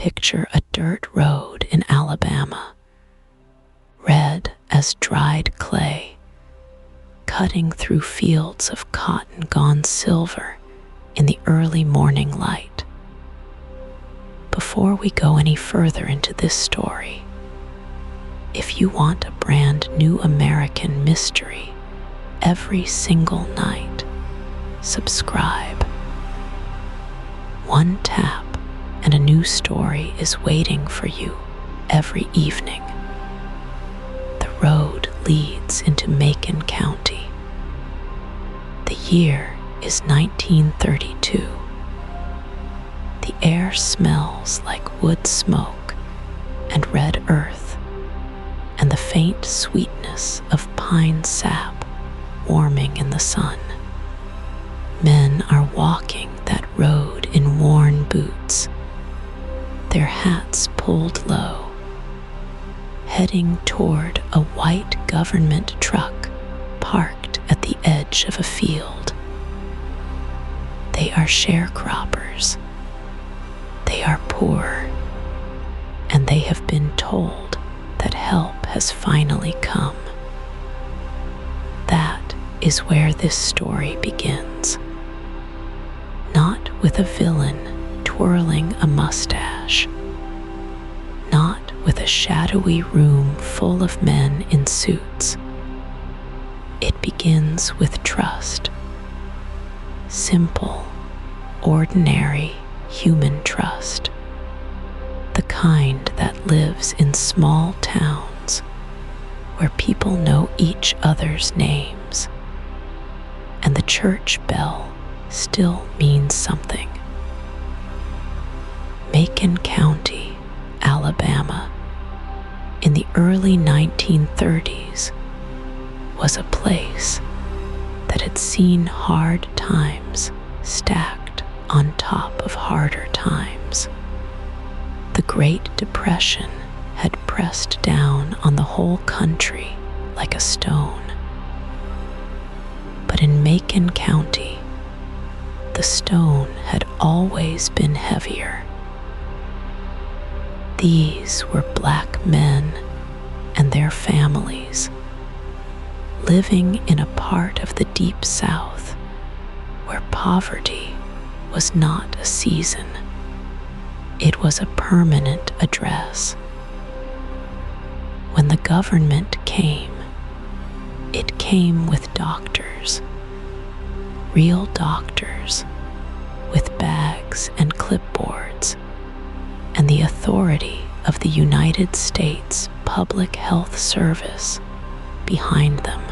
picture a dirt road in Alabama, red as dried clay, cutting through fields of cotton gone silver in the early morning light. Before we go any further into this story, if you want a brand new American mystery every single night, subscribe. One tap and a new story is waiting for you every evening. The road leads into Macon County. The year is 1932. The air smells like wood smoke and red earth, and the faint sweetness of pine sap warming in the sun. Men are walking that road in worn boots, their hats pulled low, heading toward a white government truck parked at the edge of a field. They are sharecroppers. They are poor, and they have been told that help has finally come. That is where this story begins. Not with a villain twirling a mustache, not with a shadowy room full of men in suits. It begins with trust. Simple, ordinary human trust. The kind that lives in small towns where people know each other's names, and the church bell still means something. Macon County, Alabama, in the early 1930s, was a place that had seen hard times stacked on top of harder times. The Great Depression had pressed down on the whole country like a stone. But in Macon County, the stone had always been heavier. These were black men and their families living in a part of the Deep South where poverty was not a season. It was a permanent address. When the government came, it came with doctors, real doctors, with bags and clipboards, and the authority of the United States Public Health Service behind them.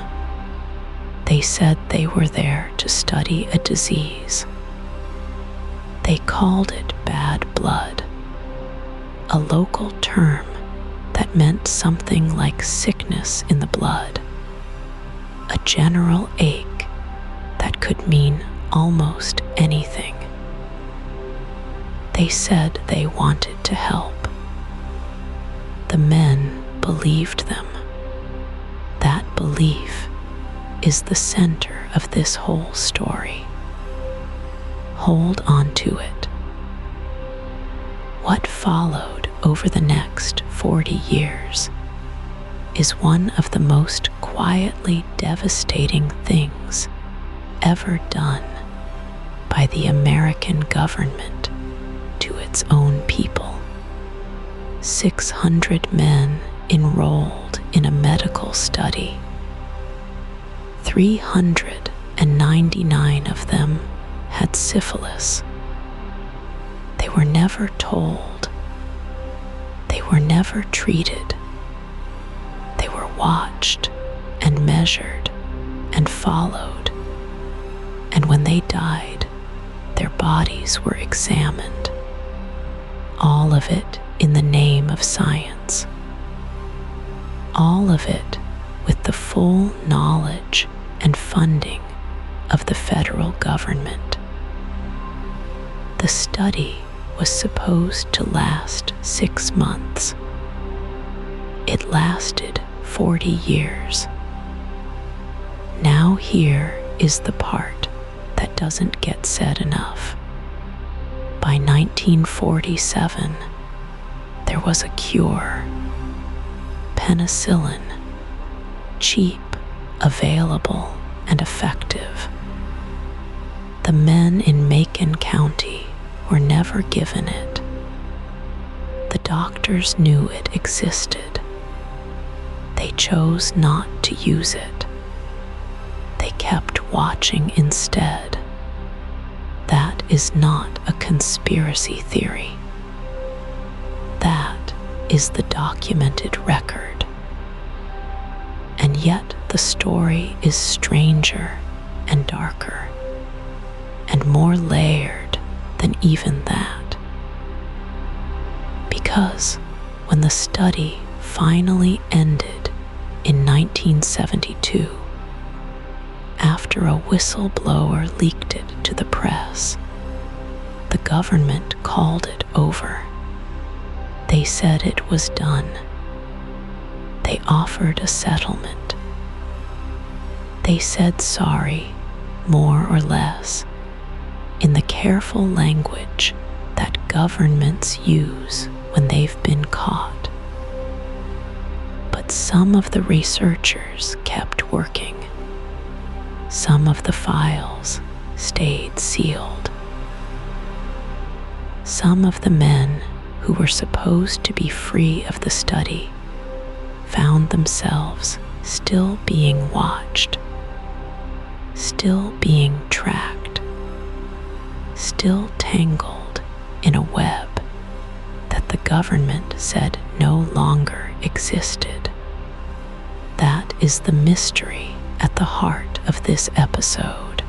They said they were there to study a disease. They called it bad blood, a local term that meant something like sickness in the blood, a general ache that could mean almost anything. They said they wanted to help. The men believed them. That belief is the center of this whole story. Hold on to it. What followed over the next 40 years is one of the most quietly devastating things ever done by the American government to its own people. 600 men enrolled in a medical study. 399 of them had syphilis. They were never told. They were never treated. They were watched and measured and followed. And when they died, their bodies were examined. All of it in the name of science. All of it with the full knowledge and funding of the federal government. The study was supposed to last 6 months. It lasted 40 years. Now here is the part that doesn't get said enough. By 1947, was a cure. Penicillin, cheap, available, and effective. The men in Macon County were never given it. The doctors knew it existed. They chose not to use it. They kept watching instead. That is not a conspiracy theory. That is the documented record. And yet the story is stranger and darker and more layered than even that. Because when the study finally ended in 1972, after a whistleblower leaked it to the press, the government called it over. They said it was done. They offered a settlement. They said sorry, more or less, in the careful language that governments use when they've been caught. But some of the researchers kept working. Some of the files stayed sealed. Some of the men who were supposed to be free of the study found themselves still being watched, still being tracked, still tangled in a web that the government said no longer existed. That is the mystery at the heart of this episode.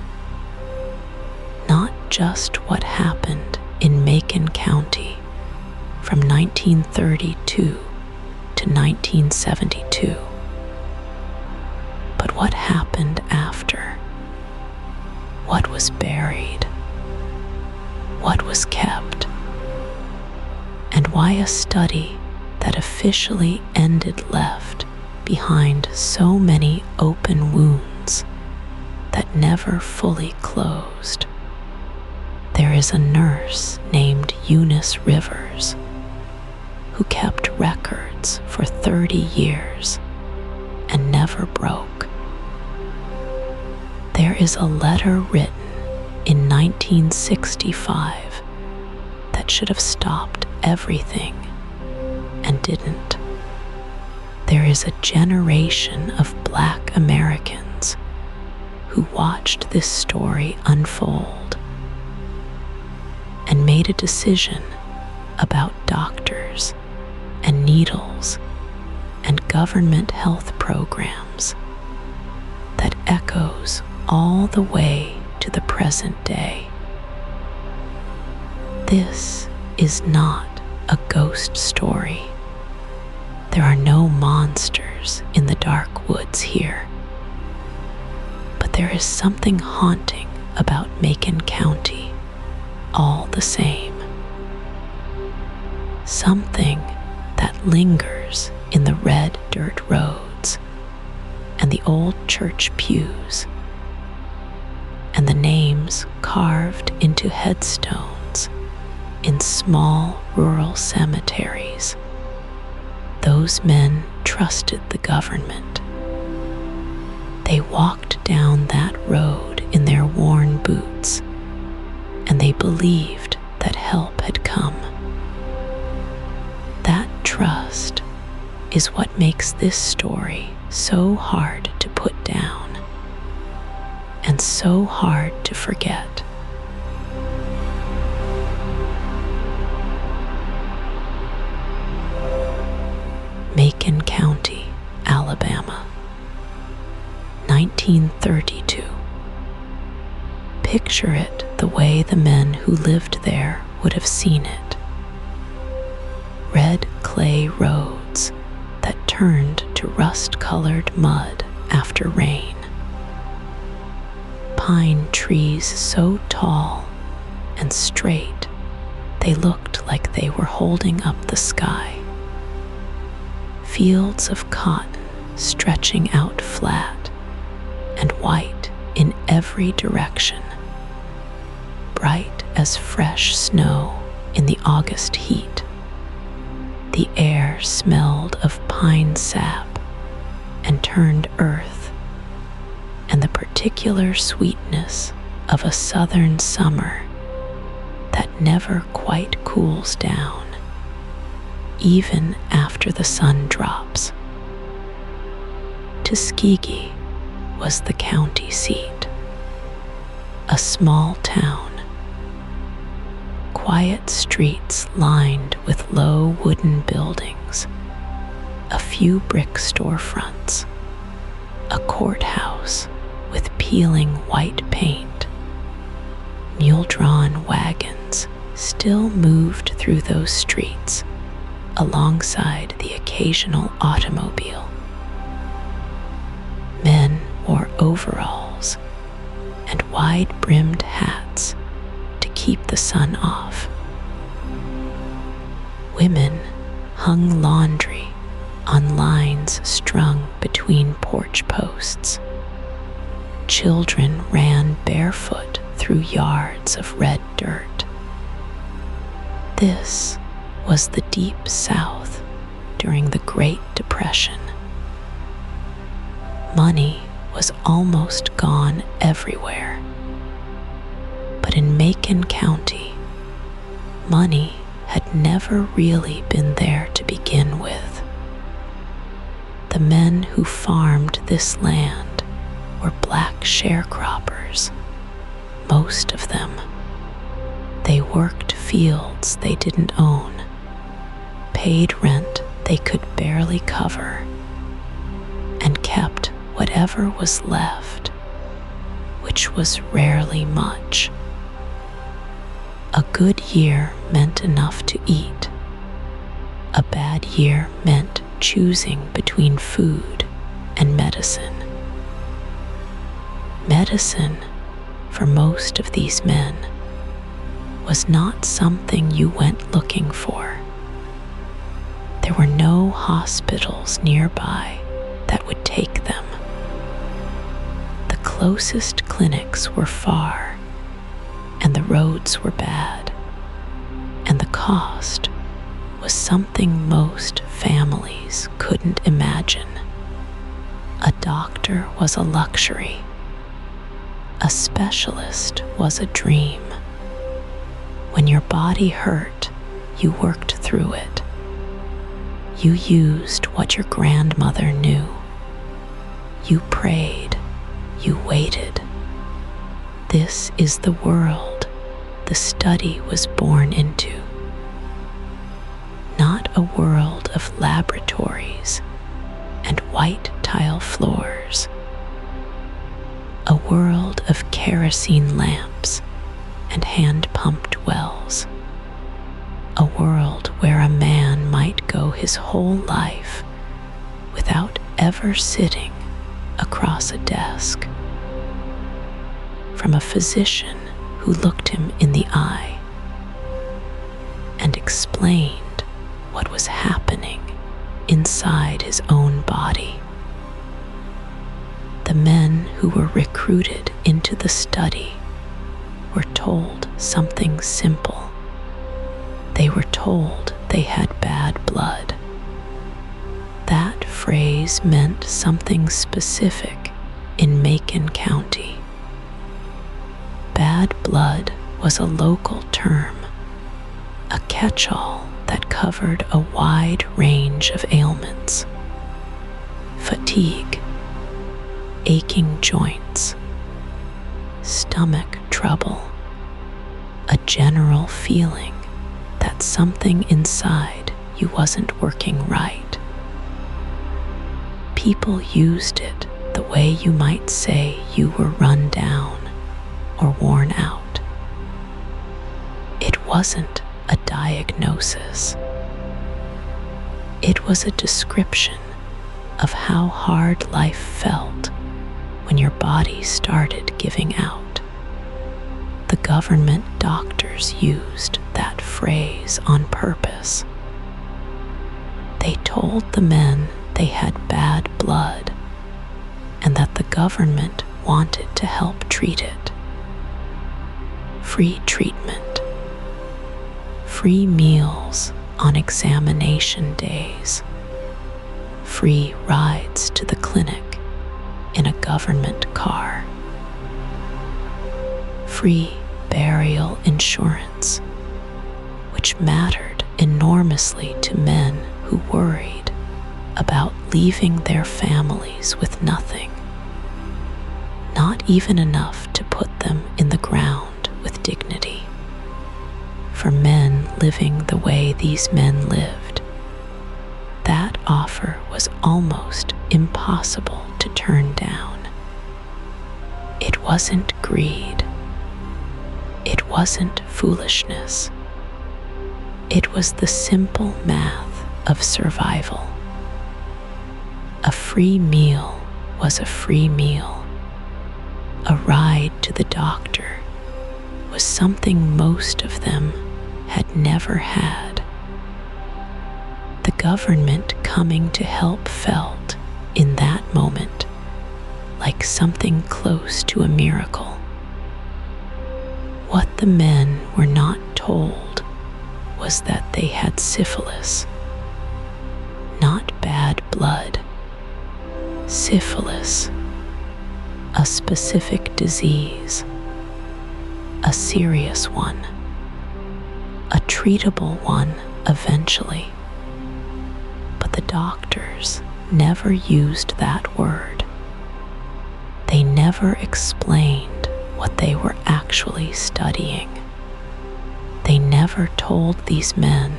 Not just what happened in Macon County from 1932 to 1972, but what happened after. What was buried, what was kept, and why a study that officially ended left behind so many open wounds that never fully closed. There is a nurse named Eunice Rivers who kept records for 30 years and never broke. There is a letter written in 1965 that should have stopped everything and didn't. There is a generation of Black Americans who watched this story unfold and made a decision about doctors and needles and government health programs that echoes all the way to the present day. This is not a ghost story. There are no monsters in the dark woods here. But there is something haunting about Macon County all the same. Something that lingers in the red dirt roads and the old church pews and the names carved into headstones in small rural cemeteries. Those men trusted the government. They walked down that road in their worn boots, and they believed that help had come. That trust is what makes this story so hard to put down and so hard to forget. Macon County, Alabama, 1932. Picture it the way the men who lived there would have seen it. Red clay roads that turned to rust-colored mud after rain. Pine trees so tall and straight they looked like they were holding up the sky. Fields of cotton stretching out flat and white in every direction, bright as fresh snow in the August heat. The The air smelled of pine sap and turned earth, and the particular sweetness of a southern summer that never quite cools down, even after the sun drops. Tuskegee was the county seat, a small town. Quiet streets lined with low wooden buildings, a few brick storefronts, a courthouse with peeling white paint. Mule-drawn wagons still moved through those streets alongside the occasional automobile. Men wore overalls and wide-brimmed hats to keep the sun off. Women hung laundry on lines strung between porch posts. Children ran barefoot through yards of red dirt. This was the Deep South during the Great Depression. Money was almost gone everywhere. But in Macon County, money had never really been there to begin with. The men who farmed this land were black sharecroppers, most of them. They worked fields they didn't own, paid rent they could barely cover, and kept whatever was left, which was rarely much. A good year meant enough to eat. A bad year meant choosing between food and medicine. Medicine, for most of these men, was not something you went looking for. There were no hospitals nearby that would take them. The closest clinics were far, and the roads were bad, and the cost was something most families couldn't imagine. A doctor was a luxury. A specialist was a dream. When your body hurt, you worked through it. You used what your grandmother knew. You prayed. You waited. This is the world the study was born into. Not a world of laboratories and white tile floors. A world of kerosene lamps and hand-pumped wells. A world where a man might go his whole life without ever sitting across a desk from a physician who looked him in the eye and explained what was happening inside his own body. The men who were recruited into the study were told something simple. They were told they had bad blood. That phrase meant something specific in Macon County. Bad blood was a local term, a catch-all that covered a wide range of ailments. Fatigue, aching joints, stomach trouble, a general feeling that something inside you wasn't working right. People used it the way you might say you were run down or worn out. It wasn't a diagnosis. It was a description of how hard life felt when your body started giving out. The government doctors used that phrase on purpose. They told the men they had bad blood and that the government wanted to help treat it. Free treatment, free meals on examination days, free rides to the clinic in a government car, free burial insurance, which mattered enormously to men who worried about leaving their families with nothing, not even enough to put them in the ground with dignity. For men living the way these men lived, that offer was almost impossible to turn down. It wasn't greed. It wasn't foolishness. It was the simple math of survival. A free meal was a free meal. A ride to the doctor was something most of them had never had. The government coming to help felt, in that moment, like something close to a miracle. What the men were not told was that they had syphilis. Not bad blood. Syphilis. A specific disease. A serious one. A treatable one eventually. But the doctors never used that word. They never explained what they were actually studying. They never told these men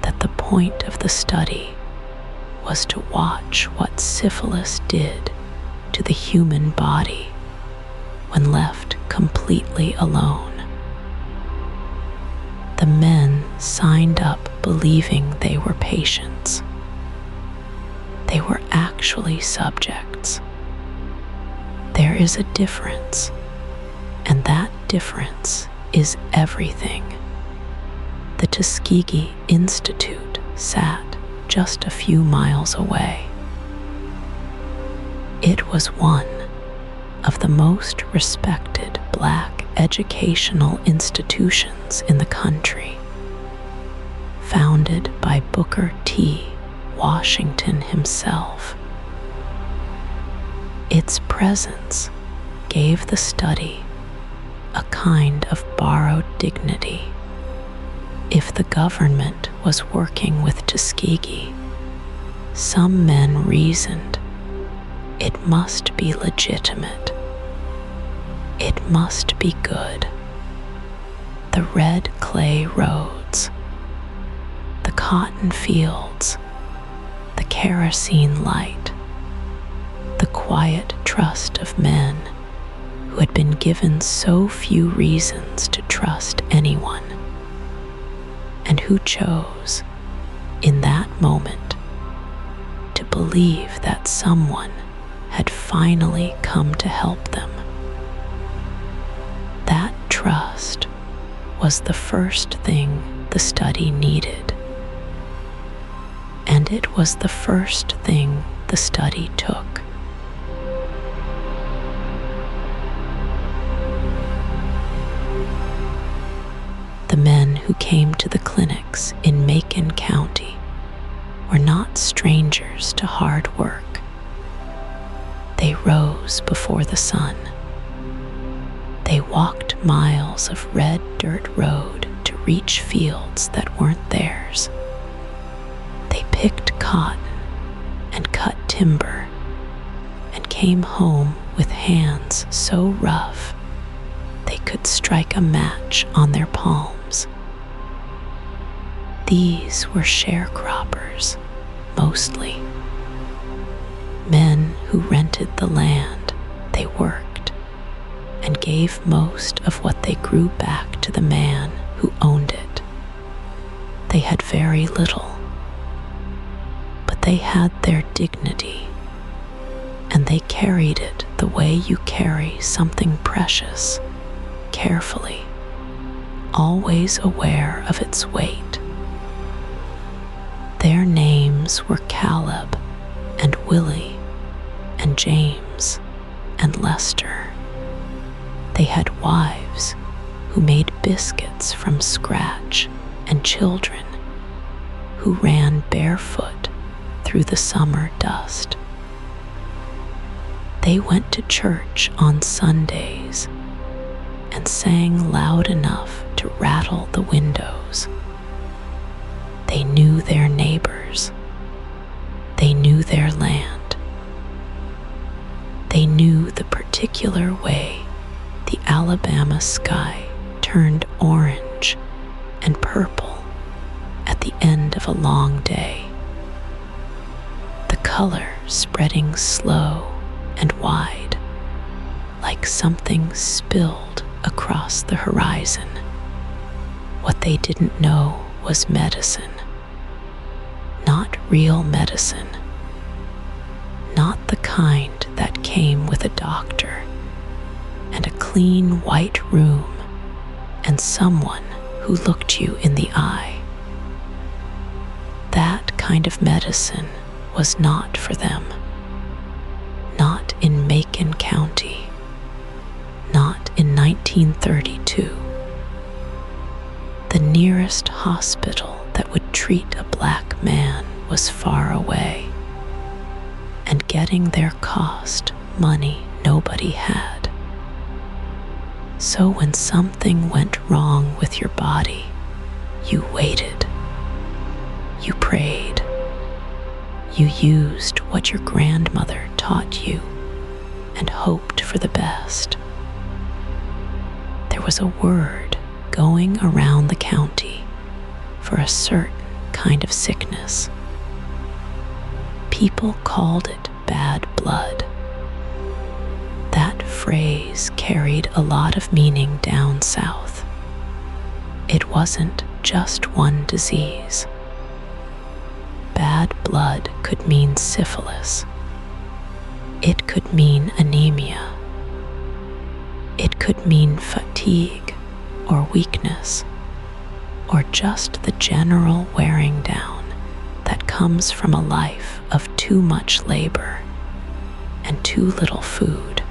that the point of the study was to watch what syphilis did to the human body when left completely alone. The men signed up believing they were patients. They were actually subjects. There is a difference, and that difference is everything. The Tuskegee Institute sat just a few miles away. It was one of the most respected Black educational institutions in the country, founded by Booker T. Washington himself. Its presence gave the study a kind of borrowed dignity. If the government was working with Tuskegee, some men reasoned it must be legitimate. It must be good. The red clay roads, the cotton fields, the kerosene light, the quiet trust of men who had been given so few reasons to trust anyone, and who chose, in that moment, to believe that someone had finally come to help them. That trust was the first thing the study needed, and it was the first thing the study took. The men who came to the clinics in Macon County were not strangers to hard work. They rose before the sun. They walked miles of red dirt road to reach fields that weren't theirs. They picked cotton and cut timber and came home with hands so rough they could strike a match on their palms. These were sharecroppers, mostly. Men who rented the land they worked and gave most of what they grew back to the man who owned it. They had very little, but they had their dignity, and they carried it the way you carry something precious, carefully, always aware of its weight. Their names were Caleb and Willie and James and Lester. They had wives who made biscuits from scratch and children who ran barefoot through the summer dust. They went to church on Sundays and sang loud enough to rattle the windows. They knew their neighbors. They knew their land. They knew the particular way the Alabama sky turned orange and purple at the end of a long day. The color spreading slow and wide, like something spilled across the horizon. What they didn't know was medicine. Not real medicine. Not the kind that came with a doctor and a clean white room and someone who looked you in the eye. That kind of medicine was not for them. Not in Macon County. Not in 1932. The nearest hospital that would treat a black man was far away, and getting there cost money nobody had. So when something went wrong with your body, you waited. You prayed. You used what your grandmother taught you and hoped for the best. There was a word going around the county for a certain kind of sickness. People called it bad blood. That phrase carried a lot of meaning down south. It wasn't just one disease. Bad blood could mean syphilis. It could mean anemia. It could mean fatigue or weakness, or just the general wearing down that comes from a life of too much labor and too little food.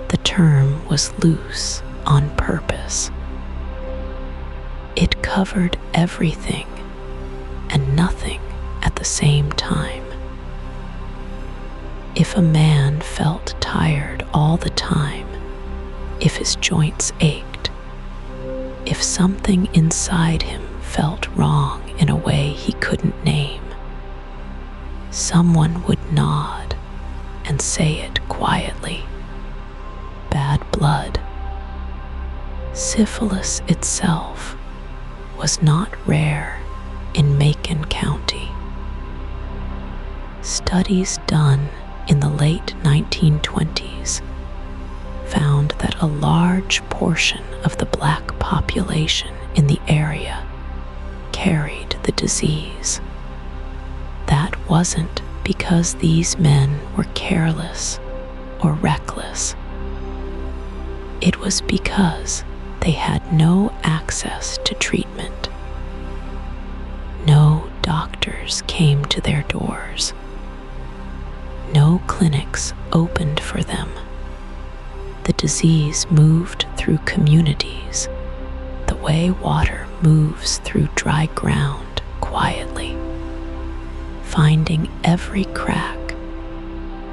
The term was loose on purpose. It covered everything and nothing at the same time. If a man felt tired all the time, if his joints ached, if something inside him felt wrong in a way he couldn't name, someone would nod and say it quietly. Bad blood. Syphilis itself was not rare in Macon County. Studies done in the late 1920s found that a large portion of the black population in the area carried the disease. That wasn't because these men were careless or reckless. It was because they had no access to treatment. No doctors came to their doors. No clinics opened for them. The disease moved through communities the way water moves through dry ground quietly, finding every crack,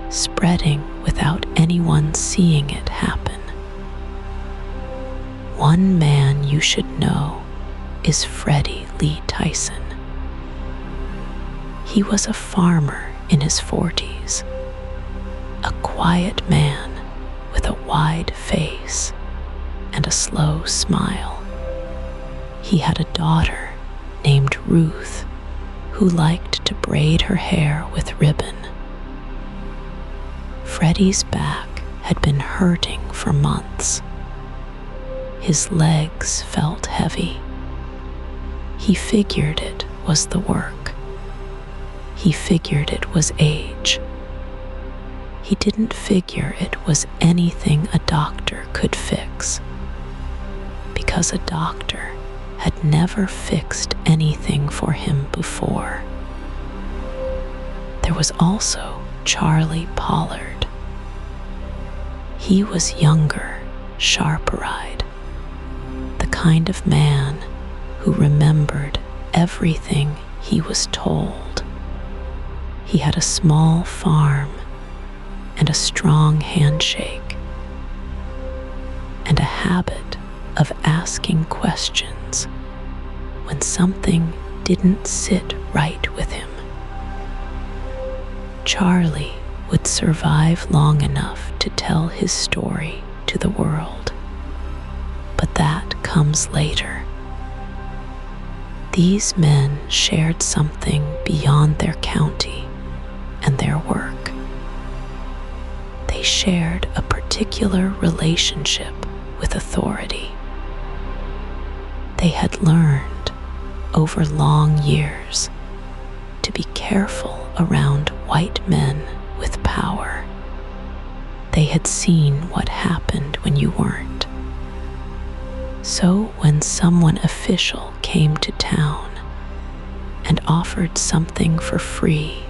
spreading without anyone seeing it happen. One man you should know is Freddie Lee Tyson. He was a farmer in his 40s, a quiet man with a wide face and a slow smile. He had a daughter named Ruth who liked to braid her hair with ribbon. Freddie's back had been hurting for months. His legs felt heavy. He figured it was the work. He figured it was age. He didn't figure it was anything a doctor could fix, because a doctor had never fixed anything for him before. There was also Charlie Pollard. He was younger, sharper-eyed, the kind of man who remembered everything he was told. He had a small farm and a strong handshake, and a habit of asking questions when something didn't sit right with him. Charlie would survive long enough to tell his story to the world, but that comes later. These men shared something beyond their county and their work. They shared a particular relationship with authority. They had learned over long years to be careful around white men with power. They had seen what happened when you weren't. So when someone official came to town and offered something for free,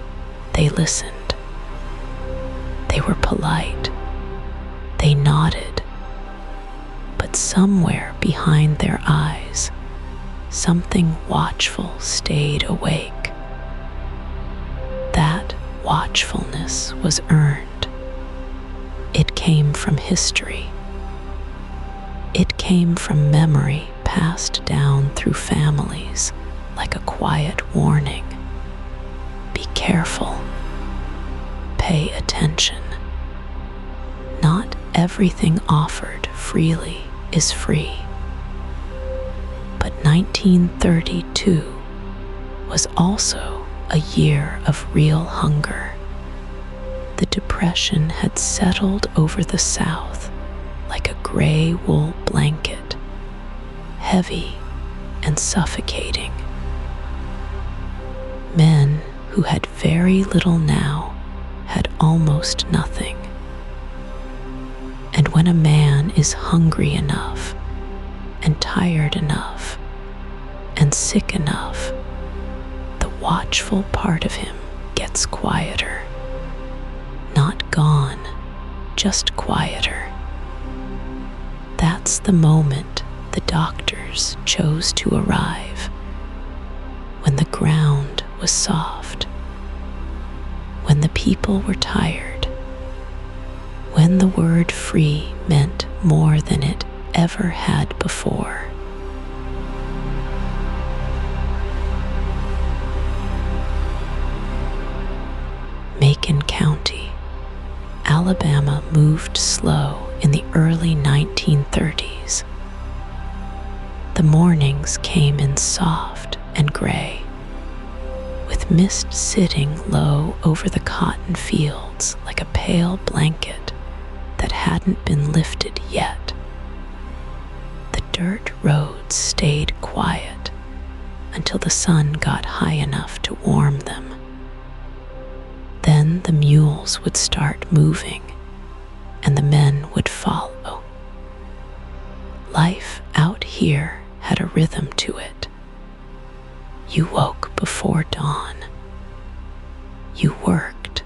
they listened. They were polite. They nodded. But somewhere behind their eyes, something watchful stayed awake. That watchfulness was earned. It came from history. It came from memory passed down through families like a quiet warning. Be careful. Pay attention. Not everything offered freely is free. But 1932 was also a year of real hunger. The Depression had settled over the South like a gray wool blanket, heavy and suffocating. Men who had very little now had almost nothing. And when a man is hungry enough, and tired enough, and sick enough, the watchful part of him gets quieter. Not gone, just quieter. That's the moment the doctors chose to arrive, when the ground was soft, when the people were tired, when the word free meant more than it ever had before. Macon County, Alabama moved slow in the early 1930s. The mornings came in soft and gray, with mist sitting low over the cotton fields like a pale blanket that hadn't been lifted yet. The dirt roads stayed quiet until the sun got high enough to warm them. Then the mules would start moving, and the men would follow. Life out here had a rhythm to it. You woke before dawn. You worked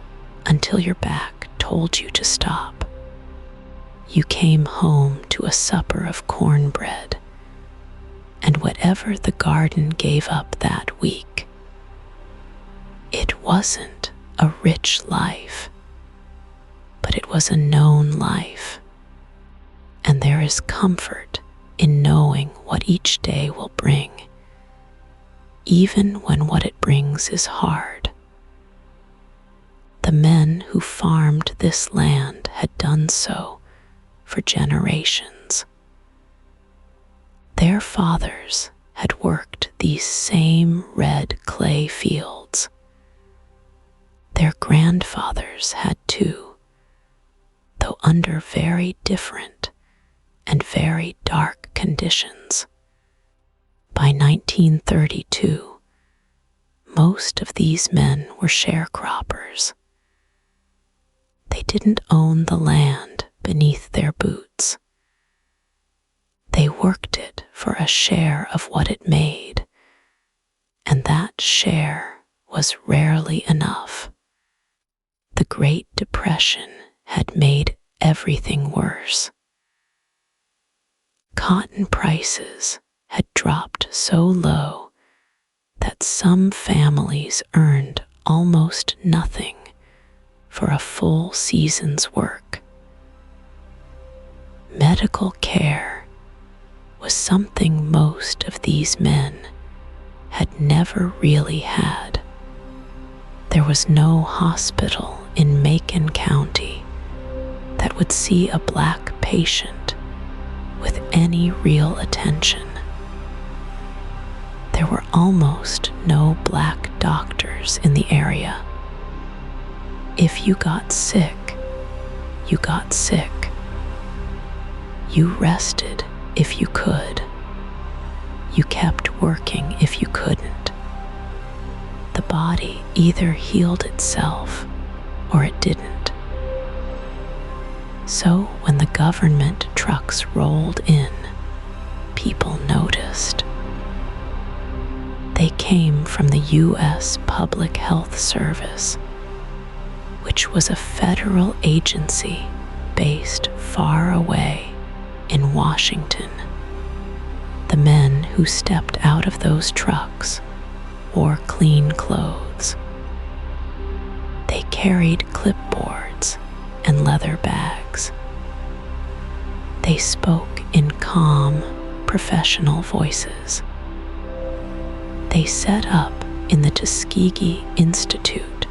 until your back told you to stop. You came home to a supper of cornbread and whatever the garden gave up that week. It wasn't a rich life, but it was a known life, and there is comfort in knowing what each day will bring, even when what it brings is hard. The men who farmed this land had done so for generations. Their fathers had worked these same red clay fields. Their grandfathers had too, though under very different and very dark conditions. By 1932, most of these men were sharecroppers. They didn't own the land beneath their boots. They worked it for a share of what it made, and that share was rarely enough. The Great Depression had made everything worse. Cotton prices had dropped so low that some families earned almost nothing for a full season's work. Medical care was something most of these men had never really had. There was no hospital in Macon County that would see a black patient with any real attention. There were almost no black doctors in the area. If you got sick, you got sick. You rested if you could. You kept working if you couldn't. The body either healed itself or it didn't. So when the government trucks rolled in, people noticed. They came from the U.S. Public Health Service, which was a federal agency based far away in Washington. The men who stepped out of those trucks wore clean clothes. They carried clipboards and leather bags. They spoke in calm, professional voices. They set up in the Tuskegee Institute,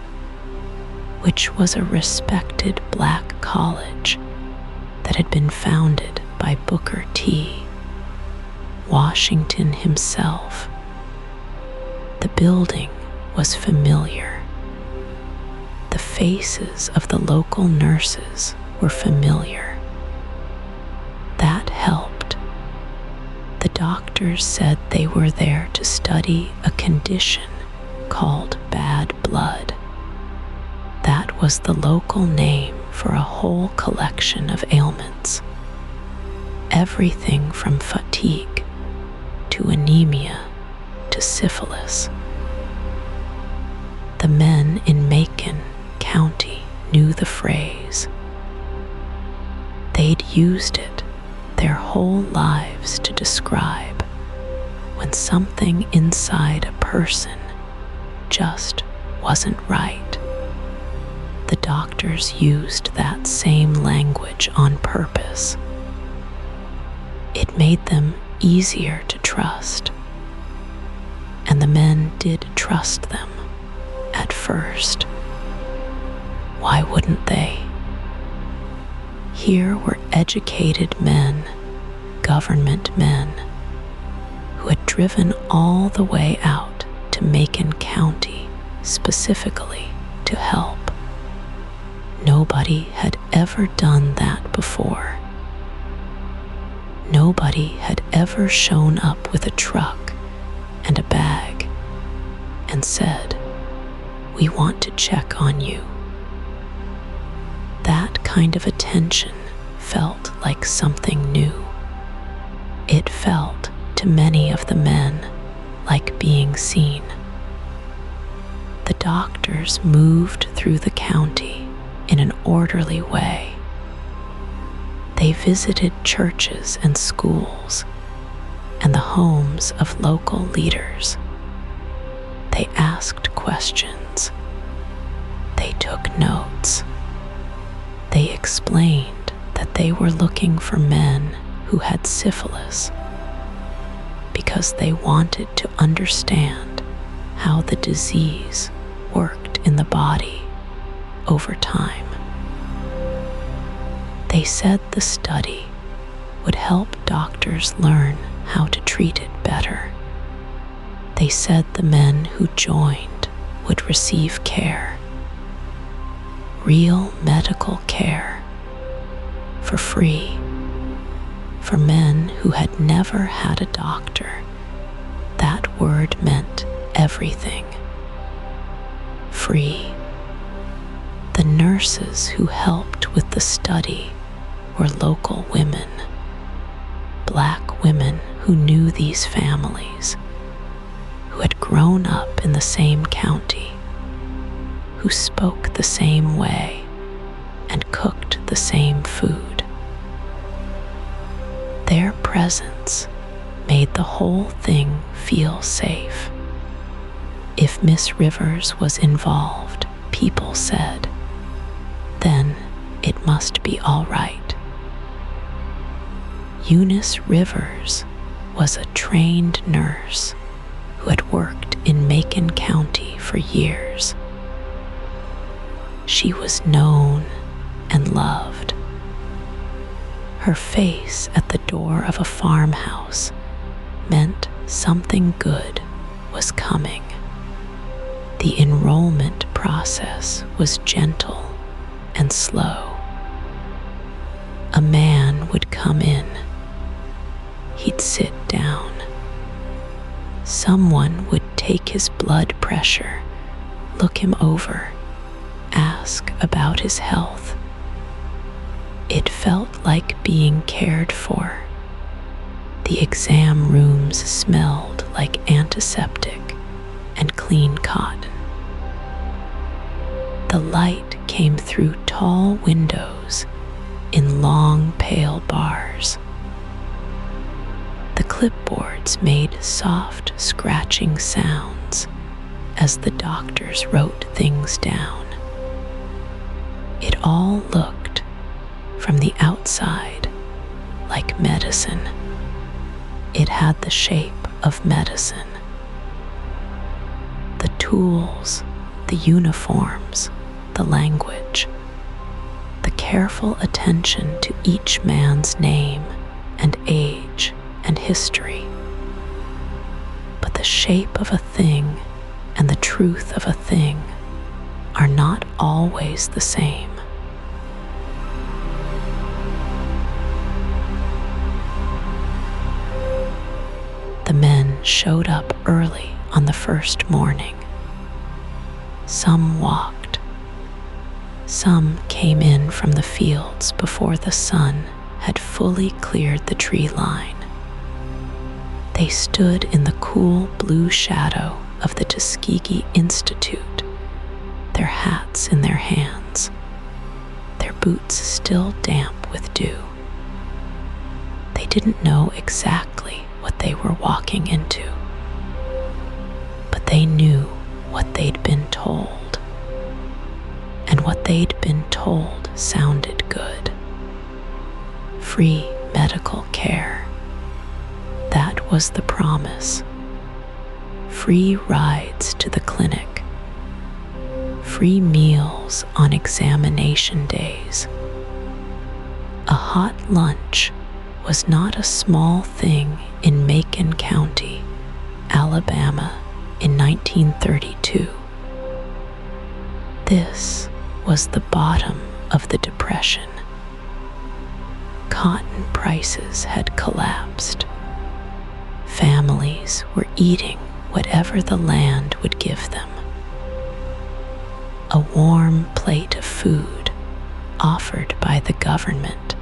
which was a respected black college that had been founded by Booker T. Washington himself. The building was familiar. The faces of the local nurses were familiar. That helped. The doctors said they were there to study a condition called bad blood. That was the local name for a whole collection of ailments. Everything from fatigue to anemia to syphilis. The men in Macon County knew the phrase. They'd used it their whole lives to describe when something inside a person just wasn't right. The doctors used that same language on purpose. It made them easier to trust, and the men did trust them at first. Why wouldn't they? Here were educated men, government men, who had driven all the way out to Macon County specifically to help. Nobody had ever done that before. Nobody had ever shown up with a truck and a bag and said, "We want to check on you." That kind of attention felt like something new. It felt to many of the men like being seen. The doctors moved through the county in an orderly way. They visited churches and schools and the homes of local leaders. They asked questions. They took notes. They explained that they were looking for men who had syphilis because they wanted to understand how the disease worked in the body over time. They said the study would help doctors learn how to treat it better. They said the men who joined would receive care, real medical care, for free, for men who had never had a doctor. That word meant everything. Free. The nurses who helped with the study were local women, black women who knew these families, who had grown up in the same county, who spoke the same way and cooked the same food. Their presence made the whole thing feel safe. If Miss Rivers was involved, people said, then it must be all right. Eunice Rivers was a trained nurse who had worked in Macon County for years. She was known and loved. Her face at the door of a farmhouse meant something good was coming. The enrollment process was gentle and slow. A man would come in. He'd sit down. Someone would take his blood pressure, look him over, ask about his health. It felt like being cared for. The exam rooms smelled like antiseptic and clean cotton. The light came through tall windows in long, pale bars. The clipboards made soft, scratching sounds as the doctors wrote things down. It all looked, from the outside, like medicine. It had the shape of medicine. The tools, the uniforms, the language, the careful attention to each man's name and age and history. But the shape of a thing and the truth of a thing are not always the same. The men showed up early on the first morning. Some walked. Some came in from the fields before the sun had fully cleared the tree line. They stood in the cool blue shadow of the Tuskegee Institute, their hats in their hands, their boots still damp with dew. They didn't know exactly what they were walking into, but they knew what they'd been told, and what they'd been told sounded good. Free medical care. That was the promise. Free rides to the clinic. Free meals on examination days. A hot lunch was not a small thing in Macon County, Alabama, in 1932. This was the bottom of the Depression. Cotton prices had collapsed. Families were eating whatever the land would give them. A warm plate of food offered by the government,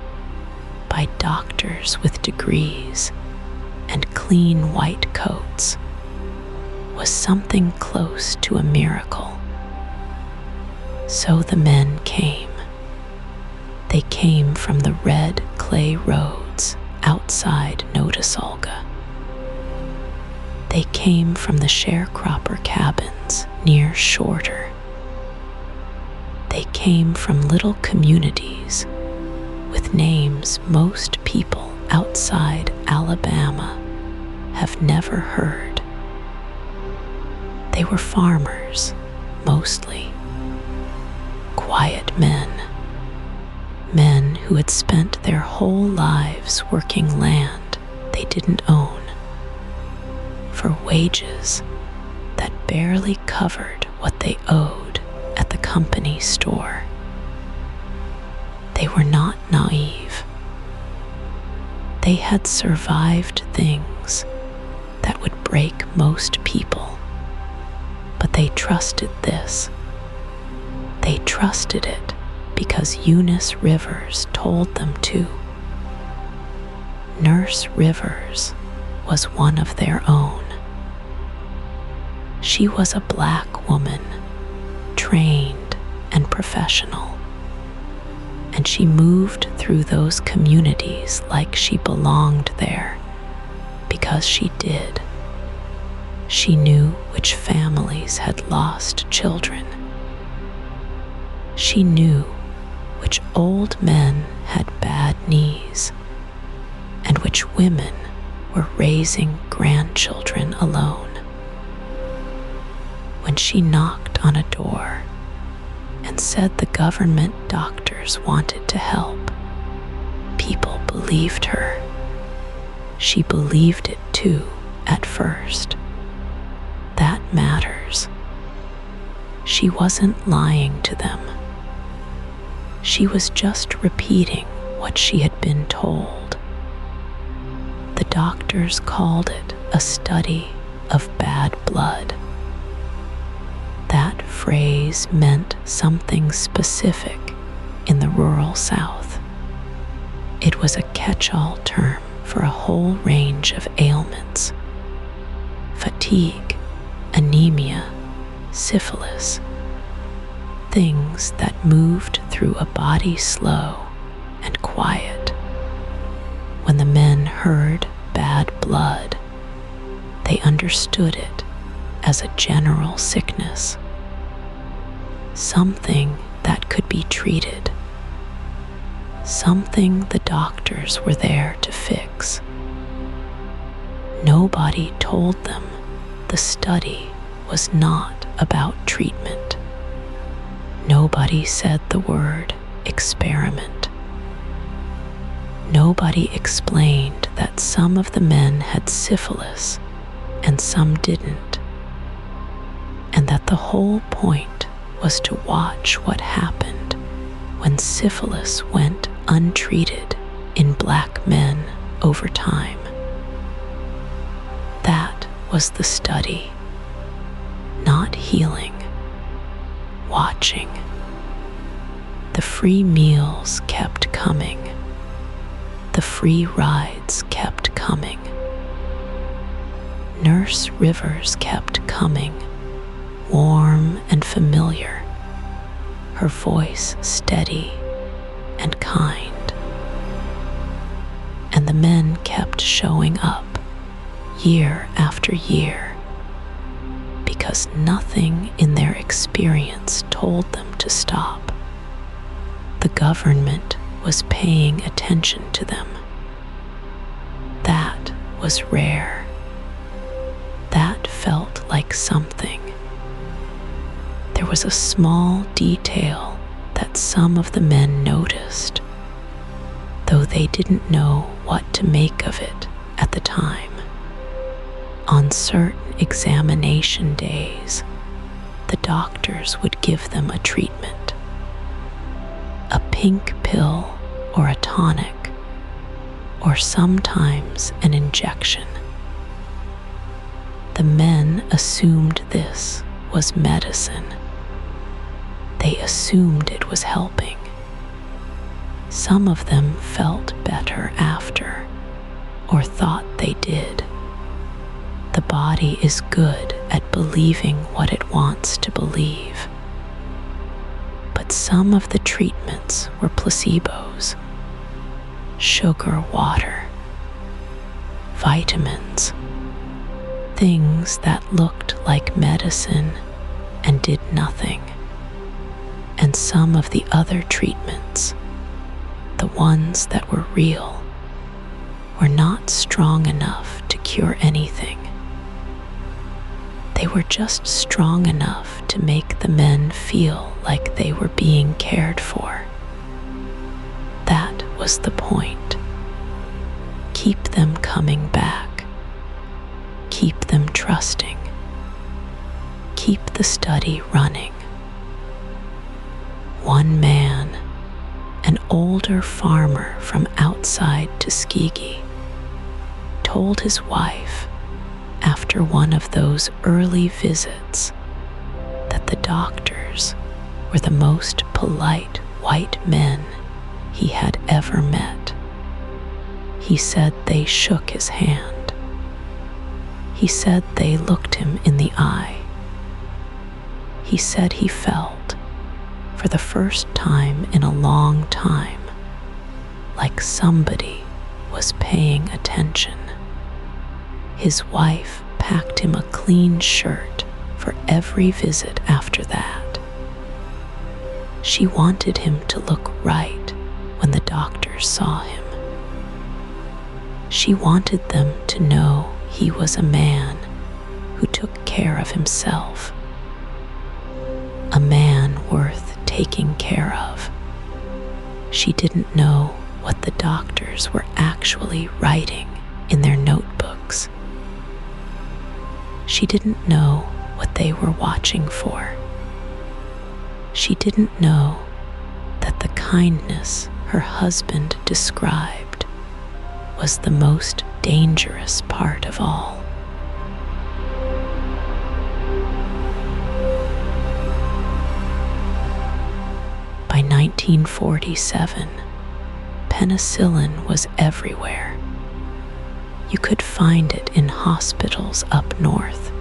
by doctors with degrees and clean white coats, was something close to a miracle. So the men came. They came from the red clay roads outside Notasulga. They came from the sharecropper cabins near Shorter. They came from little communities with names most people outside Alabama have never heard. They were farmers, mostly. Quiet men. Men who had spent their whole lives working land they didn't own, for wages that barely covered what they owed at the company store. They were not naive. They had survived things that would break most people, but they trusted this. They trusted it because Eunice Rivers told them to. Nurse Rivers was one of their own. She was a black woman, trained and professional, and she moved through those communities like she belonged there because she did. She knew which families had lost children. She knew which old men had bad knees and which women were raising grandchildren alone. When she knocked on a door and said the government doctors wanted to help, people believed her. She believed it too at first. That matters. She wasn't lying to them. She was just repeating what she had been told. The doctors called it a study of bad blood. That phrase meant something specific in the rural South. It was a catch-all term for a whole range of ailments: fatigue, anemia, syphilis, things that moved through a body slow and quiet. When the men heard bad blood, they understood it as a general sickness, something that could be treated, something the doctors were there to fix. Nobody told them the study was not about treatment. Nobody said the word experiment. Nobody explained that some of the men had syphilis and some didn't, and that the whole point was to watch what happened when syphilis went untreated in black men over time. That was the study. Not healing, watching. The free meals kept coming. The free rides kept coming. Nurse Rivers kept coming, warm and familiar, her voice steady and kind. And the men kept showing up year after year, because nothing in their experience told them to stop. The government was paying attention to them. That was rare. That felt like something. There was a small detail that some of the men noticed, though they didn't know what to make of it at the time. On certain examination days, the doctors would give them a treatment, a pink pill or a tonic, or sometimes an injection. The men assumed this was medicine. They assumed it was helping. Some of them felt better after, or thought they did. The body is good at believing what it wants to believe. But some of the treatments were placebos, sugar water, vitamins, things that looked like medicine and did nothing. And some of the other treatments, the ones that were real, were not strong enough to cure anything. They were just strong enough to make the men feel like they were being cared for. That was the point. Keep them coming back. Keep them trusting. Keep the study running. One man, an older farmer from outside Tuskegee, told his wife after one of those early visits that the doctors were the most polite white men he had ever met. He said they shook his hand. He said they looked him in the eye. He said he felt, for the first time in a long time, like somebody was paying attention. His wife packed him a clean shirt for every visit after that. She wanted him to look right when the doctors saw him. She wanted them to know he was a man who took care of himself, a man worth taking care of. She didn't know what the doctors were actually writing in their notebooks. She didn't know what they were watching for. She didn't know that the kindness her husband described was the most dangerous part of all. By 1947, penicillin was everywhere. You could find it in hospitals up north.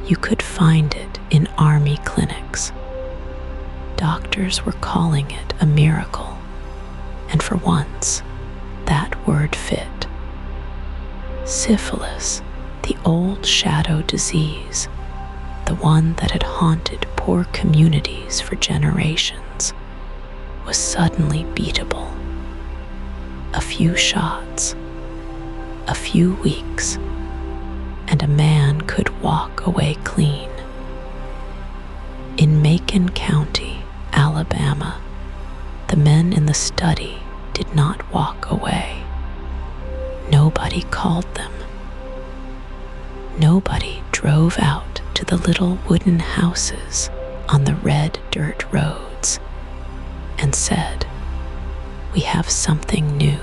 You could find it in army clinics. Doctors were calling it a miracle, and for once, that word fit. Syphilis, the old shadow disease, the one that had haunted poor communities for generations, was suddenly beatable. A few shots, a few weeks, and a man could walk away clean. In Macon County, Alabama, the men in the study did not walk away. Nobody called them. Nobody drove out to the little wooden houses on the red dirt roads and said, "We have something new."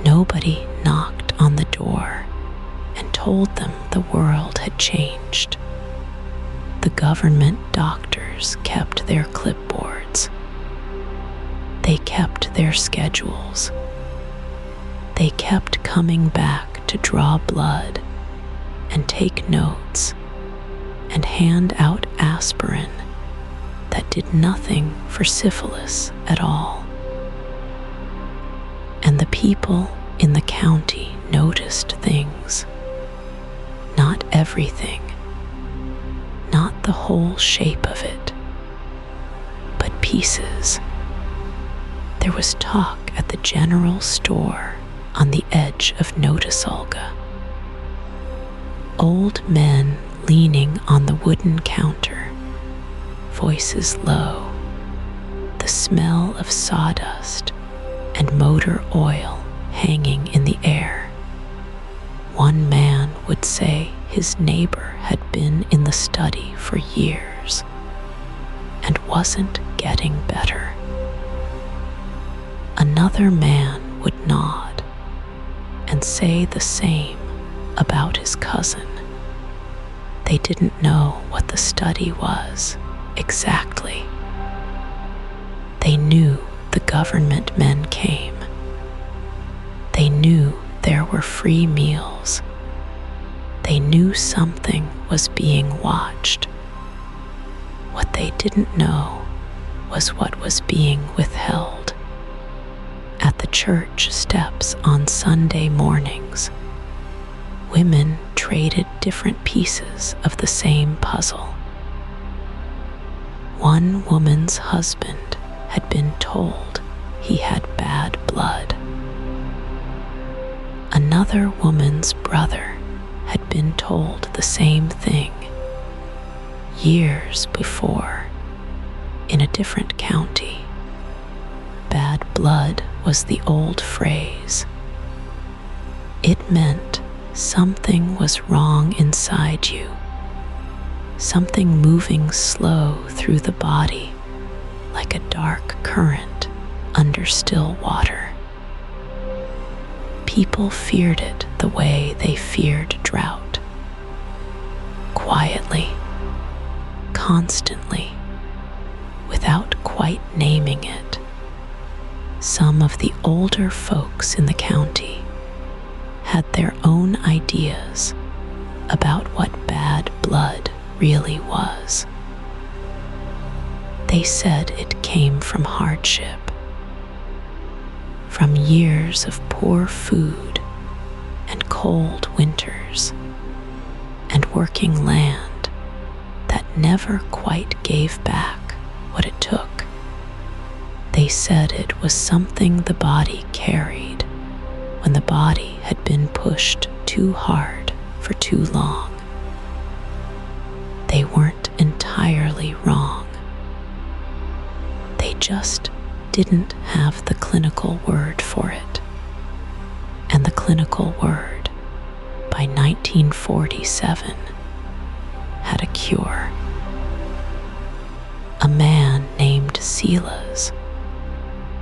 Nobody knocked on the door and told them the world had changed. The government doctors kept their clipboards. They kept their schedules. They kept coming back to draw blood and take notes and hand out aspirin that did nothing for syphilis at all. And the people in the county noticed things. Not everything, not the whole shape of it, but pieces. There was talk at the general store on the edge of Notasulga. Old men leaning on the wooden counter, voices low, the smell of sawdust and motor oil hanging in the air. One man would say his neighbor had been in the study for years and wasn't getting better. Another man would nod and say the same about his cousin. They didn't know what the study was exactly. They knew the government men came. They knew there were free meals. They knew something was being watched. What they didn't know was what was being withheld. At the church steps on Sunday mornings, women traded different pieces of the same puzzle. One woman's husband had been told he had bad blood. Another woman's brother had been told the same thing years before in a different county. Bad blood was the old phrase. It meant something was wrong inside you, something moving slow through the body like a dark current under still water. People feared it the way they feared drought. Quietly, constantly, without quite naming it. Some of the older folks in the county had their own ideas about what bad blood really was. They said it came from hardship, from years of poor food and cold winters, and working land that never quite gave back what it took. They said it was something the body carried when the body had been pushed too hard for too long. They weren't entirely wrong. They just didn't have the clinical word for it. And the clinical word, by 1947, had a cure. A man named Syphilis,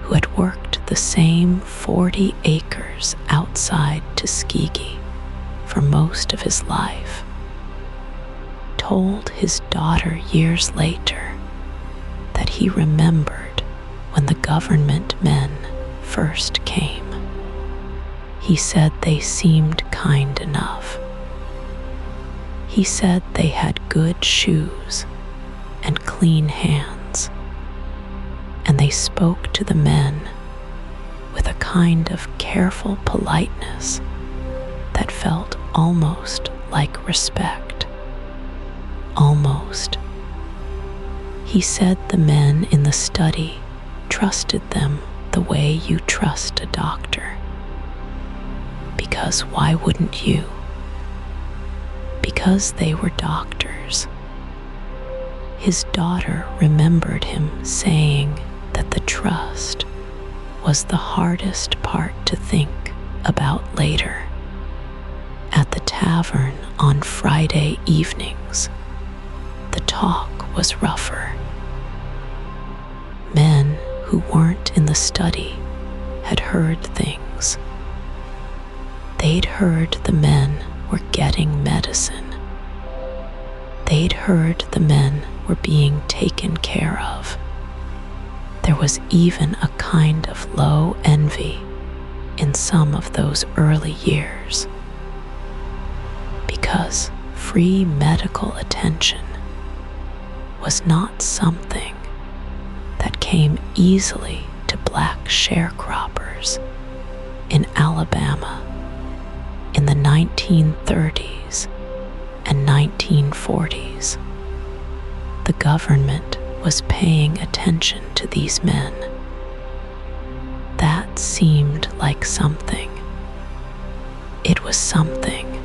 who had worked the same 40 acres outside Tuskegee for most of his life, told his daughter years later that he remembered when the government men first came. He said they seemed kind enough. He said they had good shoes and clean hands, and they spoke to the men with a kind of careful politeness that felt almost like respect. Almost. He said the men in the study trusted them the way you trust a doctor. Because why wouldn't you? Because they were doctors. His daughter remembered him saying that the trust was the hardest part to think about later. At the tavern on Friday evenings, the talk was rougher. Men who weren't in the study had heard things. They'd heard the men were getting medicine. They'd heard the men were being taken care of. There was even a kind of low envy in some of those early years, because free medical attention was not something that came easily to black sharecroppers in Alabama in the 1930s and 1940s. The government was paying attention to these men. That seemed like something. It was something,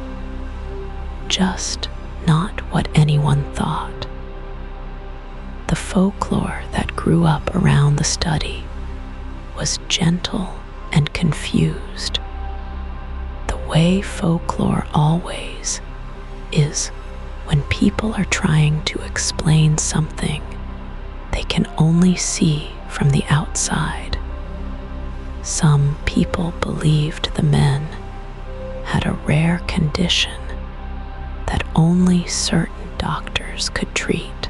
just not what anyone thought. The folklore that grew up around the study was gentle and confused. The way folklore always is when people are trying to explain something they can only see from the outside. Some people believed the men had a rare condition that only certain doctors could treat.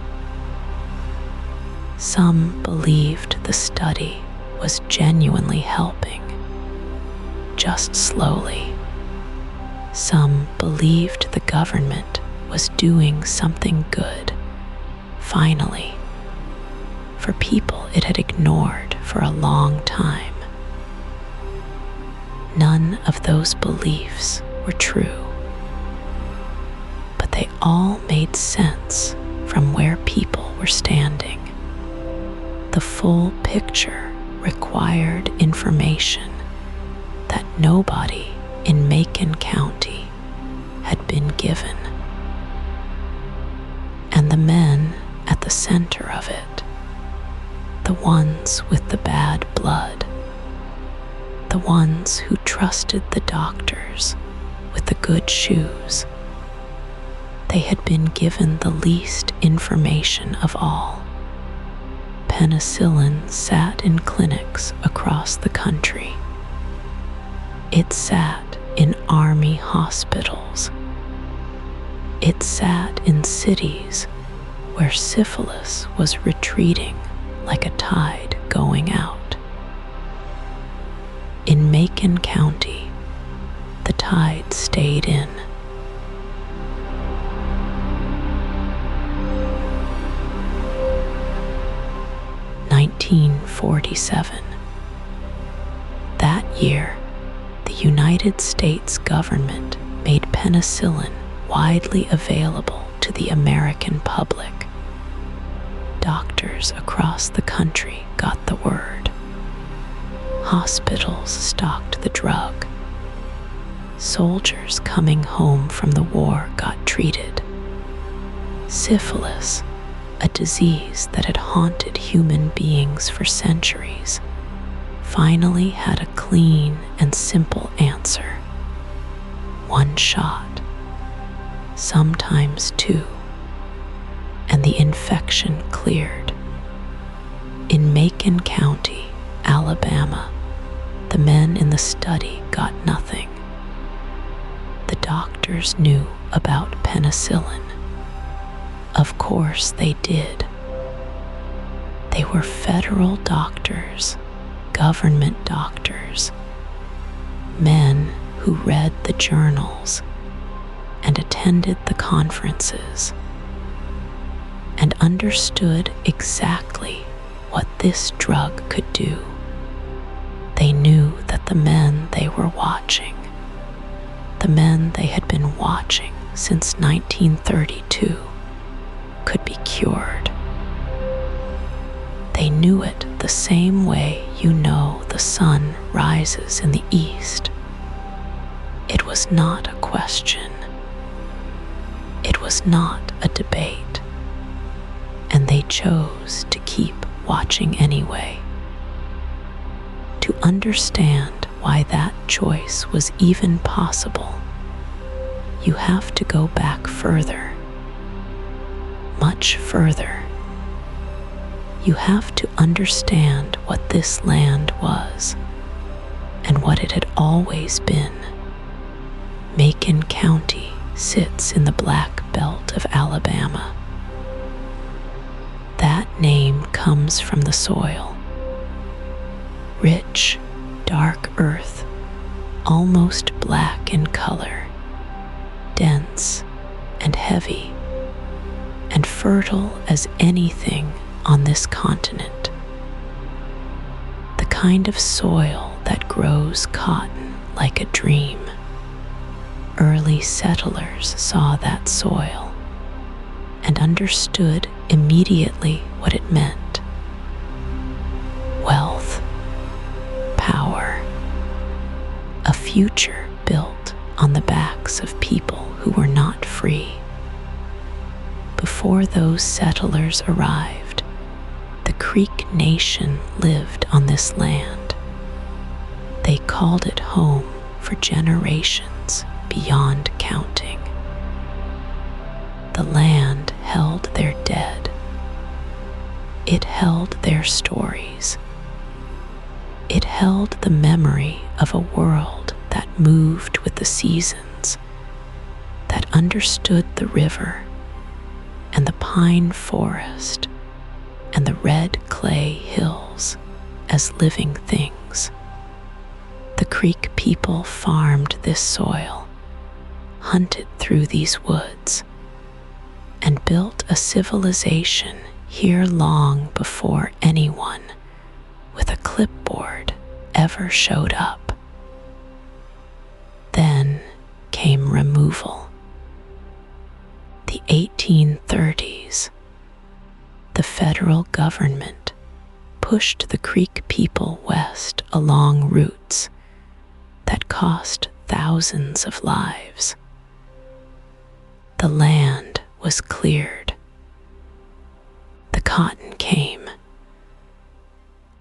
Some believed the study was genuinely helping, just slowly. Some believed the government was doing something good, finally, for people it had ignored for a long time. None of those beliefs were true, but they all made sense from where people were standing. The full picture required information that nobody in Macon County had been given. And the men at the center of it, the ones with the bad blood, the ones who trusted the doctors with the good shoes, they had been given the least information of all. Penicillin sat in clinics across the country. It sat in army hospitals. It sat in cities where syphilis was retreating like a tide going out. In Macon County, the tide stayed in. 1947. That year, the United States government made penicillin widely available to the American public. Doctors across the country got the word. Hospitals stocked the drug. Soldiers coming home from the war got treated. Syphilis, a disease that had haunted human beings for centuries, finally had a clean and simple answer. One shot, sometimes two, and the infection cleared. In Macon County, Alabama, the men in the study got nothing. The doctors knew about penicillin. Of course they did. They were federal doctors, government doctors, men who read the journals and attended the conferences and understood exactly what this drug could do. They knew that the men they were watching, the men they had been watching since 1932, could be cured. They knew it the same way you know the sun rises in the east. It was not a question. It was not a debate. And they chose to keep watching anyway. To understand why that choice was even possible, you have to go back further, much further. You have to understand what this land was and what it had always been. Macon County sits in the Black Belt of Alabama. That name comes from the soil. Rich, dark earth, almost black in color, dense and heavy, and fertile as anything on this continent. The kind of soil that grows cotton like a dream. Early settlers saw that soil and understood immediately what it meant. Wealth, power, a future built on the backs of people who were not free. Before those settlers arrived, the Creek Nation lived on this land. They called it home for generations beyond counting. The land held their dead. It held their stories. It held the memory of a world that moved with the seasons, that understood the river and the pine forest and the red clay hills as living things. The Creek people farmed this soil, hunted through these woods, and built a civilization here long before anyone with a clipboard ever showed up. Then came removal. The 1830s. The federal government pushed the Creek people west along routes that cost thousands of lives. The land was cleared. The cotton came.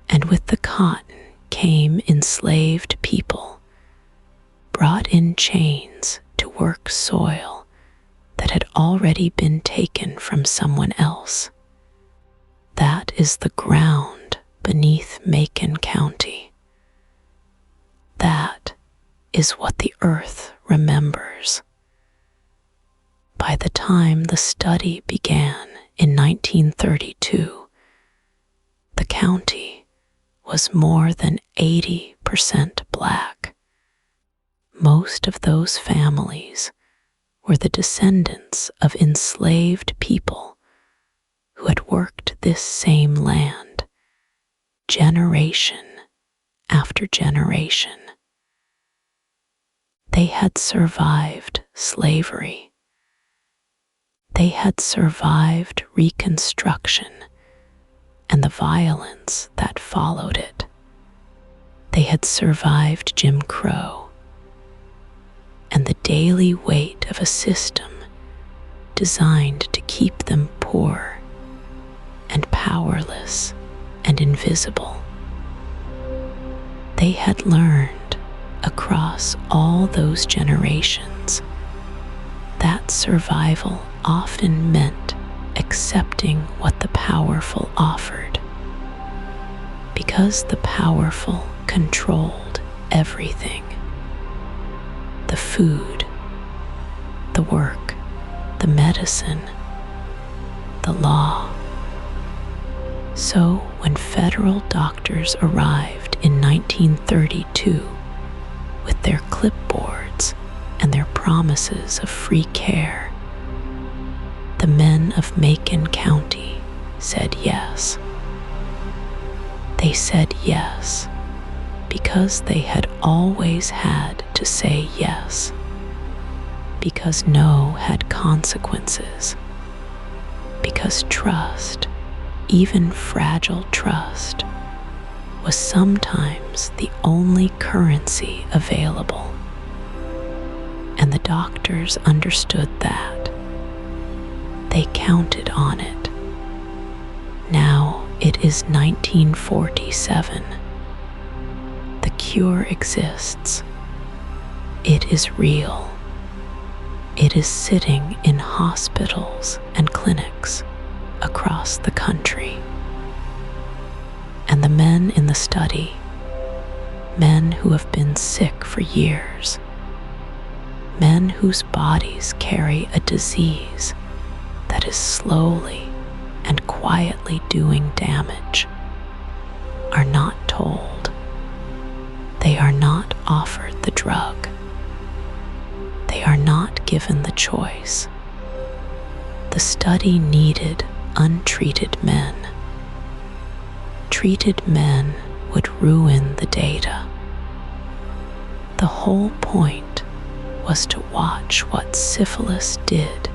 And with the cotton came enslaved people, brought in chains to work soil that had already been taken from someone else. That is the ground beneath Macon County. That is what the earth remembers. By the time the study began in 1932, the county was more than 80% black. Most of those families were the descendants of enslaved people who had worked this same land, generation after generation. They had survived slavery. They had survived Reconstruction and the violence that followed it. They had survived Jim Crow and the daily weight of a system designed to keep them poor and powerless and invisible. They had learned across all those generations that survival often meant accepting what the powerful offered, because the powerful controlled everything: the food, the work, the medicine, the law. So when federal doctors arrived in 1932 with their clipboards and their promises of free care, the men of Macon County said yes. They said yes because they had always had to say yes, because no had consequences, because trust, even fragile trust, was sometimes the only currency available. And the doctors understood that. They counted on it. Now it is 1947. The cure exists. It is real. It is sitting in hospitals and clinics across the country. And the men in the study, men who have been sick for years, men whose bodies carry a disease that is slowly and quietly doing damage, are not told. They are not offered the drug. They are not given the choice. The study needed untreated men. Treated men would ruin the data. The whole point was to watch what syphilis did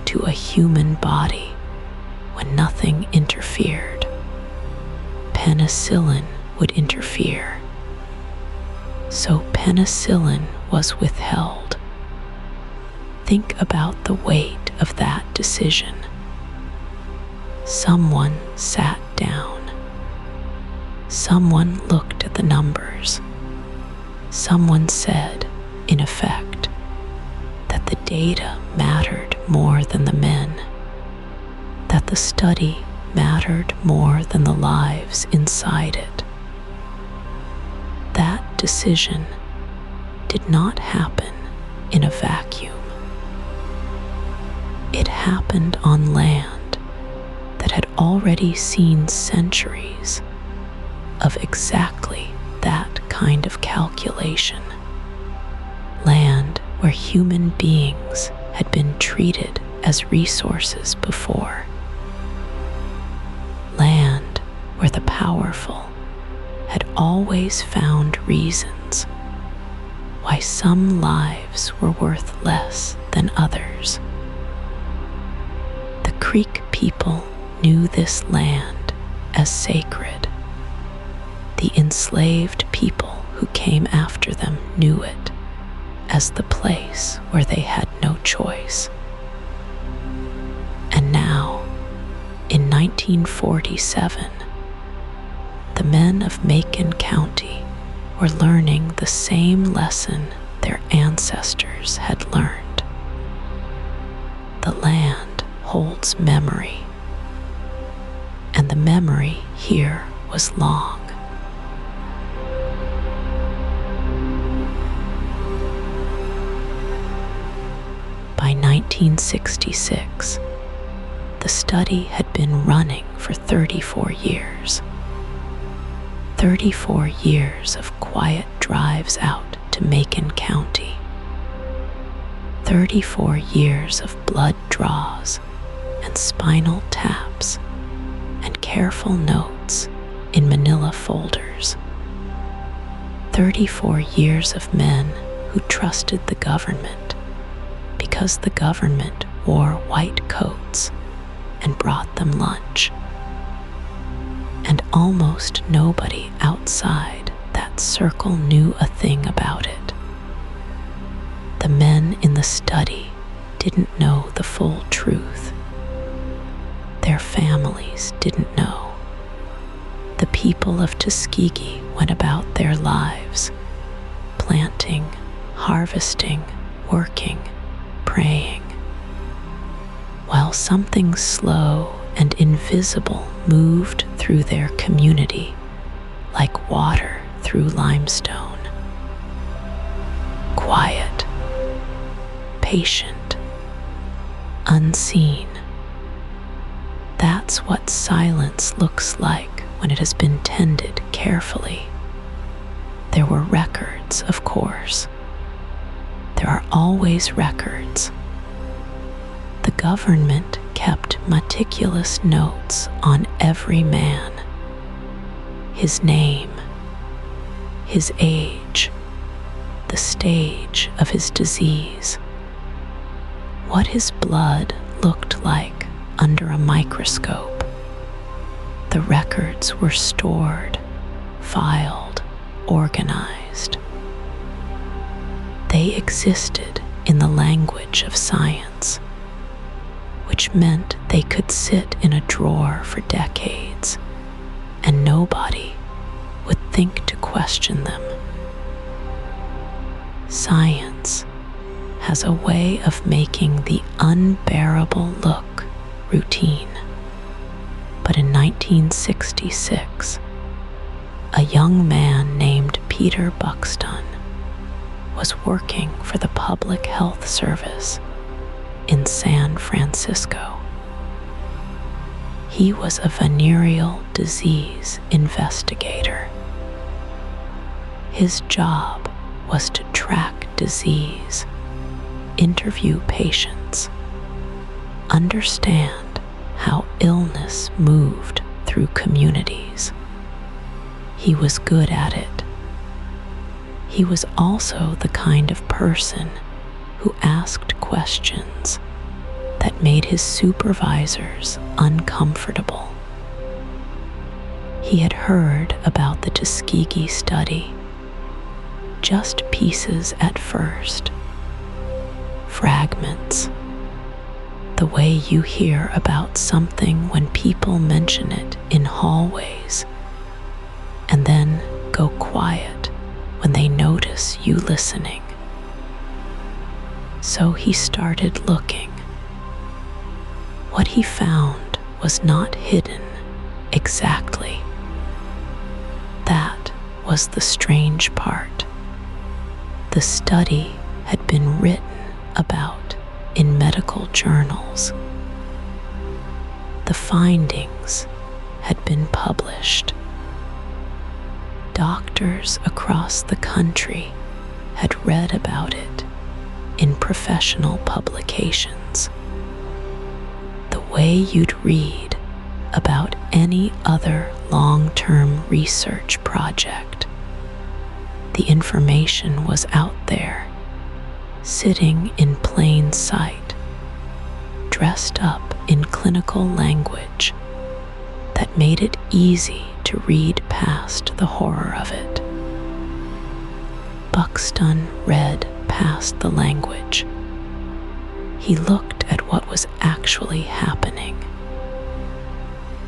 to a human body when nothing interfered. Penicillin would interfere. So penicillin was withheld. Think about the weight of that decision. Someone sat down. Someone looked at the numbers. Someone said, in effect, that the data mattered more than the men, that the study mattered more than the lives inside it. That decision did not happen in a vacuum. It happened on land that had already seen centuries of exactly that kind of calculation. Land where human beings had been treated as resources before. Land where the powerful had always found reasons why some lives were worth less than others. The Creek people knew this land as sacred. The enslaved people who came after them knew it as the place where they had no choice. And now, in 1947, the men of Macon County were learning the same lesson their ancestors had learned. The land holds memory, and the memory here was long. By 1966, the study had been running for 34 years. 34 years of quiet drives out to Macon County. 34 years of blood draws and spinal taps and careful notes in manila folders. 34 years of men who trusted the government because the government wore white coats and brought them lunch. And almost nobody outside that circle knew a thing about it. The men in the study didn't know the full truth. Their families didn't know. The people of Tuskegee went about their lives, planting, harvesting, working, praying, while something slow and invisible moved through their community like water through limestone. Quiet, patient, unseen. That's what silence looks like when it has been tended carefully. There were records, of course. There are always records. The government kept meticulous notes on every man, his name, his age, the stage of his disease, what his blood looked like under a microscope. The records were stored, filed, organized. They existed in the language of science, which meant they could sit in a drawer for decades, and nobody would think to question them. Science has a way of making the unbearable look routine. But in 1966, a young man named Peter Buxtun was working for the Public Health Service in San Francisco. He was a venereal disease investigator. His job was to track disease, interview patients, understand how illness moved through communities. He was good at it. He was also the kind of person who asked questions that made his supervisors uncomfortable. He had heard about the Tuskegee study, just pieces at first, fragments, the way you hear about something when people mention it in hallways and then go quiet when they notice you listening. So he started looking. What he found was not hidden exactly. That was the strange part. The study had been written about in medical journals. The findings had been published. Doctors across the country had read about it in professional publications. The way you'd read about any other long-term research project. The information was out there, sitting in plain sight, dressed up in clinical language that made it easy to read past the horror of it. Buxtun read past the language. He looked at what was actually happening.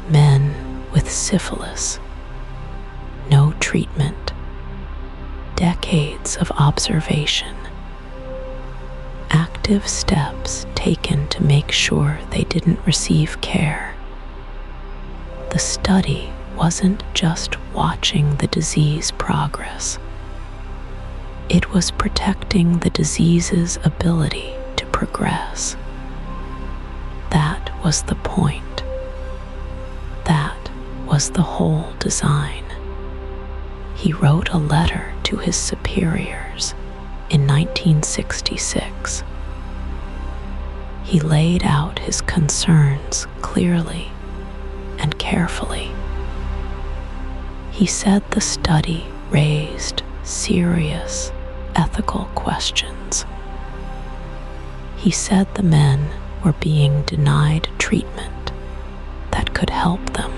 Men with syphilis, no treatment, decades of observation, active steps taken to make sure they didn't receive care. The study wasn't just watching the disease progress. It was protecting the disease's ability to progress. That was the point. That was the whole design. He wrote a letter to his superiors in 1966. He laid out his concerns clearly and carefully. He said the study raised serious, ethical questions. He said the men were being denied treatment that could help them.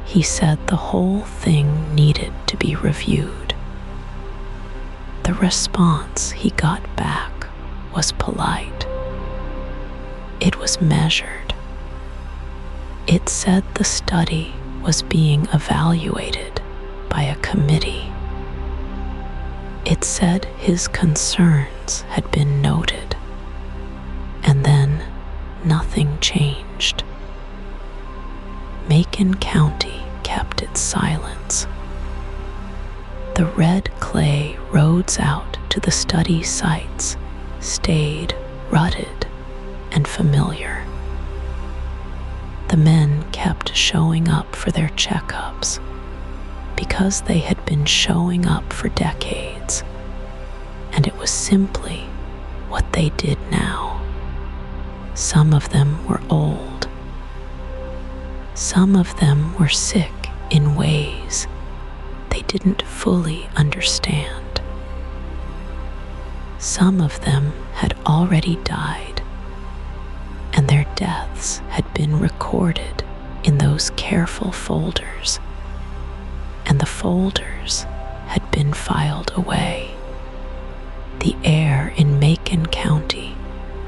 He said the whole thing needed to be reviewed. The response he got back was polite. It was measured. It said the study was being evaluated by a committee. It said his concerns had been noted, and then nothing changed. Macon County kept its silence. The red clay roads out to the study sites stayed rutted and familiar. The men kept showing up for their checkups because they had been showing up for decades, and it was simply what they did now. Some of them were old. Some of them were sick in ways they didn't fully understand. Some of them had already died, and their deaths had been recorded in those careful folders, and the folders had been filed away. The air in Macon County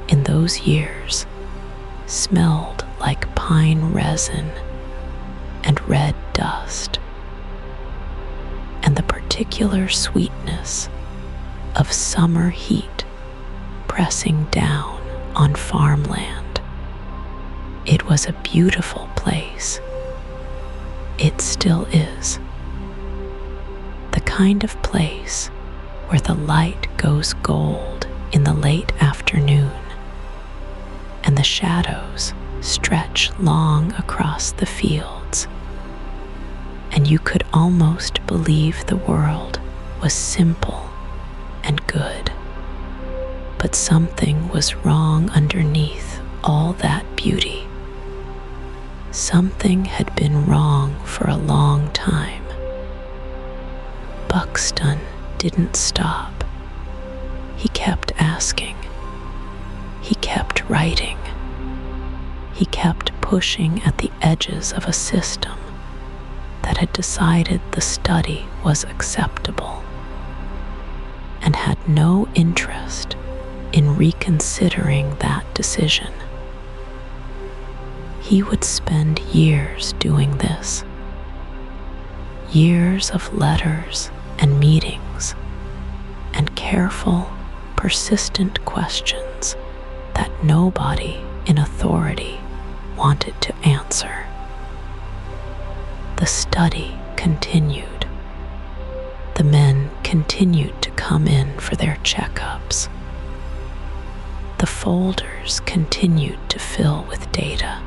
in those years smelled like pine resin and red dust, and the particular sweetness of summer heat pressing down on farmland. It was a beautiful place. It still is. The kind of place where the light goes gold in the late afternoon, and the shadows stretch long across the fields, and you could almost believe the world was simple and good. But something was wrong underneath all that beauty. Something had been wrong for a long time. Buxtun didn't stop. He kept asking. He kept writing. He kept pushing at the edges of a system that had decided the study was acceptable and had no interest in reconsidering that decision. He would spend years doing this. Years of letters and meetings and careful, persistent questions that nobody in authority wanted to answer. The study continued. The men continued to come in for their checkups. The folders continued to fill with data.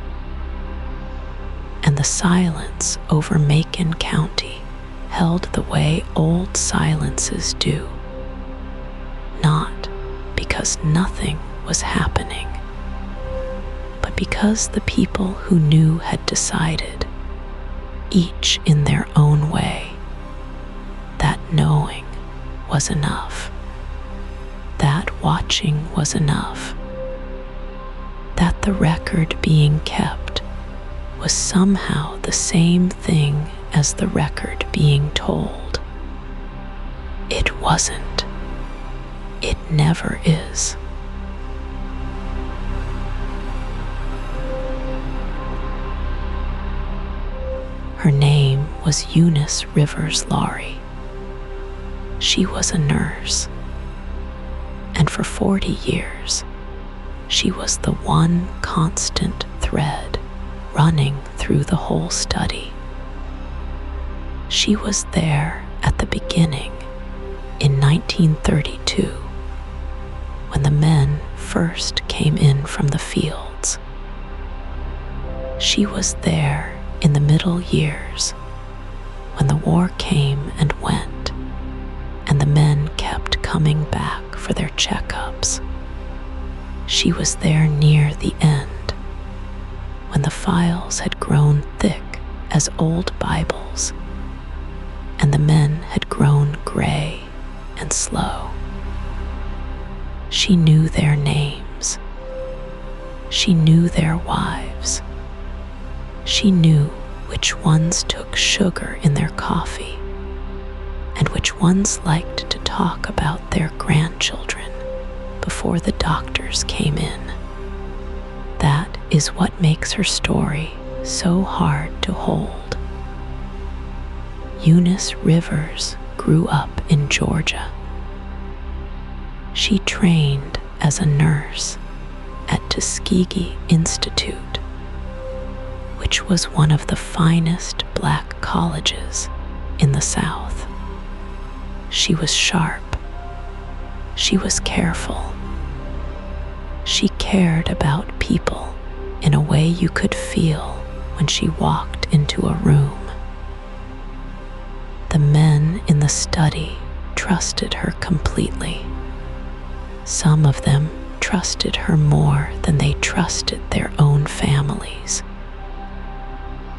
And the silence over Macon County held the way old silences do, not because nothing was happening, but because the people who knew had decided, each in their own way, that knowing was enough, that watching was enough, that the record being kept was somehow the same thing as the record being told. It wasn't. It never is. Her name was Eunice Rivers Laurie. She was a nurse, and for 40 years, she was the one constant thread running through the whole study. She was there at the beginning in 1932, when the men first came in from the fields. She was there in the middle years, when the war came and went, and the men kept coming back for their checkups. She was there near the end, when the files had grown thick as old Bibles, and the men had grown gray and slow. She knew their names. She knew their wives. She knew which ones took sugar in their coffee and which ones liked to talk about their grandchildren before the doctors came in. That is what makes her story so hard to hold. Eunice Rivers grew up in Georgia. She trained as a nurse at Tuskegee Institute, which was one of the finest black colleges in the South. She was sharp. She was careful. She cared about people in a way you could feel when she walked into a room. The men in the study trusted her completely. Some of them trusted her more than they trusted their own families.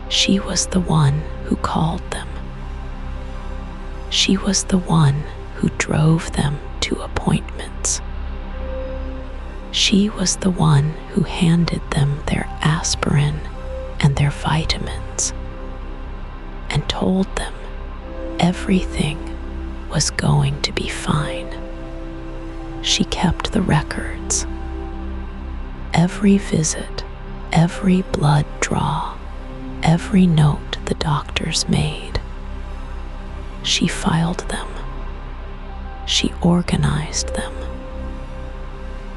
She was the one who called them. She was the one who drove them to appointments. She was the one who handed them their aspirin and their vitamins and told them everything was going to be fine. She kept the records. Every visit, every blood draw, every note the doctors made. She filed them. She organized them.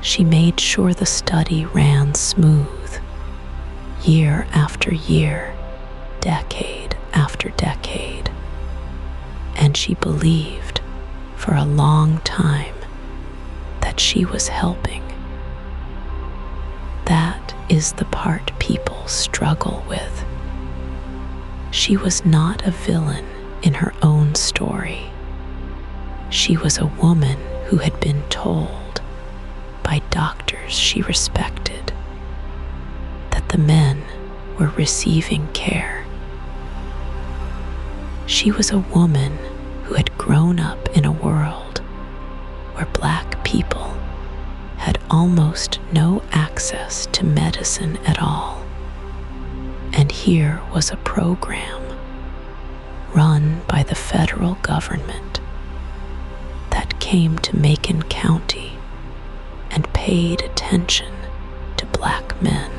She made sure the study ran smooth, year after year, decade after decade. And she believed for a long time that she was helping. That is the part people struggle with. She was not a villain in her own story. She was a woman who had been told by doctors she respected that the men were receiving care. She was a woman who had grown up in a world where black people had almost no access to medicine at all. And here was a program run by the federal government that came to Macon County and paid attention to black men.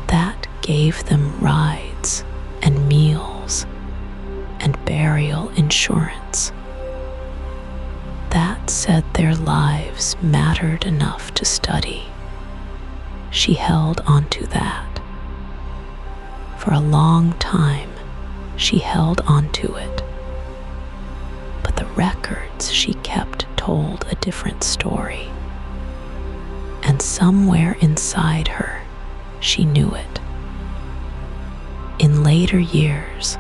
That gave them rides and meals and burial insurance. That said their lives mattered enough to study. She held onto that. For a long time, she held onto it. But the records she kept told a different story. And somewhere inside her, she knew it. In later years,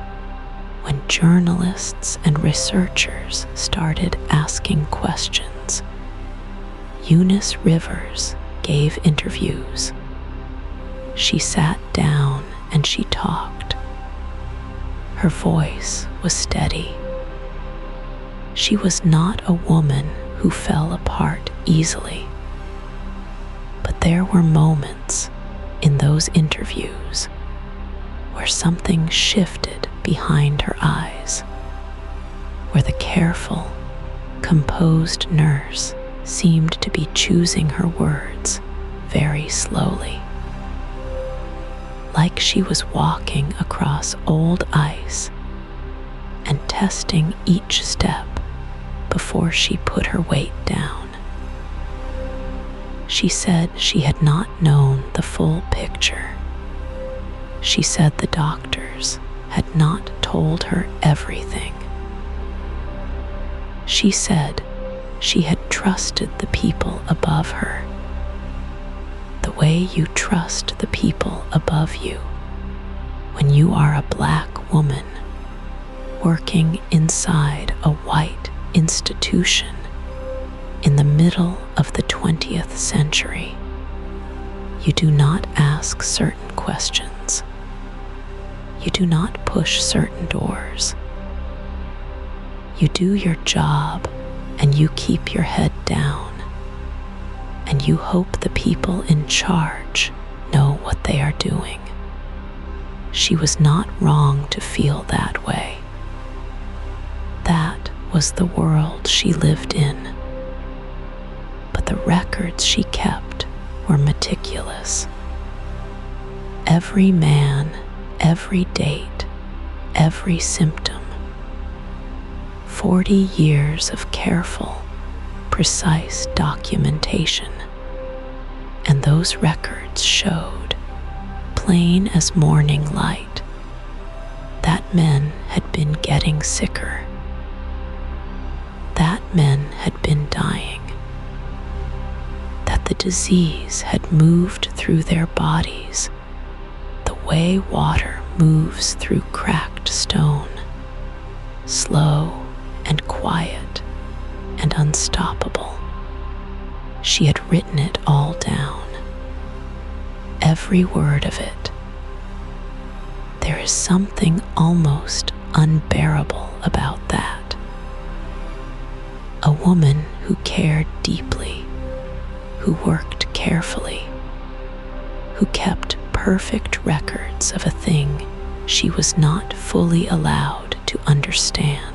when journalists and researchers started asking questions, Eunice Rivers gave interviews. She sat down and she talked. Her voice was steady. She was not a woman who fell apart easily. But there were moments in those interviews where something shifted behind her eyes, where the careful, composed nurse seemed to be choosing her words very slowly, like she was walking across old ice and testing each step before she put her weight down. She said she had not known the full picture. She said the doctors had not told her everything. She said she had trusted the people above her, the way you trust the people above you when you are a black woman working inside a white institution in the middle of the 20th century. You do not ask certain questions. You do not push certain doors. You do your job and you keep your head down, and you hope the people in charge know what they are doing. She was not wrong to feel that way. That was the world she lived in. But the records she kept were meticulous. Every man, every date, every symptom. 40 years of careful, precise documentation. And those records showed, plain as morning light, that men had been getting sicker. That men had been dying. That the disease had moved through their bodies the way water moves through cracked stone, slow and quiet and unstoppable. She had written it all down, every word of it. There is something almost unbearable about that. A woman who cared deeply, who worked carefully, who kept perfect records of a thing she was not fully allowed to understand.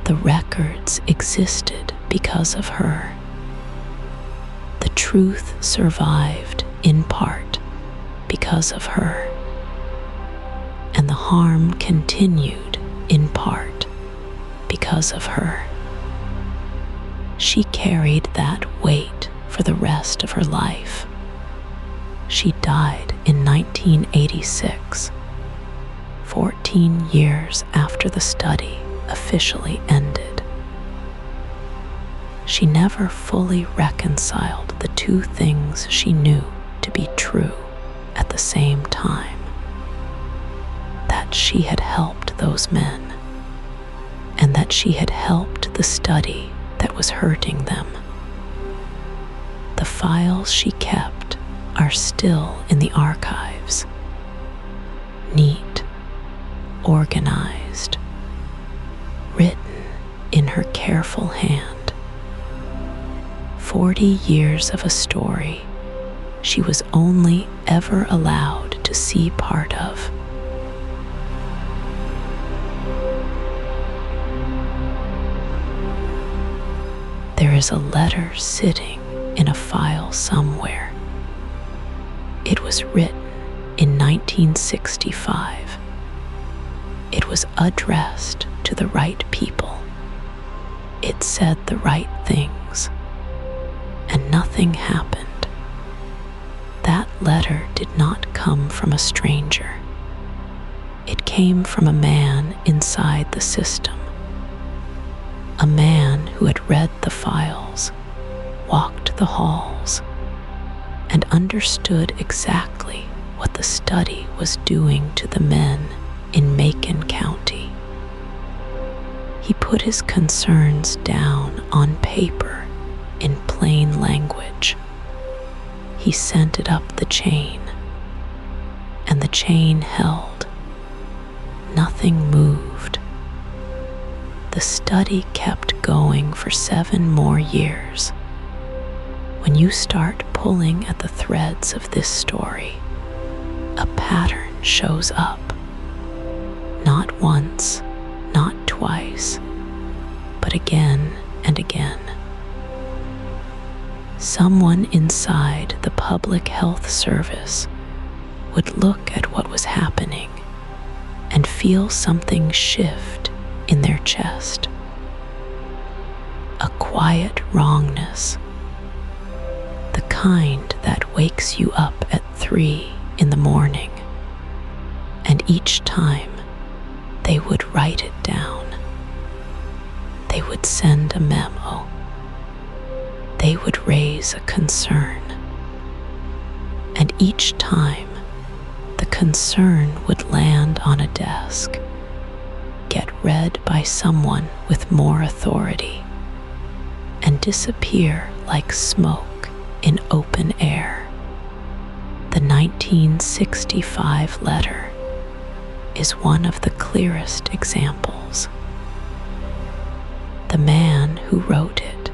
The records existed because of her. The truth survived in part because of her. And the harm continued in part because of her. She carried that weight for the rest of her life. She died in 1986, 14 years after the study officially ended. She never fully reconciled the two things she knew to be true at the same time. That she had helped those men, and that she had helped the study that was hurting them. The files she kept are still in the archives, neat, organized, written in her careful hand. 40 years of a story she was only ever allowed to see part of. There is a letter sitting in a file somewhere. It was written in 1965. It was addressed to the right people. It said the right things, and nothing happened. That letter did not come from a stranger. It came from a man inside the system. A man who had read the files, walked the halls, and understood exactly what the study was doing to the men in Macon County. He put his concerns down on paper in plain language. He sent it up the chain, and the chain held. Nothing moved. The study kept going for 7 more years. When you start pulling at the threads of this story, a pattern shows up. Not once, not twice, but again and again. Someone inside the Public Health Service would look at what was happening and feel something shift in their chest. A quiet wrongness, the kind that wakes you up at 3 in the morning, and each time they would write it down. They would send a memo. They would raise a concern. And each time, the concern would land on a desk, get read by someone with more authority, and disappear like smoke in open air. The 1965 letter is one of the clearest examples. The man who wrote it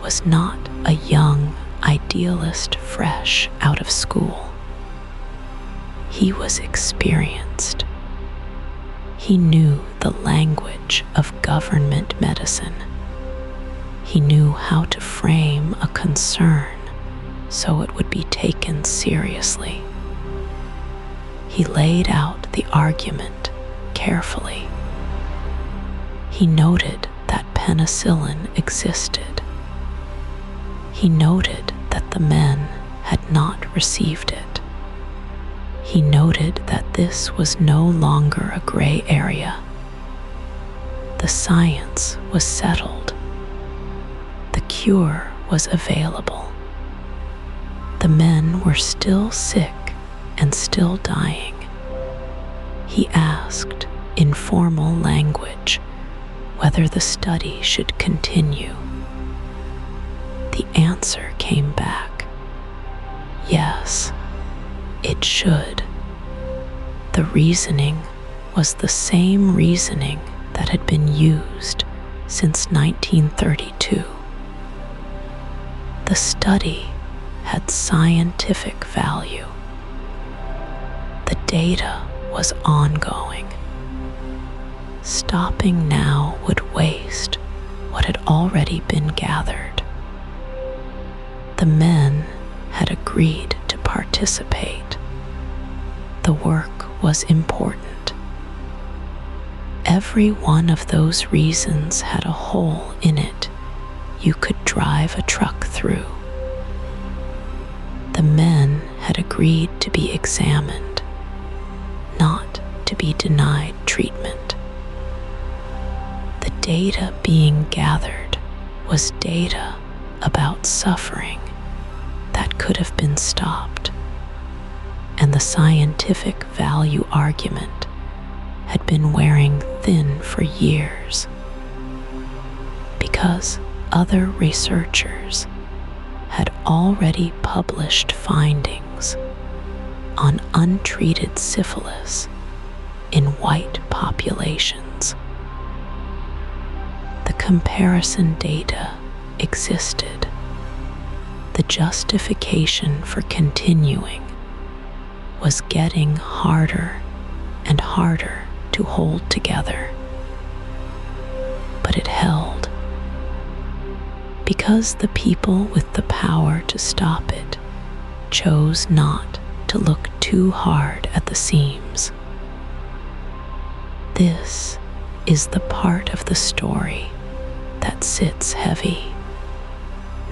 was not a young idealist fresh out of school. He was experienced. He knew the language of government medicine. He knew how to frame a concern so it would be taken seriously. He laid out the argument carefully. He noted that penicillin existed. He noted that the men had not received it. He noted that this was no longer a gray area. The science was settled. The cure was available. The men were still sick and still dying. He asked in formal language whether the study should continue. The answer came back. Yes, it should. The reasoning was the same reasoning that had been used since 1932. The study had scientific value. The data was ongoing. Stopping now would waste what had already been gathered. The men had agreed to participate. The work was important. Every one of those reasons had a hole in it you could drive a truck through. The men had agreed to be examined, not to be denied treatment. The data being gathered was data about suffering that could have been stopped, and the scientific value argument had been wearing thin for years because other researchers had already published findings on untreated syphilis in white populations. The comparison data existed. The justification for continuing was getting harder and harder to hold together. But it held. Because the people with the power to stop it chose not to look too hard at the seams. This is the part of the story that sits heavy,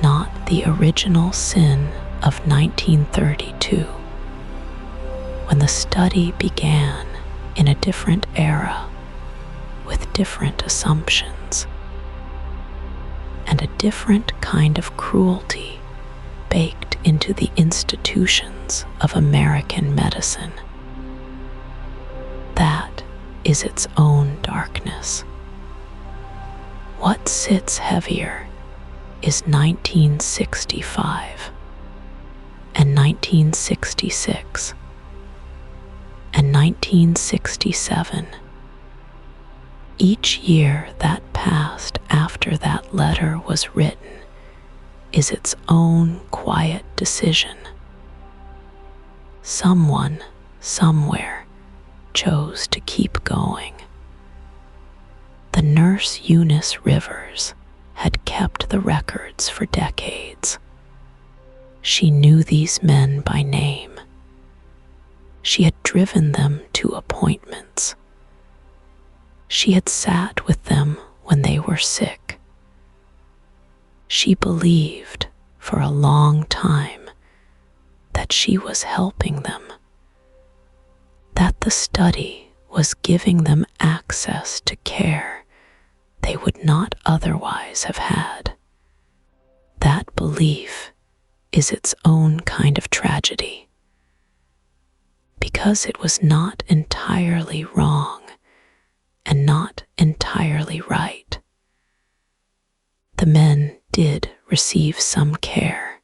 not the original sin of 1932, when the study began in a different era with different assumptions and a different kind of cruelty baked into the institutions of American medicine. That is its own darkness. What sits heavier is 1965 and 1966 and 1967. Each year that passed after that letter was written is its own quiet decision. Someone, somewhere, chose to keep going. The nurse Eunice Rivers had kept the records for decades. She knew these men by name. She had driven them to appointments. She had sat with them when they were sick. She believed for a long time that she was helping them, that the study was giving them access to care they would not otherwise have had. That belief is its own kind of tragedy, because it was not entirely wrong and not entirely right. The men did receive some care,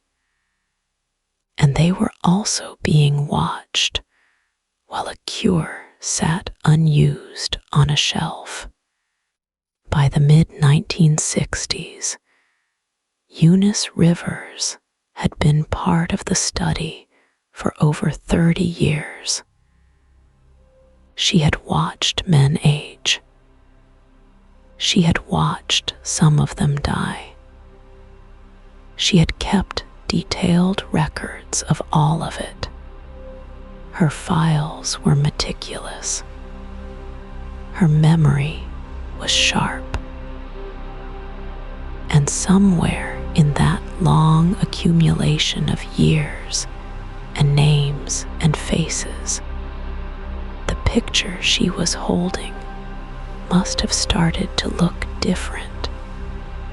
and they were also being watched while a cure sat unused on a shelf. By the mid-1960s, Eunice Rivers had been part of the study for over 30 years. She had watched men age. She had watched some of them die. She had kept detailed records of all of it. Her files were meticulous. Her memory was sharp. And somewhere in that long accumulation of years and names and faces, the picture she was holding must have started to look different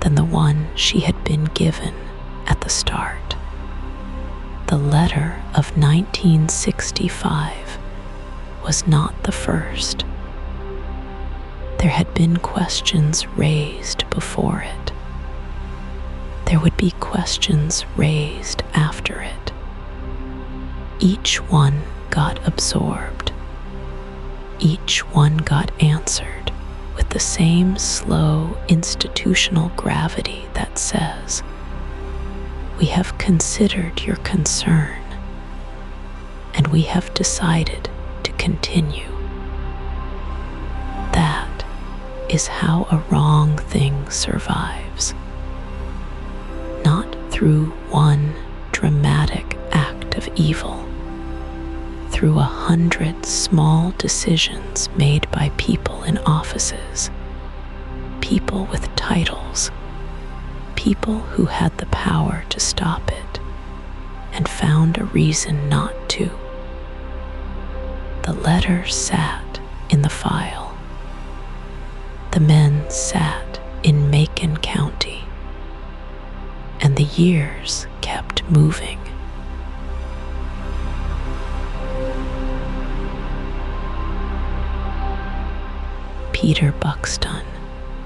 than the one she had been given at the start. The letter of 1965 was not the first. There had been questions raised before it. There would be questions raised after it. Each one got absorbed. Each one got answered with the same slow institutional gravity that says, "We have considered your concern, and we have decided to continue." That is how a wrong thing survives. Not through one dramatic act of evil, through 100 small decisions made by people in offices, people with titles, people who had the power to stop it and found a reason not to. The letter sat in the file. The men sat in Macon County. And the years kept moving. Peter Buxtun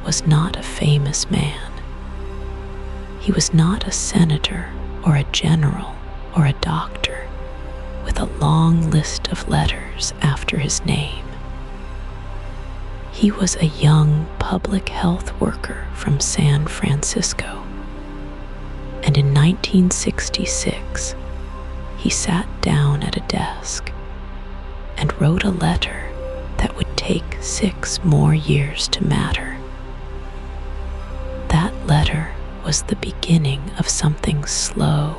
was not a famous man. He was not a senator or a general or a doctor with a long list of letters after his name. He was a young public health worker from San Francisco. And in 1966, he sat down at a desk and wrote a letter that would take 6 more years to matter. That letter was the beginning of something slow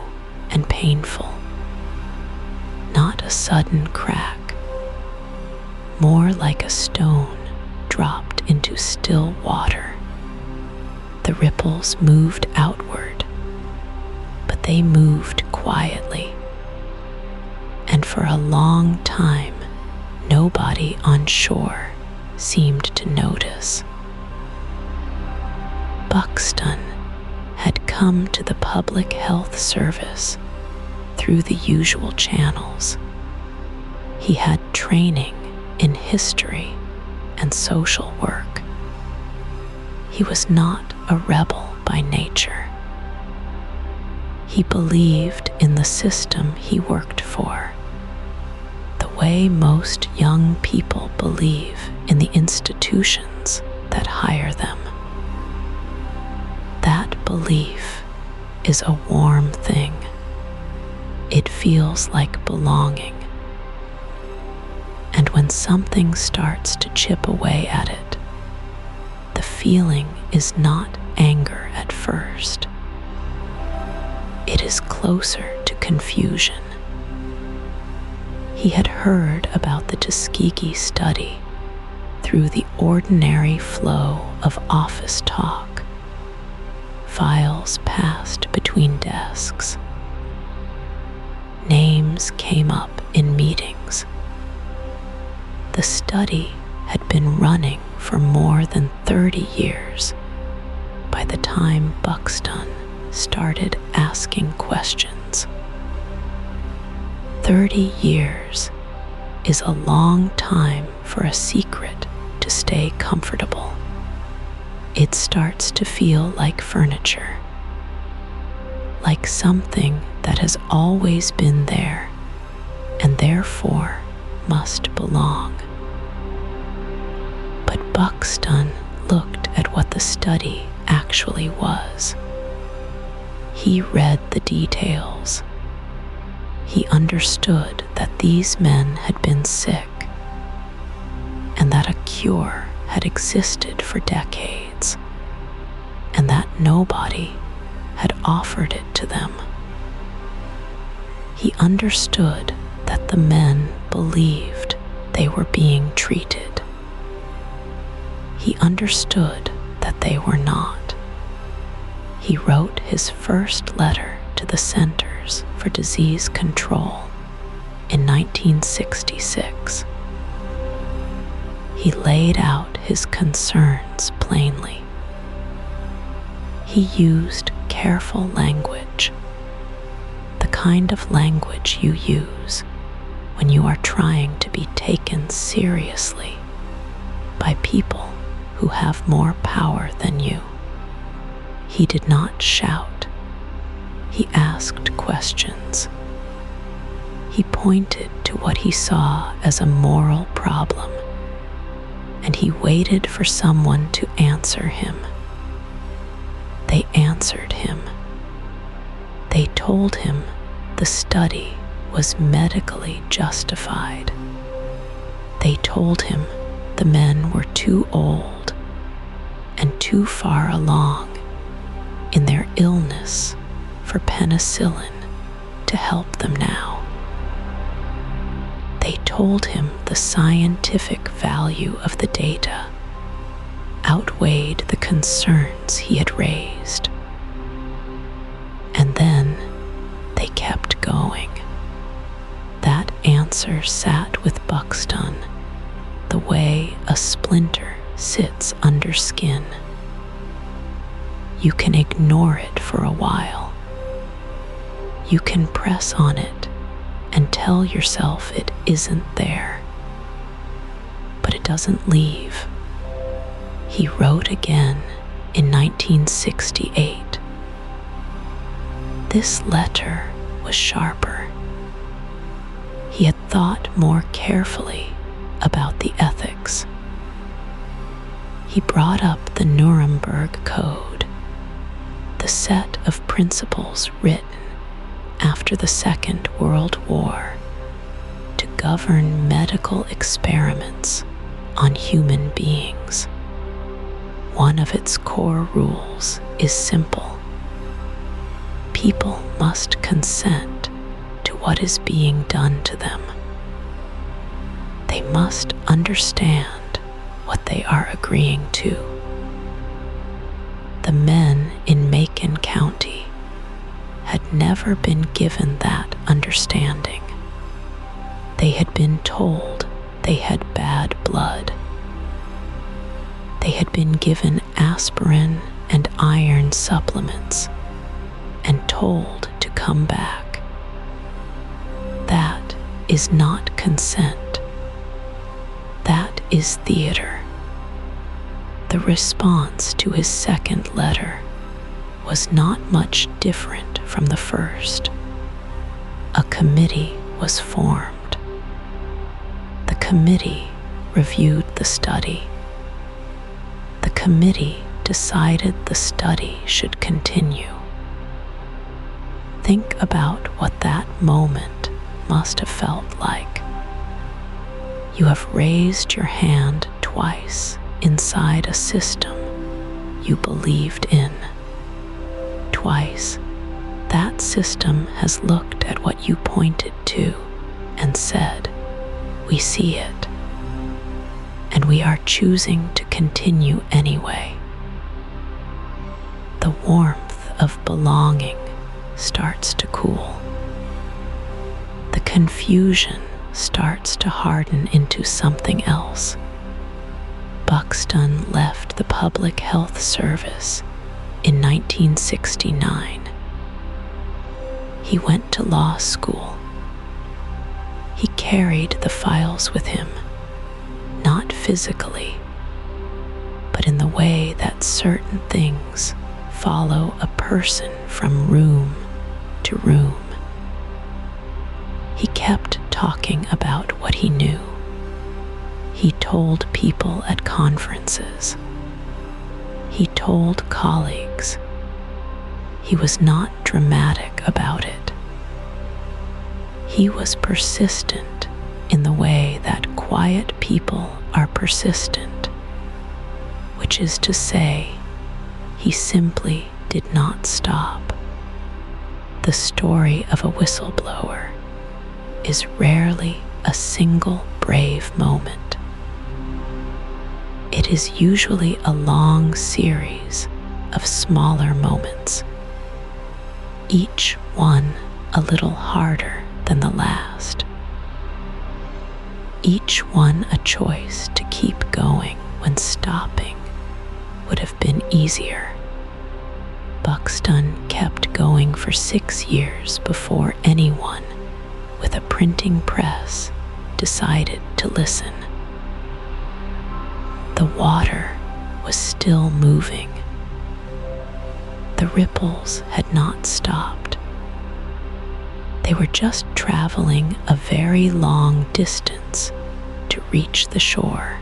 and painful, not a sudden crack, more like a stone dropped into still water. The ripples moved outward, but they moved quietly, and for a long time, nobody on shore seemed to notice. Buxtun had come to the public health service through the usual channels. He had training in history and social work. He was not a rebel by nature. He believed in the system he worked for, the way most young people believe in the institutions that hire them. That belief is a warm thing. It feels like belonging. And when something starts to chip away at it, the feeling is not anger at first. It is closer to confusion. He had heard about the Tuskegee study through the ordinary flow of office talk, files passed between desks. Names came up in meetings. The study had been running for more than 30 years by the time Buxtun started asking questions. 30 years is a long time for a secret to stay comfortable. It starts to feel like furniture, like something that has always been there and therefore must belong. But Buxtun looked at at what the study actually was. He read the details. He understood that these men had been sick and that a cure had existed for decades and that nobody had offered it to them. He understood that the men believed they were being treated. He understood that they were not. He wrote his first letter to the Centers for Disease Control in 1966. He laid out his concerns plainly. He used careful language, the kind of language you use when you are trying to be taken seriously by people who have more power than you. He did not shout. He asked questions. He pointed to what he saw as a moral problem, and he waited for someone to answer him. They answered him. They told him the study was medically justified. They told him the men were too old and too far along in their illness for penicillin to help them now. They told him the scientific value of the data outweighed the concerns he had raised. And then they kept going. That answer sat with Buxtun the way a splinter sits under skin. You can ignore it for a while. You can press on it and tell yourself it isn't there. But it doesn't leave. He wrote again in 1968. This letter was sharper. He had thought more carefully about the ethics. He brought up the Nuremberg Code, the set of principles written after the Second World War to govern medical experiments on human beings. One of its core rules is simple. People must consent to what is being done to them. They must understand what they are agreeing to. The men in Macon County had never been given that understanding. They had been told they had bad blood. They had been given aspirin and iron supplements and told to come back. That is not consent. That is theater. The response to his second letter was not much different from the first. A committee was formed. The committee reviewed the study. The committee decided the study should continue. Think about what that moment must have felt like. You have raised your hand twice inside a system you believed in. Twice, that system has looked at what you pointed to and said, "We see it, and we are choosing to continue anyway." The warmth of belonging starts to cool. The confusion starts to harden into something else. Buxtun left the Public Health Service in 1969. He went to law school. He carried the files with him, not physically, but in the way that certain things follow a person from room to room. He kept talking about what he knew. He told people at conferences. He told colleagues. He was not dramatic about it. He was persistent in the way that quiet people are persistent, which is to say, he simply did not stop. The story of a whistleblower is rarely a single brave moment. It is usually a long series of smaller moments, each one a little harder than the last, each one a choice to keep going when stopping would have been easier. Buxtun kept going for 6 years before anyone with a printing press decided to listen. The water was still moving. The ripples had not stopped. They were just traveling a very long distance to reach the shore.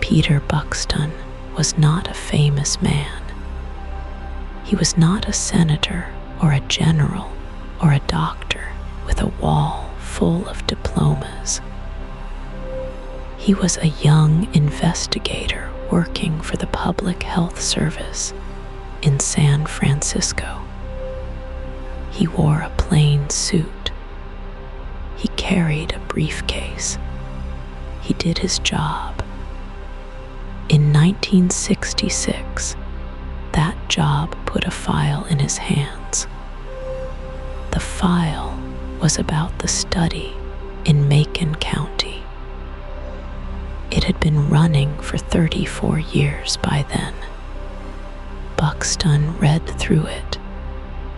Peter Buxtun was not a famous man. He was not a senator or a general or a doctor with a wall full of diplomas. He was a young investigator working for the Public Health Service in San Francisco. He wore a plain suit. He carried a briefcase. He did his job. In 1966, that job put a file in his hands. The file was about the study in Macon County. It had been running for 34 years by then. Buxtun read through it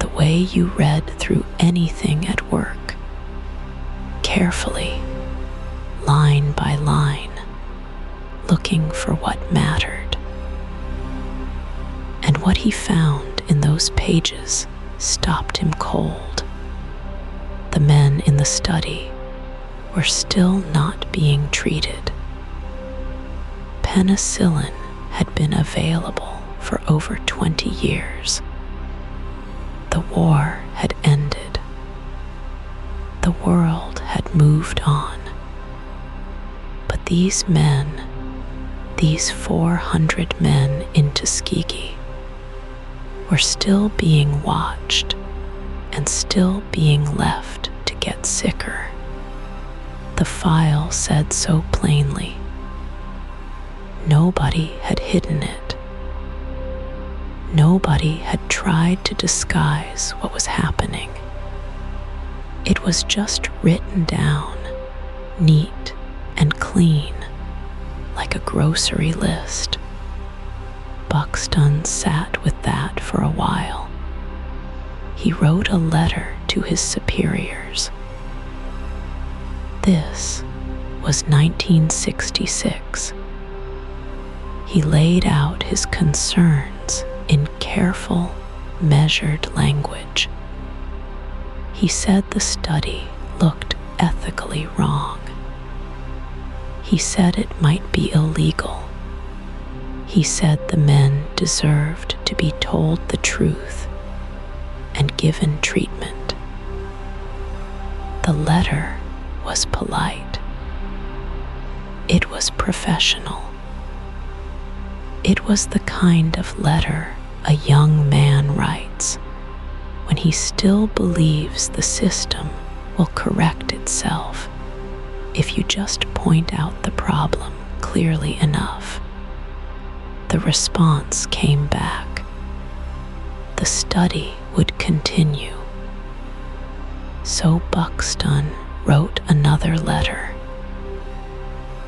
the way you read through anything at work, carefully, line by line, looking for what mattered. And what he found in those pages stopped him cold. The men in the study were still not being treated. Penicillin had been available for over 20 years. The war had ended. The world had moved on. But these men, these 400 men in Tuskegee, were still being watched and still being left to get sicker. The file said so plainly. Nobody had hidden it. Nobody had tried to disguise what was happening. It was just written down, neat and clean, like a grocery list. Buxtun sat with that for a while. He wrote a letter to his superiors. This was 1966. He laid out his concerns in careful, measured language. He said the study looked ethically wrong. He said it might be illegal. He said the men deserved to be told the truth and given treatment. The letter was polite. It was professional. It was the kind of letter a young man writes when he still believes the system will correct itself if you just point out the problem clearly enough. The response came back. The study would continue. So Buxtun wrote another letter.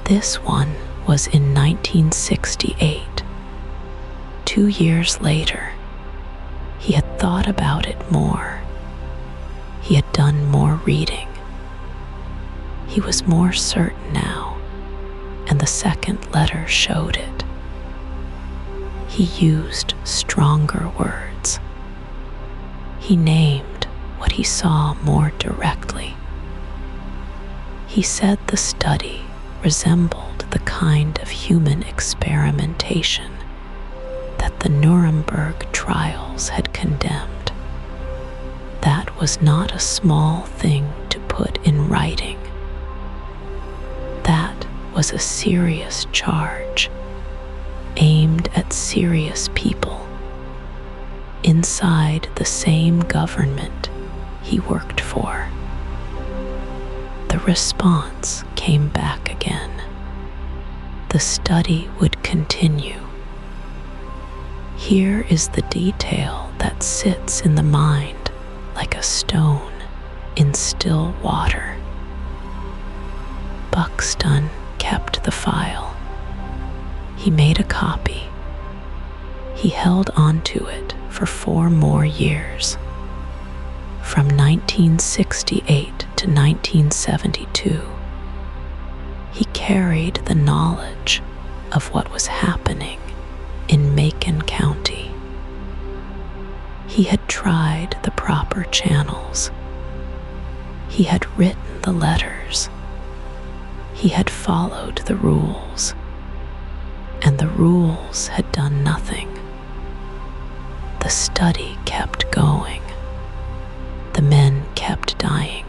This one was in 1968. 2 years later, he had thought about it more. He had done more reading. He was more certain now, and the second letter showed it. He used stronger words. He named what he saw more directly. He He said the study resembled the kind of human experimentation that the Nuremberg trials had condemned. That was not a small thing to put in writing. That was a serious charge aimed at serious people inside the same government he worked for. The response came back again. The study would continue. Here is the detail that sits in the mind like a stone in still water. Buxtun kept the file. He made a copy. He held on to it for 4 more years. From 1968 to 1972, he carried the knowledge of what was happening in Macon County. He had tried the proper channels. He had written the letters. He had followed the rules, and the rules had done nothing. The study kept going. The men kept dying.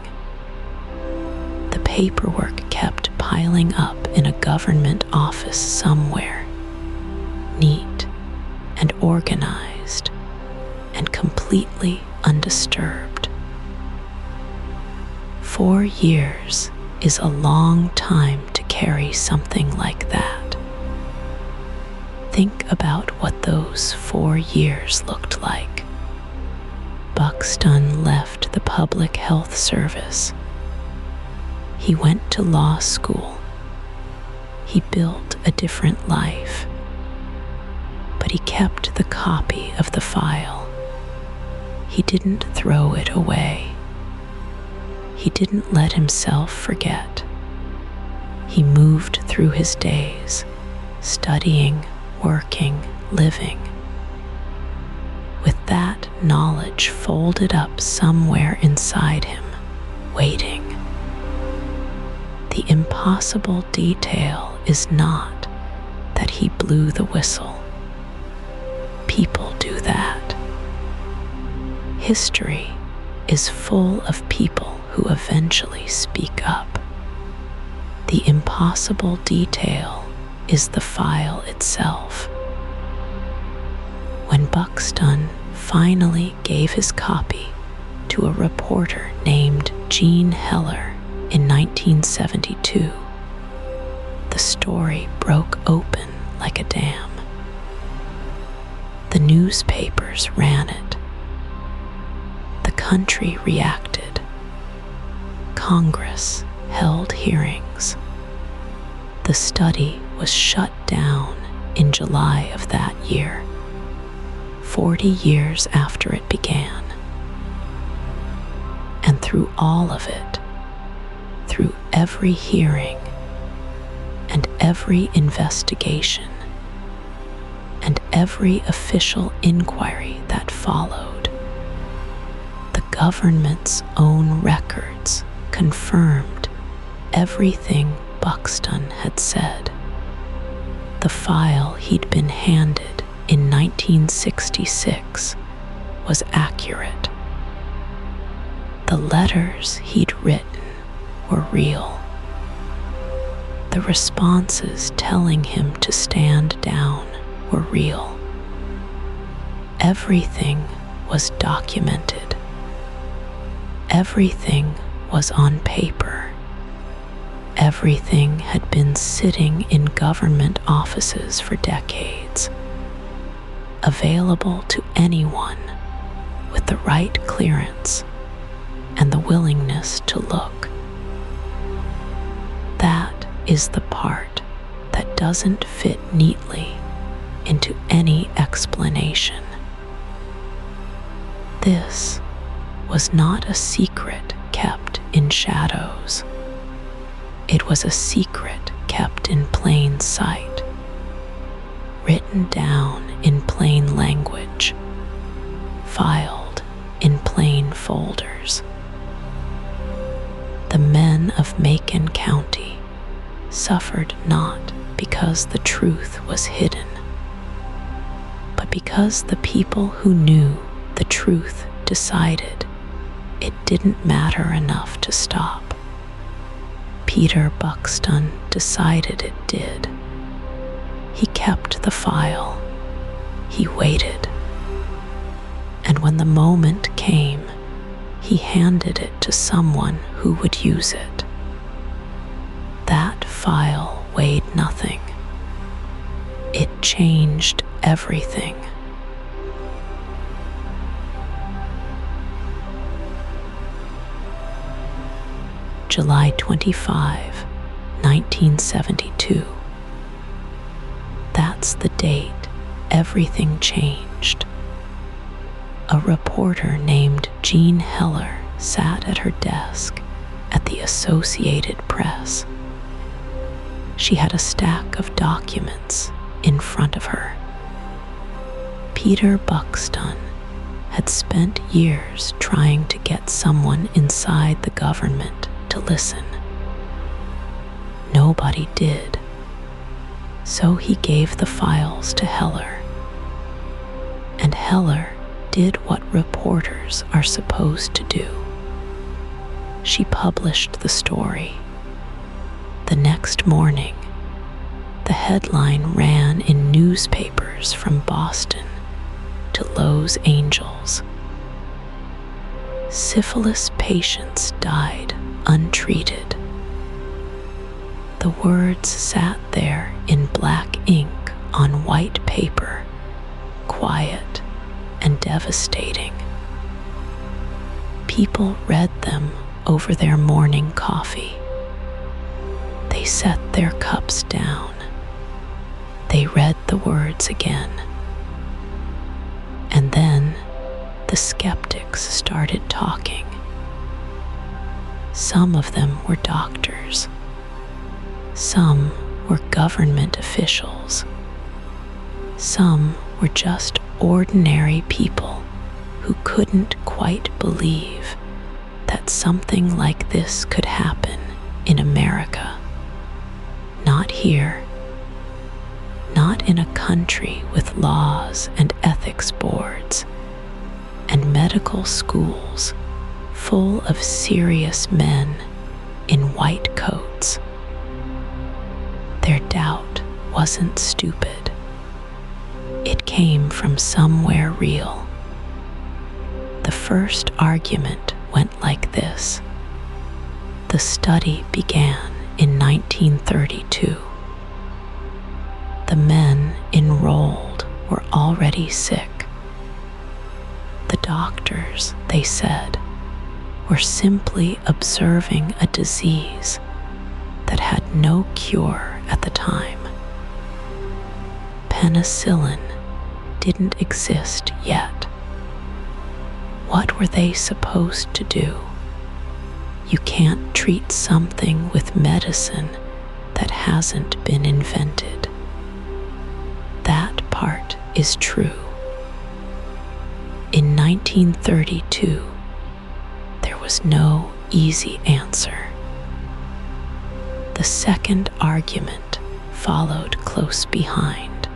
The paperwork kept piling up in a government office somewhere, neat and organized and completely undisturbed. 4 years is a long time to carry something like that. Think about what those 4 years looked like. Buxtun left the public health service. He went to law school. He built a different life. But he kept the copy of the file. He didn't throw it away. He didn't let himself forget. He moved through his days, studying, working, living, with that knowledge folded up somewhere inside him, waiting. The impossible detail is not that he blew the whistle. People do that. History is full of people who eventually speak up. The impossible detail is the file itself. When Buxtun finally gave his copy to a reporter named Jean Heller in 1972, the story broke open like a dam. The newspapers ran it. The country reacted. Congress held hearings. The study was shut down in July of that year, 40 years after it began. And through all of it, through every hearing and every investigation and every official inquiry that followed, the government's own records confirmed everything Buxtun had said. The file he'd been handed in 1966 was accurate. The letters he'd written were real. The responses telling him to stand down were real. Everything was documented. Everything was on paper. Everything had been sitting in government offices for decades, available to anyone with the right clearance and the willingness to look. That is the part that doesn't fit neatly into any explanation. This was not a secret kept in shadows. It was a secret kept in plain sight, written down in plain language, filed in plain folders. The men men of Macon County suffered not because the truth was hidden, but because the people who knew the truth decided it didn't matter enough to stop. Peter Buxtun decided it did. He kept the file. He waited. And when the moment came, he handed it to someone who would use it. That file weighed nothing. It changed everything. July 25, 1972. That's the date everything changed. A reporter named Jean Heller sat at her desk at the Associated Press. She had a stack of documents in front of her. Peter Buxtun had spent years trying to get someone inside the government to listen. Nobody did. So he gave the files to Heller. And Heller did what reporters are supposed to do. She published the story. The next morning, the headline ran in newspapers from Boston to Los Angeles. Syphilis patients died untreated. The words sat there in black ink on white paper, quiet and devastating. People read them over their morning coffee. They set their cups down. They read the words again. And then the skeptics started talking. Some of them were doctors. Some were government officials. Some were just ordinary people who couldn't quite believe that something like this could happen in America. Not here. Not in a country with laws and ethics boards and medical schools full of serious men in white coats. Their doubt wasn't stupid. It came from somewhere real. The first argument went like this. The study began in 1932. The men enrolled were already sick. The doctors, they said, were simply observing a disease that had no cure at the time. Penicillin didn't exist yet. What were they supposed to do? You can't treat something with medicine that hasn't been invented. That part is true. In 1932, there was no easy answer. The second argument followed close behind.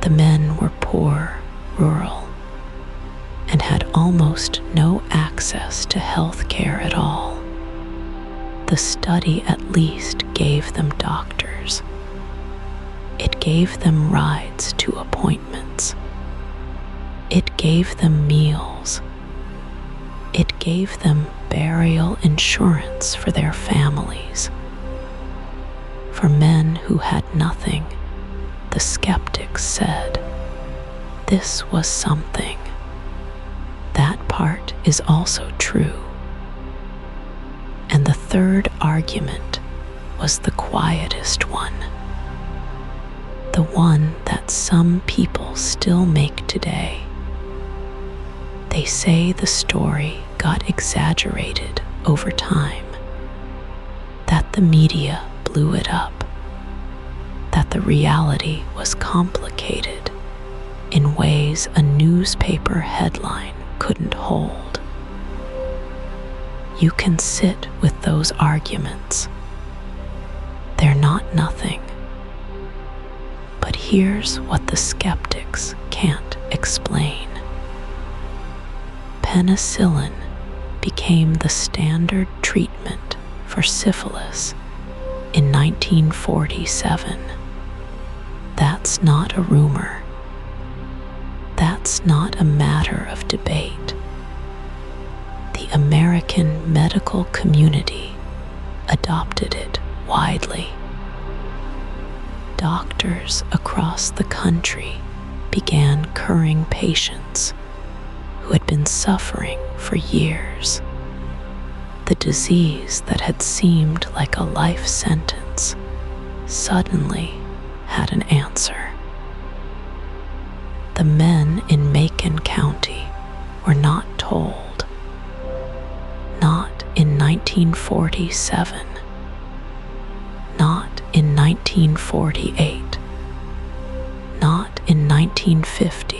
The men were poor, rural, and had almost no access to health care at all. The study at least gave them doctors. It gave them rides to appointments. It gave them meals. It gave them burial insurance for their families. For men who had nothing, the skeptics said, this was something. That part is also true. And the third argument was the quietest one. The one that some people still make today. They say the story got exaggerated over time, that the media blew it up, that the reality was complicated in ways a newspaper headline couldn't hold. You can sit with those arguments. They're not nothing. But here's what the skeptics can't explain. Penicillin became the standard treatment for syphilis in 1947. That's not a rumor. That's not a matter of debate. The American medical community adopted it widely. Doctors across the country began curing patients who had been suffering for years. The disease that had seemed like a life sentence suddenly had an answer. The men in Macon County were not told. Not in 1947. Not in 1948. Not in 1950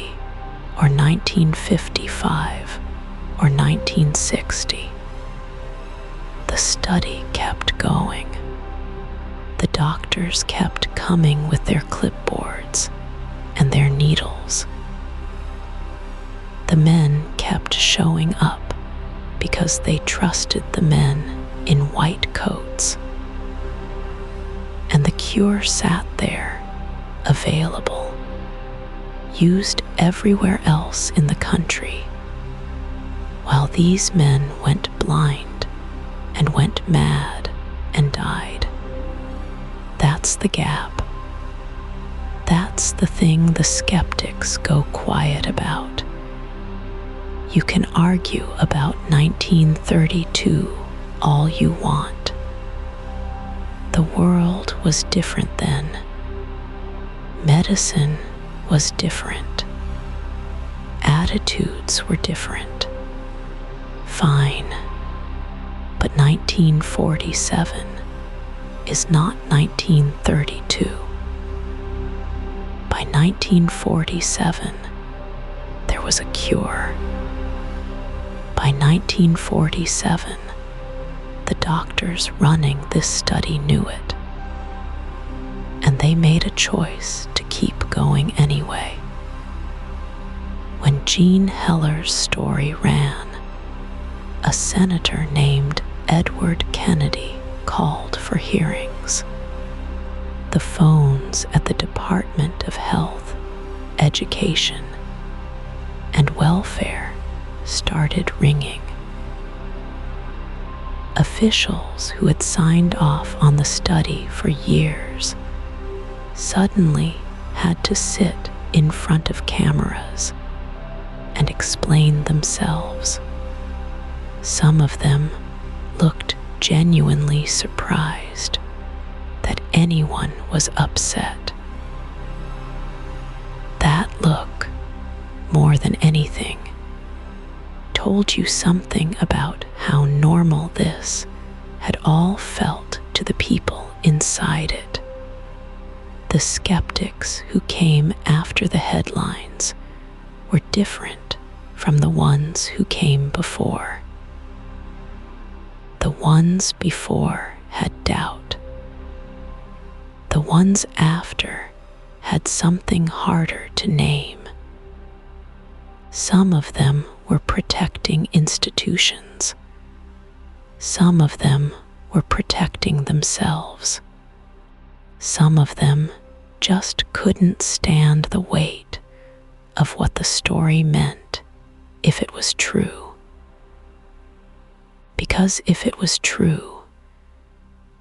or 1955 or 1960. The study kept going. The doctors kept coming with their clipboards and their needles. The men kept showing up because they trusted the men in white coats. And the cure sat there, available, used everywhere else in the country, while these men went blind and went mad and died. That's the gap. That's the thing the skeptics go quiet about. You can argue about 1932 all you want. The world was different then. Medicine was different. Attitudes were different. Fine. But 1947 is not 1932. By 1947, there was a cure. By 1947, the doctors running this study knew it. And they made a choice to keep going anyway. When Jean Heller's story ran, a senator named Edward Kennedy called for hearings. The phones at the Department of Health, Education, and Welfare started ringing. Officials who had signed off on the study for years suddenly had to sit in front of cameras and explain themselves. Some of them looked genuinely surprised that anyone was upset. That look, more than anything, told you something about how normal this had all felt to the people inside it. The skeptics who came after the headlines were different from the ones who came before. The ones before had doubt. The ones after had something harder to name. Some of them were protecting institutions. Some of them were protecting themselves. Some of them just couldn't stand the weight of what the story meant if it was true. Because if it was true,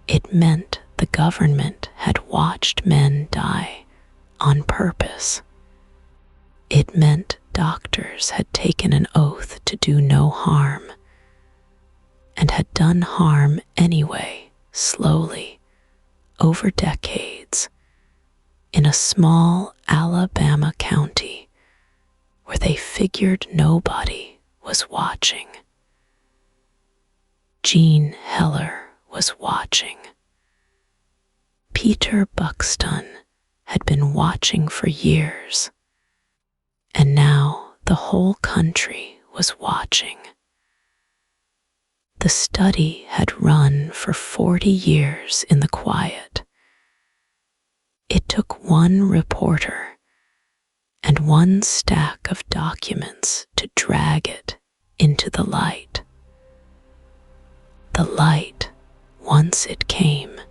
it meant the government had watched men die on purpose. It meant doctors had taken an oath to do no harm, and had done harm anyway, slowly, over decades, in a small Alabama county where they figured nobody was watching. Jean Heller was watching. Peter Buxtun had been watching for years, and now the whole country was watching. The The study had run for 40 years in the quiet. It took one reporter and one stack of documents to drag it into the light. The light, once it came,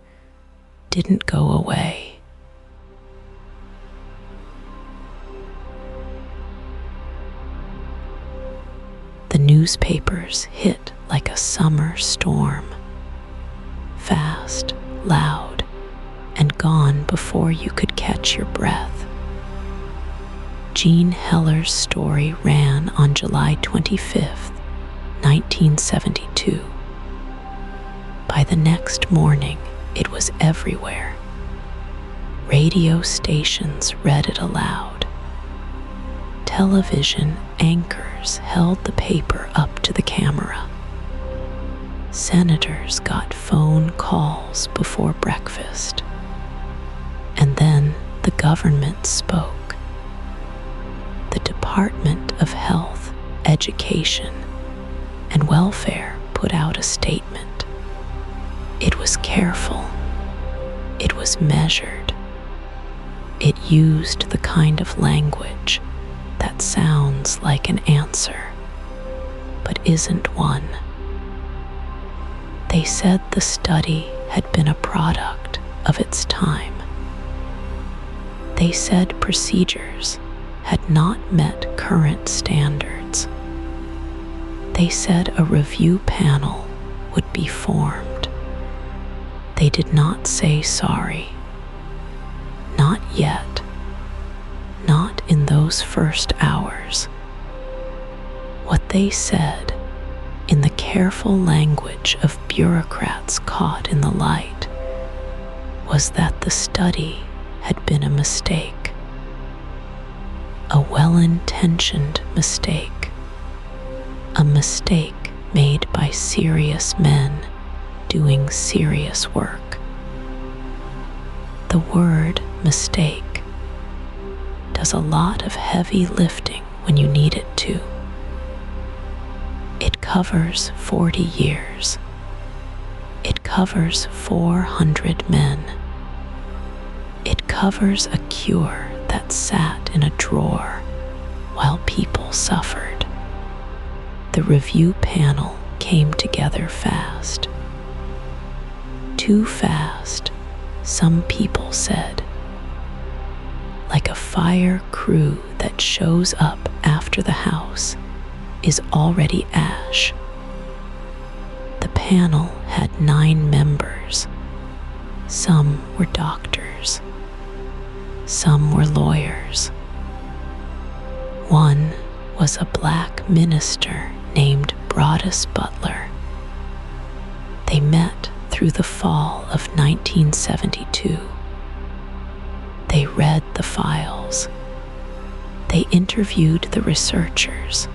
didn't go away. The newspapers hit like a summer storm, fast, loud, and gone before you could catch your breath. Jean Heller's story ran on July 25th, 1972. By the next morning, it was everywhere. Radio stations read it aloud. Television anchors held the paper up to the camera. Senators got phone calls before breakfast. And then the government spoke. The Department of Health, Education, and Welfare put out a statement. It was careful. It was measured. It used the kind of language that sounds like an answer, but isn't one. They said the study had been a product of its time. They said procedures had not met current standards. They said a review panel would be formed. They did not say sorry. Not yet. Not in those first hours. What they said, in the careful language of bureaucrats caught in the light, was that the study had been a mistake. A well-intentioned mistake. A mistake made by serious men doing serious work. The word mistake does a lot of heavy lifting when you need it to. It covers 40 years. It covers 400 men. It covers a cure that sat in a drawer while people suffered. The review panel came together fast. Too fast, some people said. Like a fire crew that shows up after the house is already ash. The panel had 9 members. Some were doctors. Some were lawyers. One was a black minister named Broadus Butler. They met through the fall of 1972. They read the files. They interviewed the researchers.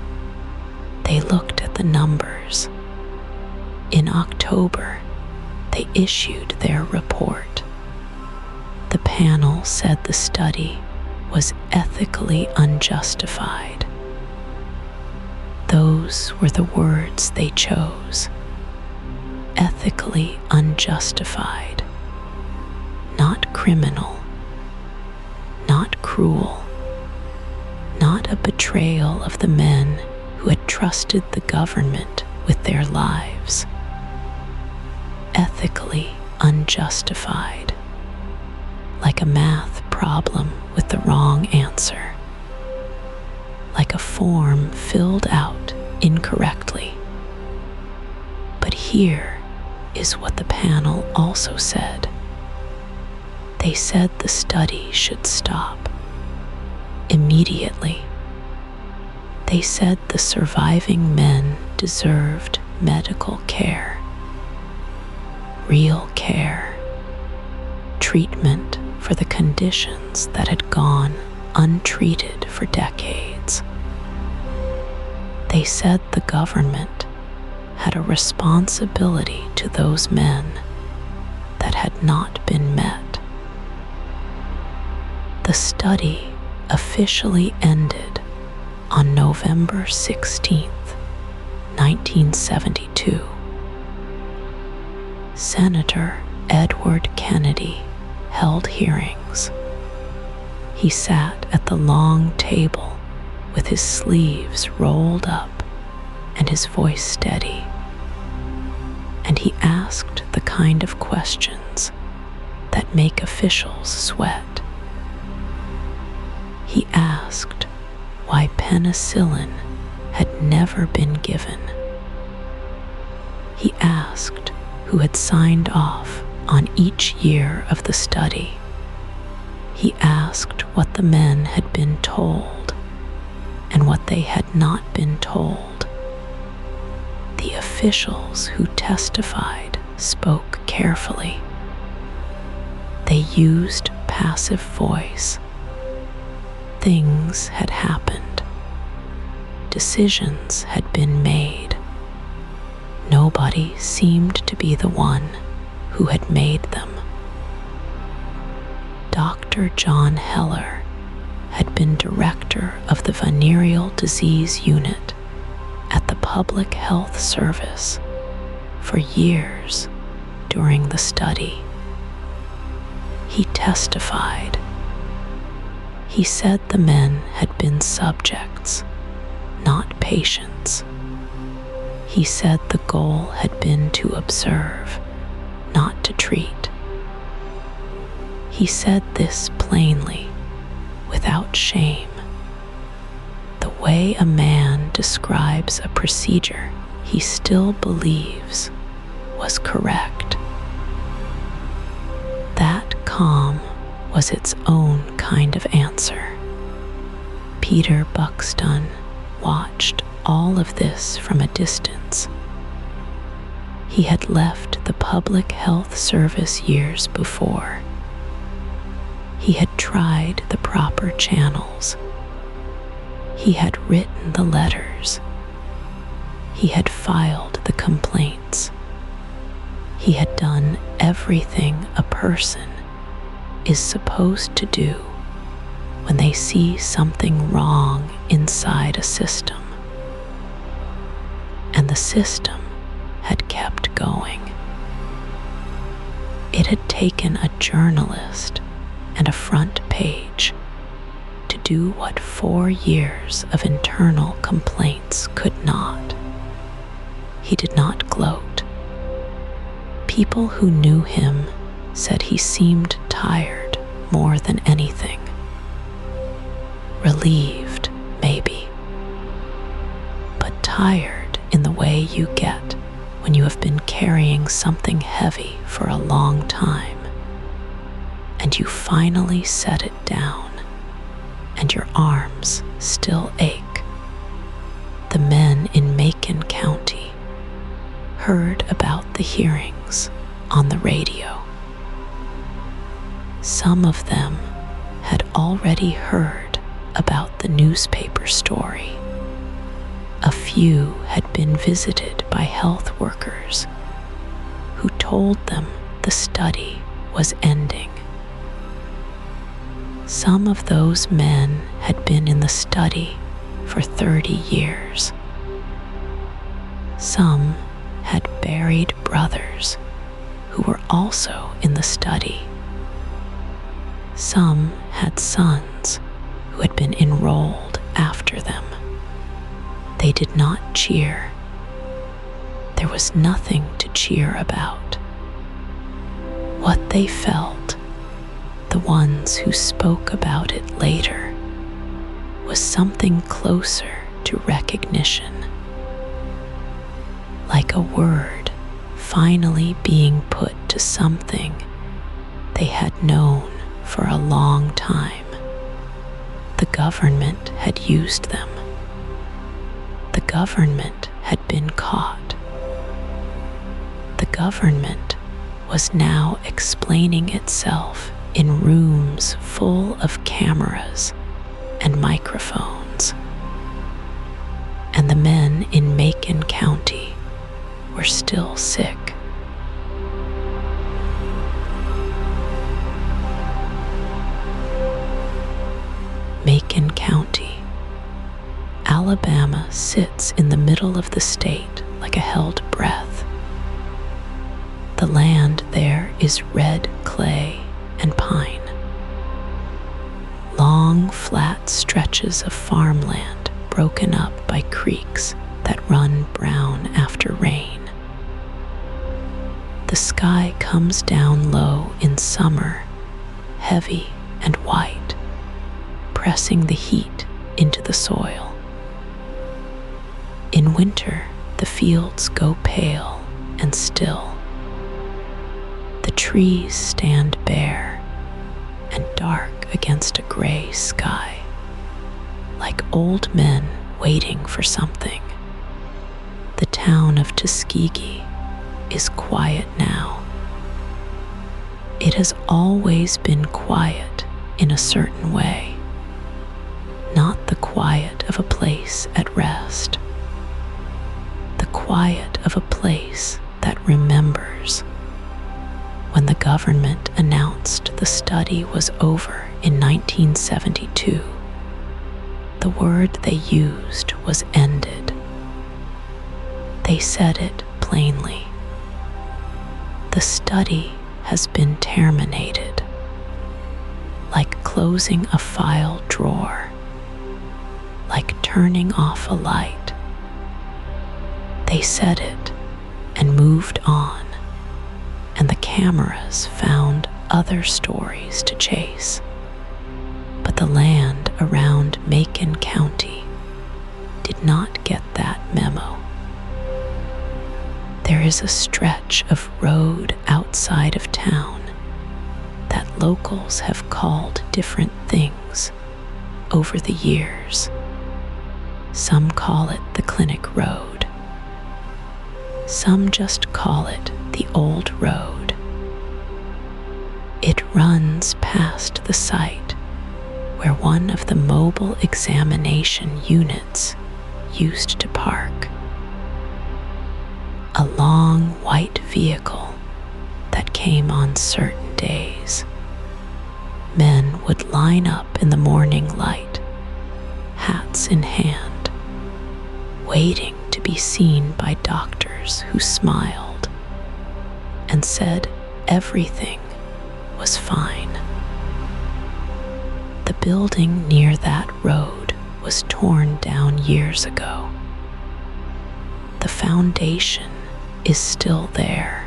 They looked at the numbers. In October, they issued their report. The panel said the study was ethically unjustified. Those were the words they chose. Ethically unjustified. Not criminal. Not cruel. Not a betrayal of the men who had trusted the government with their lives. Ethically unjustified. Like a math problem with the wrong answer. Like a form filled out incorrectly. But here is what the panel also said. They said the study should stop. Immediately. They said the surviving men deserved medical care. Real care. Treatment for the conditions that had gone untreated for decades. They said the government had a responsibility to those men that had not been met. The study officially ended on November 16th, 1972. Senator Edward Kennedy held hearings. He sat at the long table with his sleeves rolled up and his voice steady, and he asked the kind of questions that make officials sweat. He asked why penicillin had never been given. He asked who had signed off on each year of the study. He asked what the men had been told and what they had not been told. The officials who testified spoke carefully. They used passive voice. Things had happened. Decisions had been made. Nobody seemed to be the one who had made them. Dr. John Heller had been director of the venereal disease unit at the Public Health Service for years during the study. He testified. He said the men had been subjects, not patients. He said the goal had been to observe, not to treat. He said this plainly, without shame. The way a man describes a procedure he still believes was correct. That calm was its own kind of answer. Peter Buxtun watched all of this from a distance. He had left the Public Health Service years before. He had tried the proper channels. He had written the letters. He had filed the complaints. He had done everything a person is supposed to do when they see something wrong inside a system. And the system had kept going. It had taken a journalist and a front page to do what 4 years of internal complaints could not. He did not gloat. People who knew him said he seemed tired more than anything. Relieved, maybe, but tired in the way you get when you have been carrying something heavy for a long time, and you finally set it down, and your arms still ache. The men in Macon County heard about the hearings on the radio. Some of them had already heard about the newspaper story. A few had been visited by health workers who told them the study was ending. Some of those men had been in the study for 30 years. Some had buried brothers who were also in the study. Some had sons who had been enrolled after them. They did not cheer. There was nothing to cheer about. What they felt, the ones who spoke about it later, was something closer to recognition. Like a word finally being put to something they had known for a long time. The government had used them. The government had been caught. The government was now explaining itself in rooms full of cameras and microphones. And the men in Macon County were still sick. Macon County, Alabama, sits in the middle of the state like a held breath. The land there is red clay and pine. Long, flat stretches of farmland broken up by creeks that run brown after rain. The sky comes down low in summer, heavy and white, pressing the heat into the soil. In winter, the fields go pale and still. The trees stand bare and dark against a gray sky, like old men waiting for something. The town of Tuskegee is quiet now. It has always been quiet in a certain way, not the quiet of a place at rest, the quiet of a place that remembers. When the government announced the study was over in 1972, the word they used was ended. They said it plainly. The study has been terminated, like closing a file drawer, like turning off a light. They said it and moved on, and the cameras found other stories to chase. But the land around Macon County did not get that memo. There is a stretch of road outside of town that locals have called different things over the years. Some call it the Clinic Road. Some just call it the Old Road. It runs past the site where one of the mobile examination units used to park. A long white vehicle that came on certain days. Men would line up in the morning light, hats in hand, waiting to be seen by doctors who smiled and said everything was fine. The building near that road was torn down years ago. The foundation is still there,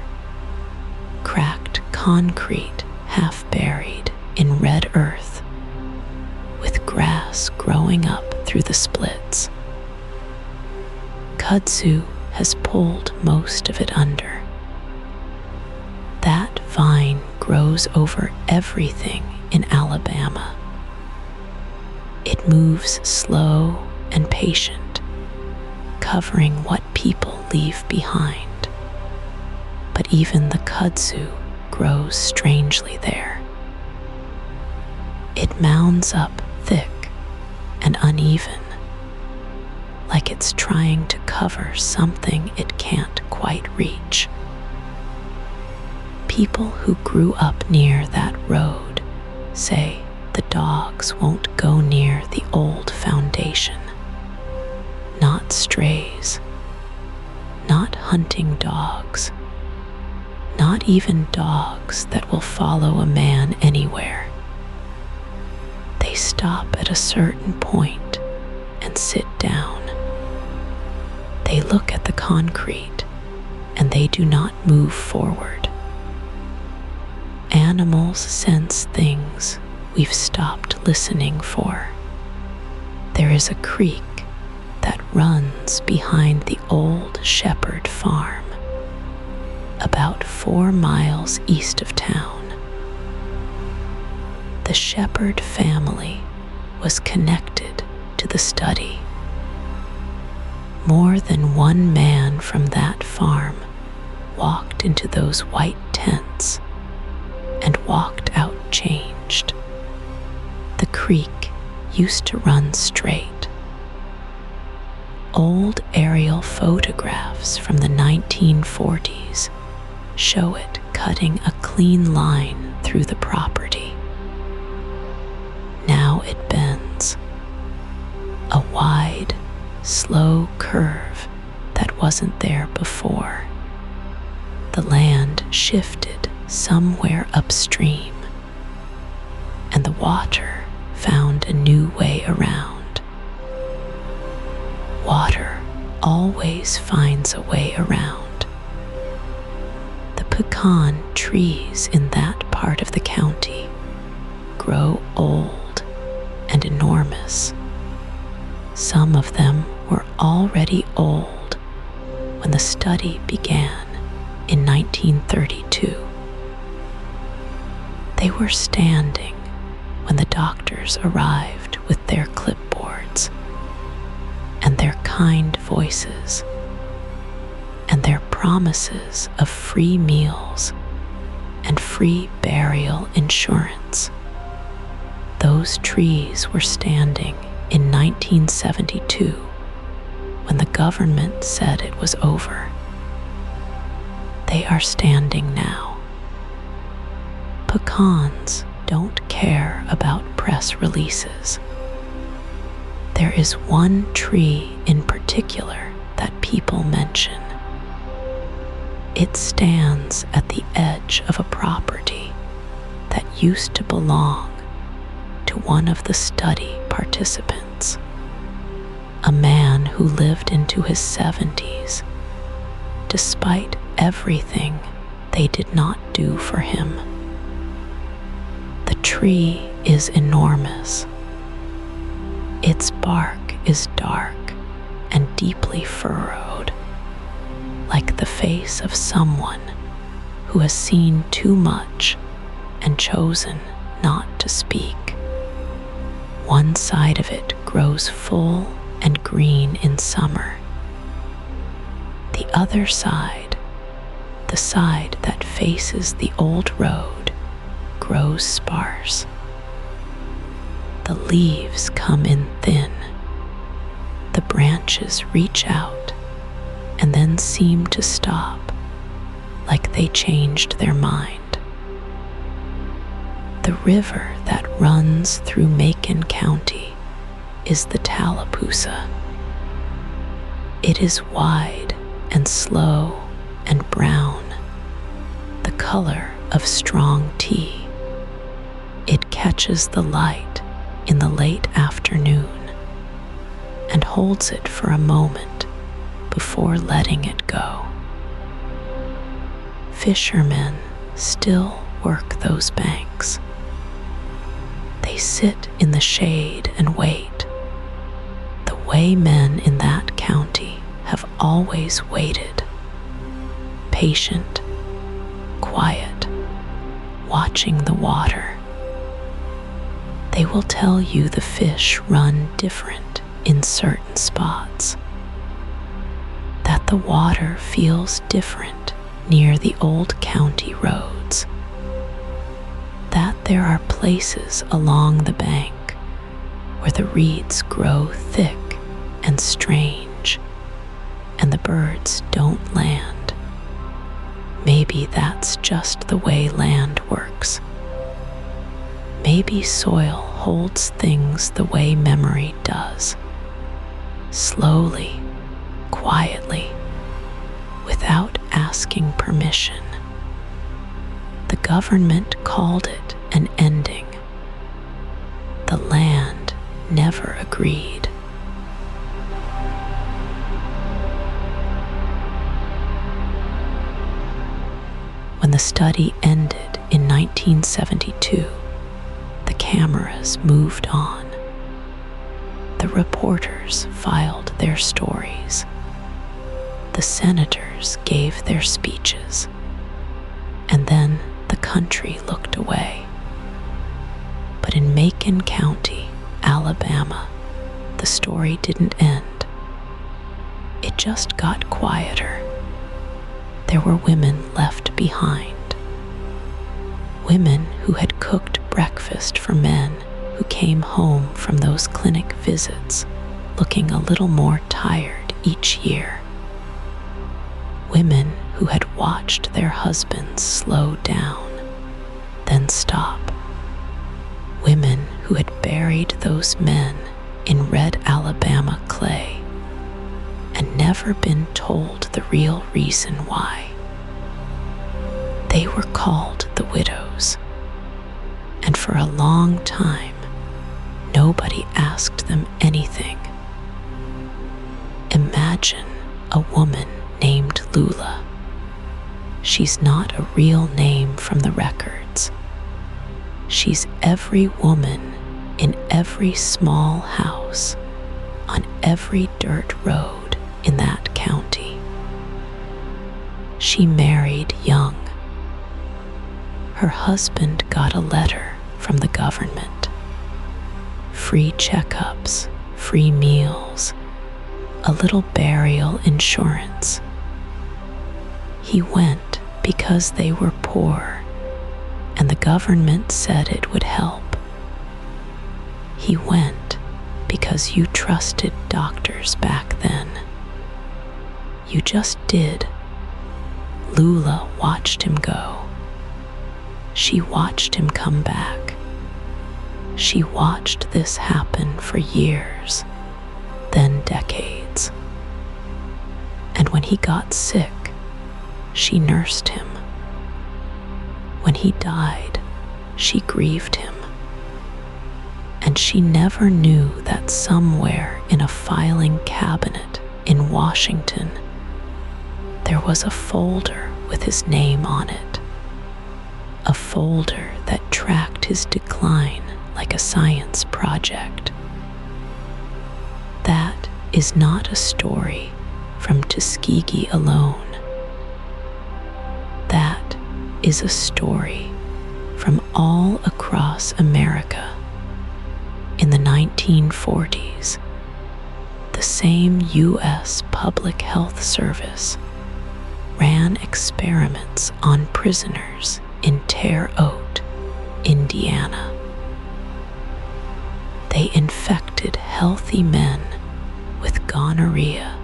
cracked concrete half buried in red earth, with grass growing up through the splits. Kudzu has pulled most of it under. That vine grows over everything in Alabama. It moves slow and patient, covering what people leave behind. But even the kudzu grows strangely there. It mounds up thick and uneven, like it's trying to cover something it can't quite reach. People who grew up near that road say the dogs won't go near the old foundation. Not strays, not hunting dogs, not even dogs that will follow a man anywhere. They stop at a certain point and sit down. They look at the concrete and they do not move forward. Animals sense things we've stopped listening for. There is a creek that runs behind the old Shepherd farm, about 4 miles east of town. The Shepherd family was connected to the study. More than one man from that farm walked into those white tents and walked out changed. The creek used to run straight. Old aerial photographs from the 1940s show it cutting a clean line through the property. Now it bends, a wide, slow curve that wasn't there before. The land shifted somewhere upstream, and the water found a new way around. Water always finds a way around. The pecan trees in that part of the county grow old and enormous. Some of them were already old when the study began in 1932. They were standing when the doctors arrived with their clipboards and their kind voices and their promises of free meals and free burial insurance. Those trees were standing in 1972 when the government said it was over. They are standing now. Pecans don't care about press releases. There is one tree in particular that people mention. It stands at the edge of a property that used to belong to one of the study participants, a man who lived into his 70s, despite everything they did not do for him. The tree is enormous. Its bark is dark and deeply furrowed, like the face of someone who has seen too much and chosen not to speak. One side of it grows full and green in summer. The other side, the side that faces the old road, grows sparse. The leaves come in thin. The branches reach out and then seem to stop, like they changed their mind. The river that runs through Macon County is the Tallapoosa. It is wide and slow and brown, the color of strong tea. It catches the light in the late afternoon and holds it for a moment before letting it go. Fishermen still work those banks. They sit in the shade and wait, the way men in that county have always waited, patient, quiet, watching the water. They will tell you the fish run different in certain spots, that the water feels different near the old county roads, that there are places along the bank where the reeds grow thick and strange and the birds don't land. Maybe that's just the way land works. Maybe soil holds things the way memory does, slowly, quietly, without asking permission. The government called it an ending. The land never agreed. When the study ended in 1972, the cameras moved on. The reporters filed their stories. The senators gave their speeches. And then the country looked away. But in Macon County, Alabama, the story didn't end. It just got quieter. There were women left behind. Women who had cooked breakfast for men who came home from those clinic visits looking a little more tired each year. Women who had watched their husbands slow down, then stop. Women who had buried those men in red Alabama clay and never been told the real reason why. They were called the widows, and for a long time, nobody asked them anything. Imagine a woman named Lula. She's not a real name from the records. She's every woman in every small house, on every dirt road in that county. She married young. Her husband got a letter from the government. Free checkups, free meals, a little burial insurance. He went because they were poor, and the government said it would help. He went because you trusted doctors back then. You just did. Lula watched him go. She watched him come back. She watched this happen for years, then decades. And when he got sick, she nursed him. When he died, she grieved him. And she never knew that somewhere in a filing cabinet in Washington, there was a folder with his name on it. A folder that tracked his decline like a science project. That is not a story from Tuskegee alone. That is a story from all across America. In the 1940s, the same U.S. Public Health Service ran experiments on prisoners in Terre Haute, Indiana. They infected healthy men with gonorrhea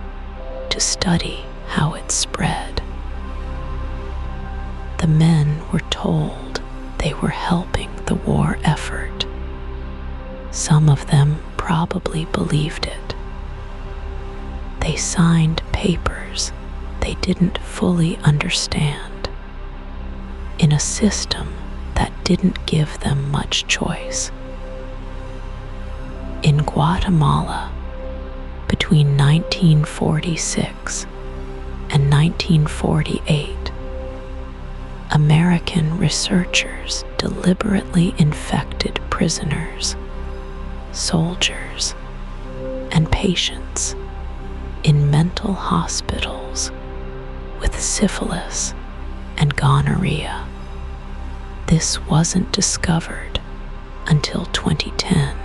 to study how it spread. The men were told they were helping the war effort. Some of them probably believed it. They signed papers they didn't fully understand in a system that didn't give them much choice. In Guatemala, between 1946 and 1948, American researchers deliberately infected prisoners, soldiers, and patients in mental hospitals with syphilis and gonorrhea. This wasn't discovered until 2010.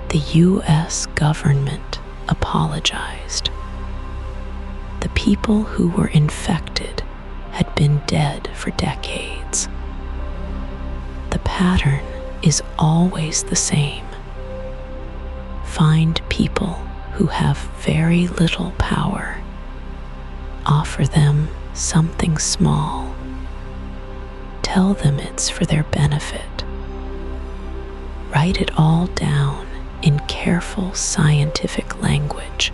The U.S. government apologized. The people who were infected had been dead for decades. The pattern is always the same. Find people who have very little power. Offer them something small. Tell them it's for their benefit. Write it all down in careful scientific language,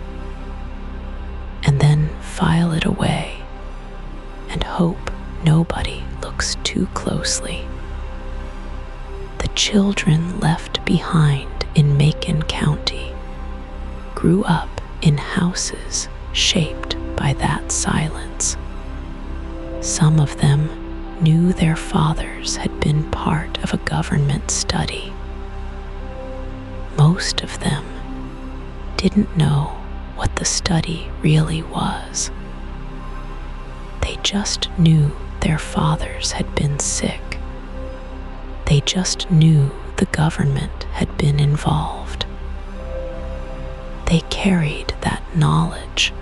and then file it away and hope nobody looks too closely. The children left behind in Macon County grew up in houses shaped by that silence. Some of them knew their fathers had been part of a government study. Most of them didn't know what the study really was. They just knew their fathers had been sick. They just knew the government had been involved. They carried that knowledge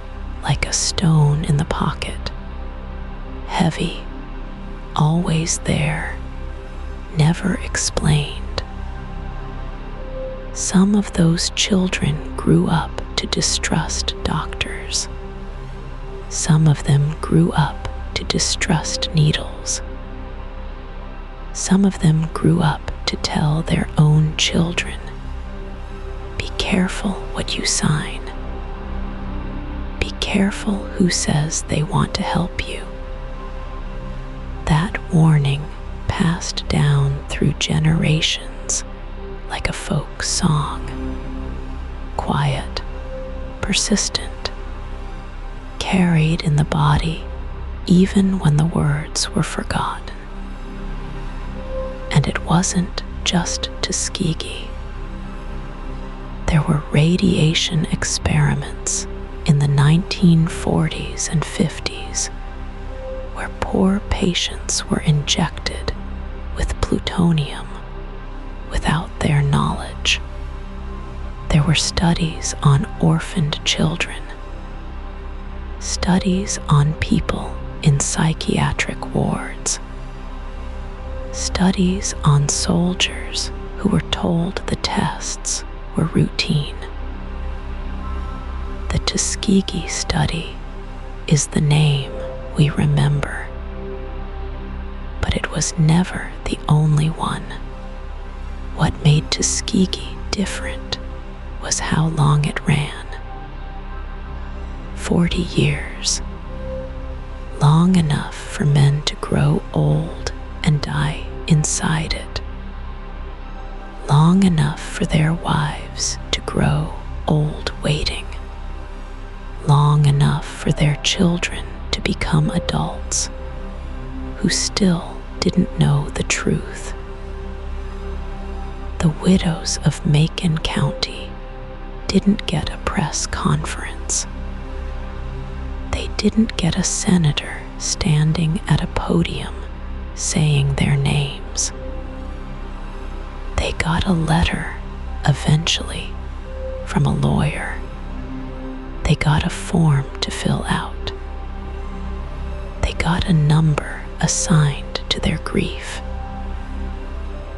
like a stone in the pocket, heavy, always there, never explained. Some of those children grew up to distrust doctors. Some of them grew up to distrust needles. Some of them grew up to tell their own children, "Be careful what you sign. Be careful who says they want to help you. warning passed down through generations like a folk song, quiet, persistent, carried in the body even when the words were forgotten. And it wasn't just Tuskegee. There were radiation experiments in the 1940s and 50s where poor patients were injected with plutonium without their knowledge. There were studies on orphaned children, studies on people in psychiatric wards, studies on soldiers who were told the tests were routine. The Tuskegee study is the name we remember, but it was never the only one. What made Tuskegee different was how long it ran. 40 years. Long enough for men to grow old and die inside it. Long enough for their wives to grow old waiting. Long enough for their children to become adults who still didn't know the truth. The widows of Macon County didn't get a press conference. They didn't get a senator standing at a podium saying their names. They got a letter, eventually, from a lawyer. They got a form to fill out. They got a number assigned to their grief.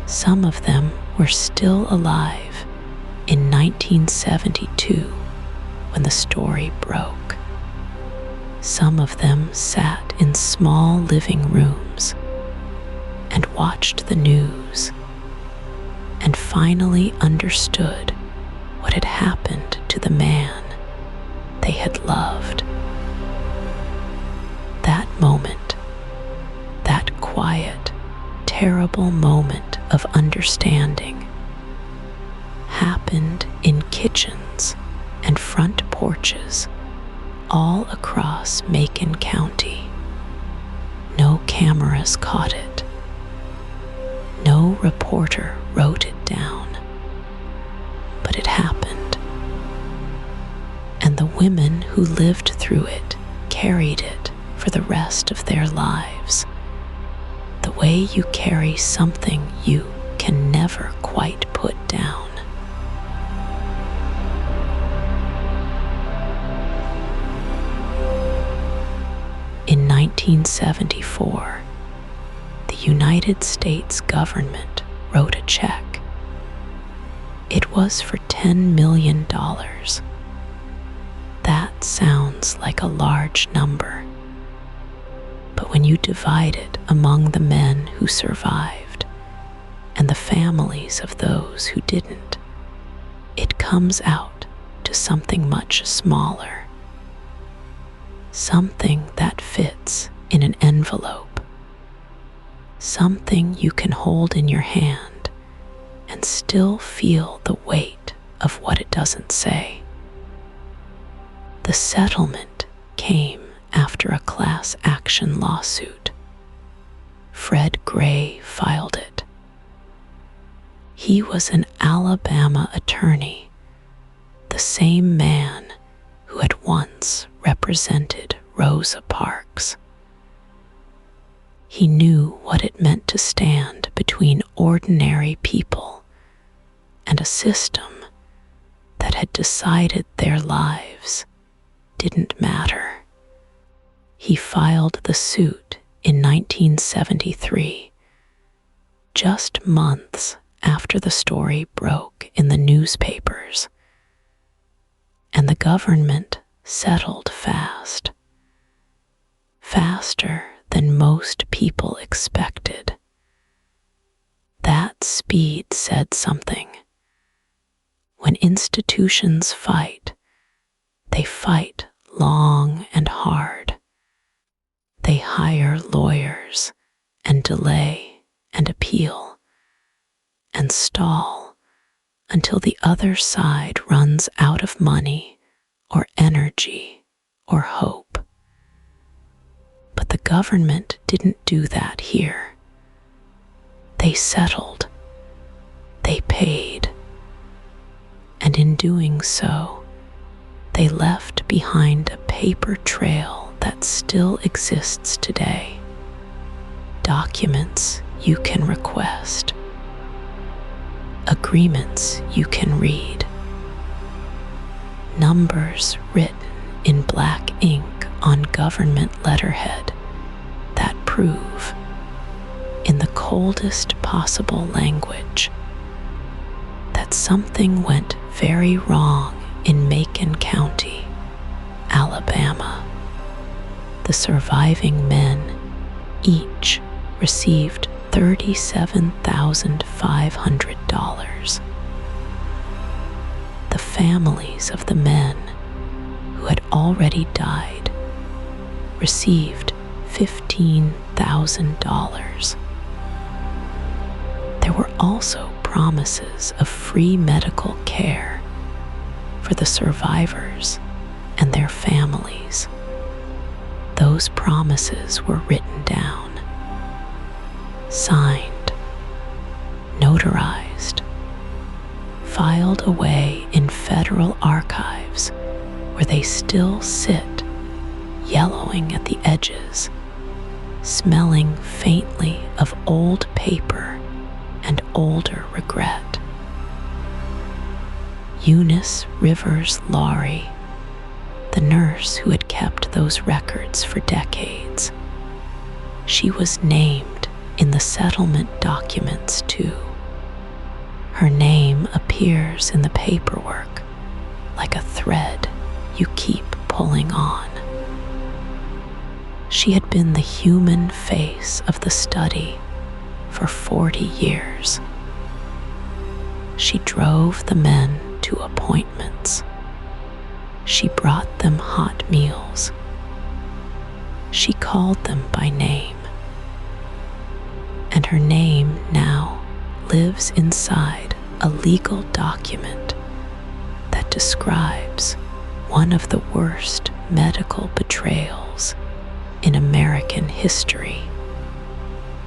Some of them were still alive in 1972 when the story broke. Some of them sat in small living rooms and watched the news and finally understood what had happened to the man they had loved. That moment, that quiet, terrible moment of understanding, happened in kitchens and front porches all across Macon County. No cameras caught it. No reporter wrote it down. But it happened. And the women who lived through it carried it for the rest of their lives. The way you carry something you can never quite put down. In 1974, the United States government wrote a check. It was for $10 million. That sounds like a large number. But when you divide it among the men who survived and the families of those who didn't, it comes out to something much smaller. Something that fits in an envelope. Something you can hold in your hand and still feel the weight of what it doesn't say. The settlement came after a class action lawsuit. Fred Gray filed it. He was an Alabama attorney, the same man who had once represented Rosa Parks. He knew what it meant to stand between ordinary people and a system that had decided their lives didn't matter. He filed the suit in 1973, just months after the story broke in the newspapers, and the government settled fast, faster than most people expected. That speed said something. When institutions fight, they fight long and hard. They hire lawyers and delay and appeal and stall until the other side runs out of money or energy or hope. But the government didn't do that here. They settled, they paid, and in doing so, they left behind a paper trail that still exists today. Documents you can request, agreements you can read, numbers written in black ink on government letterhead that prove, in the coldest possible language, that something went very wrong in Macon County, Alabama. The surviving men each received $37,500. The families of the men who had already died received $15,000. There were also promises of free medical care for the survivors and their families. Those promises were written down, signed, notarized, filed away in federal archives where they still sit, yellowing at the edges, smelling faintly of old paper and older regret. Eunice Rivers Laurie, the nurse who had kept those records for decades, she was named in the settlement documents too. Her name appears in the paperwork like a thread you keep pulling on. She had been the human face of the study for 40 years. She drove the men to appointments. She brought them hot meals. She called them by name. And her name now lives inside a legal document that describes one of the worst medical betrayals in American history.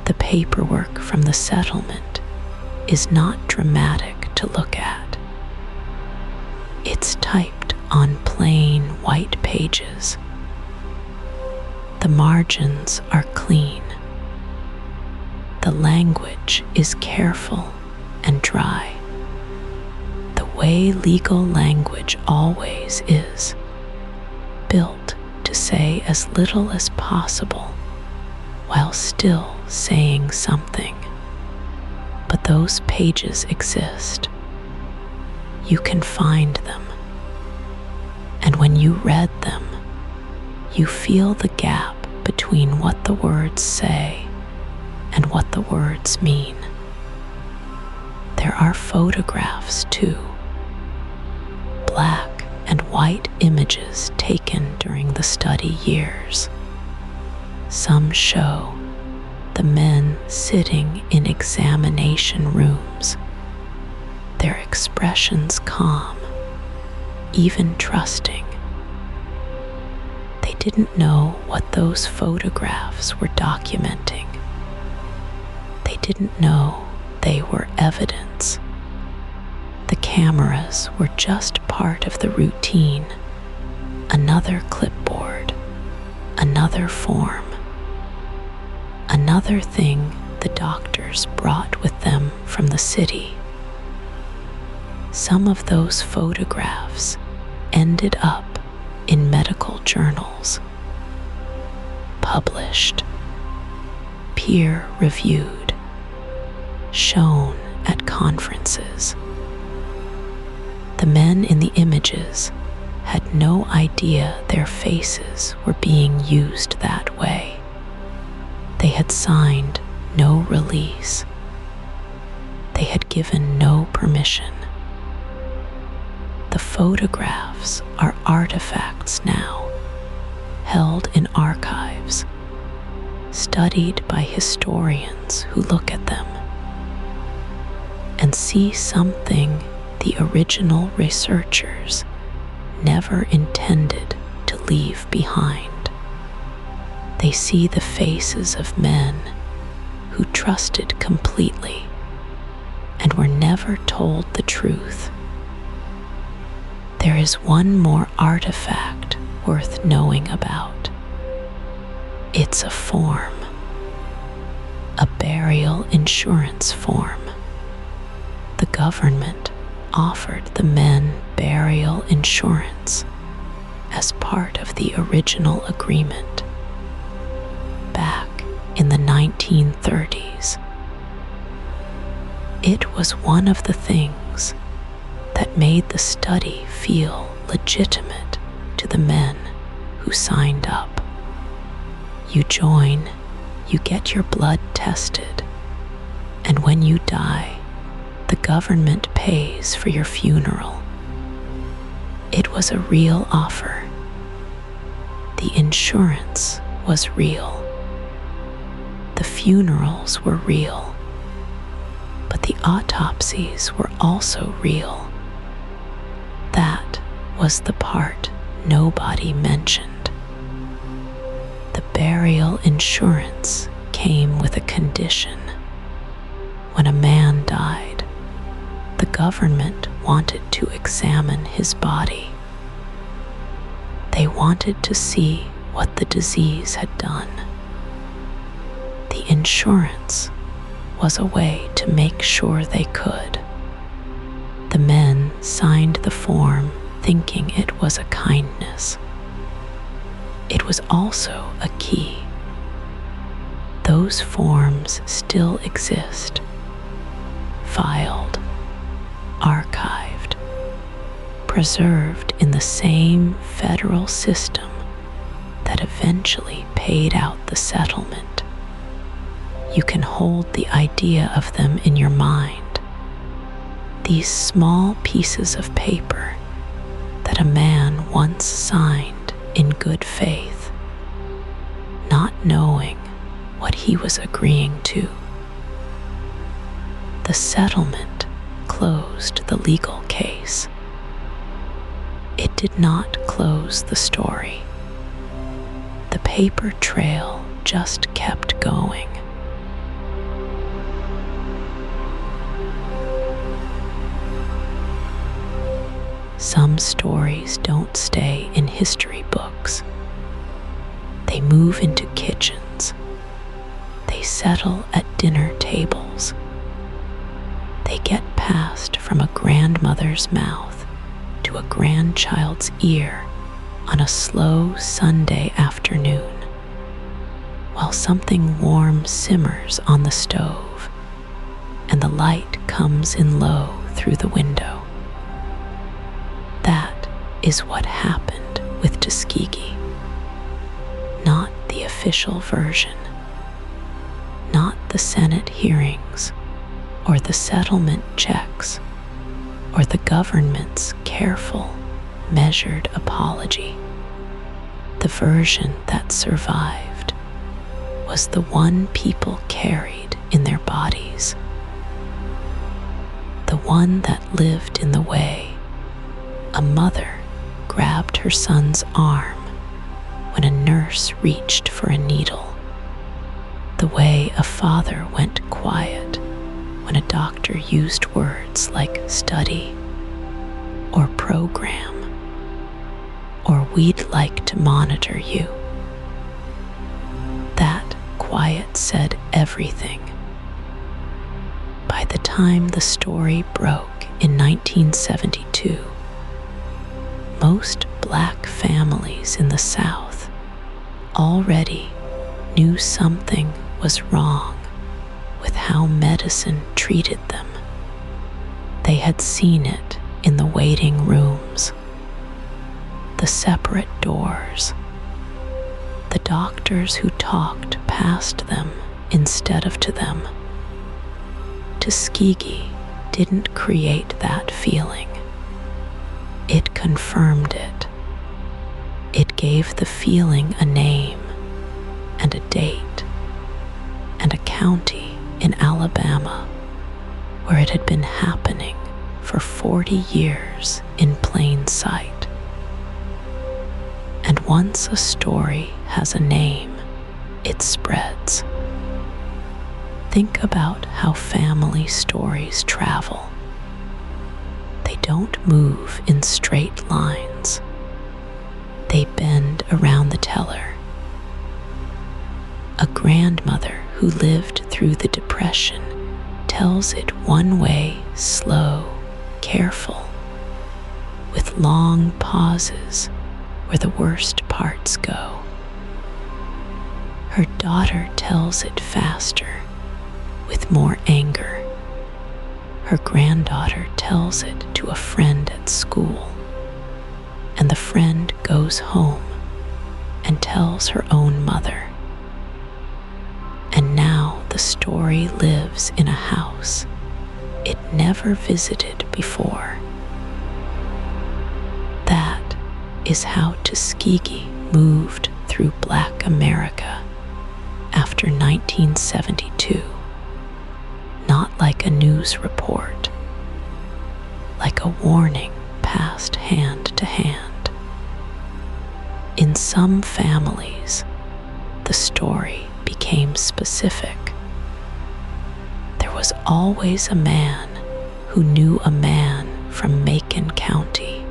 The paperwork from the settlement is not dramatic to look at. It's typed on plain white pages. The margins are clean. The language is careful and dry, the way legal language always is, built to say as little as possible while still saying something. But those pages exist. You can find them. And when you read them, you feel the gap between what the words say and what the words mean. There are photographs too, black and white images taken during the study years. Some show the men sitting in examination rooms, their expressions calm, even trusting. They didn't know what those photographs were documenting. They didn't know they were evidence. The cameras were just part of the routine, another clipboard, another form, another thing the doctors brought with them from the city. Some of those photographs ended up in medical journals, published, peer-reviewed, shown at conferences. The men in the images had no idea their faces were being used that way. They had signed no release. They had given no permission. The photographs are artifacts now, held in archives, studied by historians who look at them and see something the original researchers never intended to leave behind. They see the faces of men who trusted completely and were never told the truth. There is one more artifact worth knowing about. It's a form, a burial insurance form. The government offered the men burial insurance as part of the original agreement back in the 1930s. It was one of the things that made the study feel legitimate to the men who signed up. You join, you get your blood tested, and when you die, the government pays for your funeral. It was a real offer. The insurance was real. The funerals were real. But the autopsies were also real. That was the part nobody mentioned. The burial insurance came with a condition. When a man died, the government wanted to examine his body. They wanted to see what the disease had done. The insurance was a way to make sure they could. The men signed the form thinking it was a kindness. It was also a key. Those forms still exist, filed, archived, preserved in the same federal system that eventually paid out the settlement. You can hold the idea of them in your mind. These small pieces of paper that a man once signed in good faith, not knowing what he was agreeing to. The settlement closed the legal case. It did not close the story. The paper trail just kept going. Some stories don't stay in history books. They move into kitchens. They settle at dinner tables. They get passed from a grandmother's mouth to a grandchild's ear on a slow Sunday afternoon, while something warm simmers on the stove and the light comes in low through the window. That is what happened with Tuskegee. Not the official version, not the Senate hearings, or the settlement checks, or the government's careful, measured apology. The version that survived was the one people carried in their bodies, the one that lived in the way a mother grabbed her son's arm when a nurse reached for a needle, the way a father went quiet when a doctor used words like study or program or we'd like to monitor you. That quiet said everything. By the time the story broke in 1972, most Black families in the South already knew something was wrong with how medicine treated them. They had seen it in the waiting rooms, the separate doors, the doctors who talked past them instead of to them. Tuskegee didn't create that feeling. It confirmed it. It gave the feeling a name and a date County in Alabama, where it had been happening for 40 years in plain sight. And once a story has a name, it spreads. Think about how family stories travel. They don't move in straight lines. They bend around the teller. A grandmother who lived through the Depression tells it one way, slow, careful, with long pauses where the worst parts go. Her daughter tells it faster, with more anger. Her granddaughter tells it to a friend at school, and the friend goes home and tells her own mother. And now the story lives in a house it never visited before. That is how Tuskegee moved through Black America after 1972. Not like a news report, like a warning passed hand to hand. In some families, the story became specific. There was always a man who knew a man from Macon County,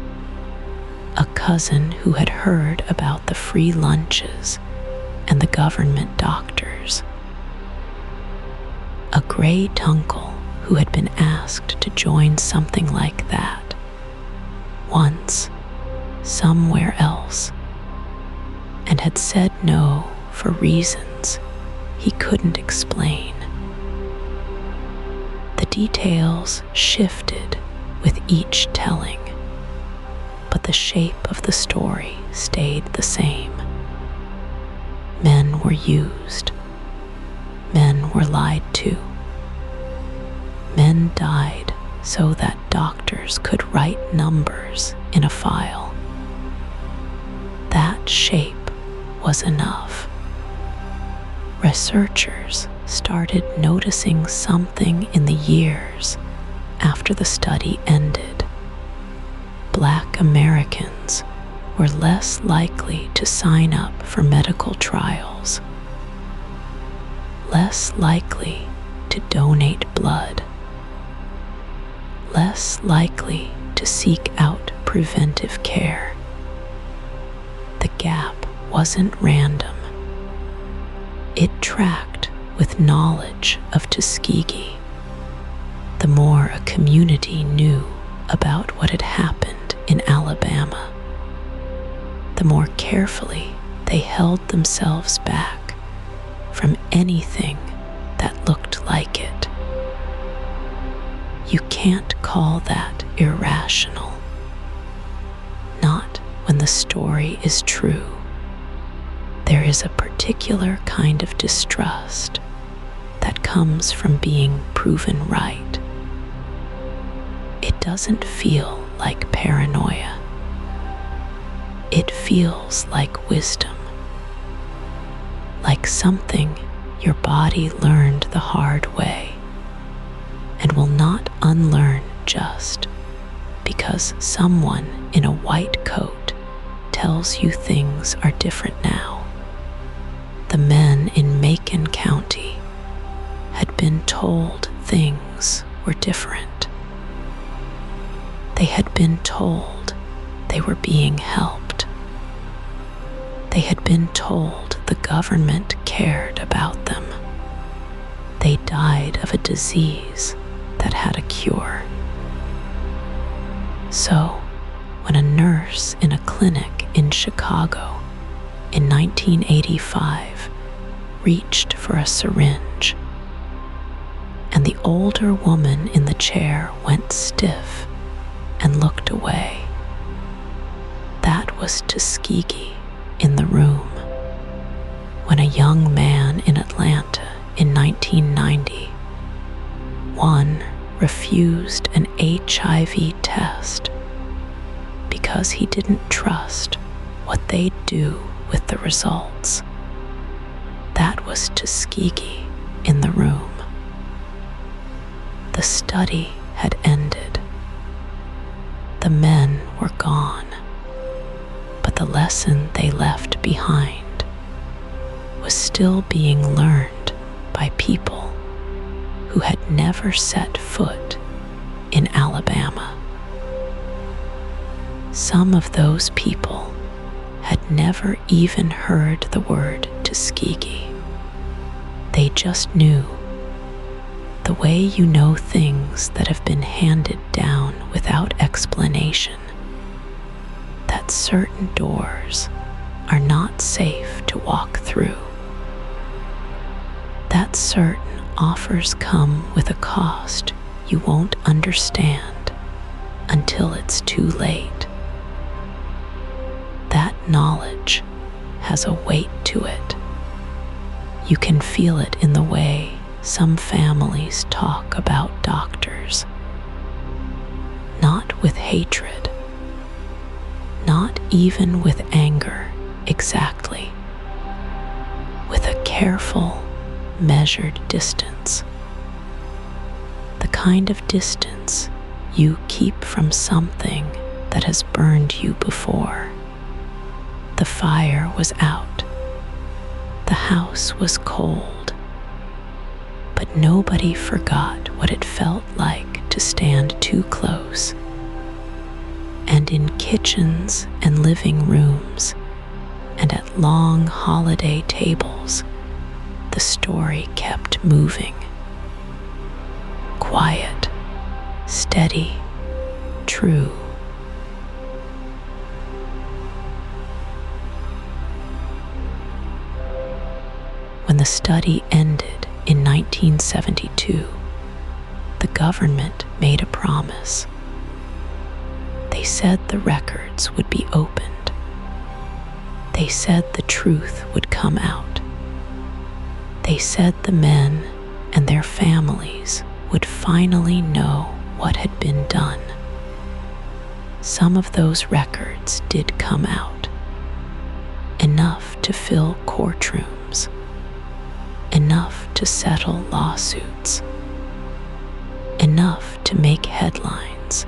a cousin who had heard about the free lunches and the government doctors, a great uncle who had been asked to join something like that once, somewhere else, and had said no for reasons he couldn't explain. The details shifted with each telling, but the shape of the story stayed the same. Men were used. Men were lied to. Men died so that doctors could write numbers in a file. That shape was enough. Researchers started noticing something in the years after the study ended. Black Americans were less likely to sign up for medical trials, less likely to donate blood, less likely to seek out preventive care. The gap wasn't random. It tracked with knowledge of Tuskegee. The more a community knew about what had happened in Alabama, the more carefully they held themselves back from anything that looked like it. You can't call that irrational. Not when the story is true. There is a particular kind of distrust that comes from being proven right. It doesn't feel like paranoia. It feels like wisdom, like something your body learned the hard way and will not unlearn just because someone in a white coat tells you things are different now. The men in Macon County had been told things were different. They had been told they were being helped. They had been told the government cared about them. They died of a disease that had a cure. So, when a nurse in a clinic in Chicago in 1985 reached for a syringe, and the older woman in the chair went stiff and looked away, that was Tuskegee in the room. When a young man in Atlanta in 1990, one refused an HIV test because he didn't trust what they'd do with the results. That was Tuskegee in the room. The study had ended. The men were gone, but the lesson they left behind was still being learned by people who had never set foot in Alabama. Some of those people had never even heard the word Tuskegee. They just knew, the way you know things that have been handed down without explanation, that certain doors are not safe to walk through. That certain offers come with a cost you won't understand until it's too late. That knowledge has a weight to it. You can feel it in the way some families talk about doctors. Not with hatred, not even with anger exactly, with a careful, measured distance. The kind of distance you keep from something that has burned you before. The fire was out. The house was cold. But nobody forgot what it felt like to stand too close. And in kitchens and living rooms and at long holiday tables, the story kept moving. Quiet, steady, true. When the study ended in 1972, the government made a promise. They said the records would be opened. They said the truth would come out. They said the men and their families would finally know what had been done. Some of those records did come out, enough to fill courtrooms, enough to settle lawsuits, enough to make headlines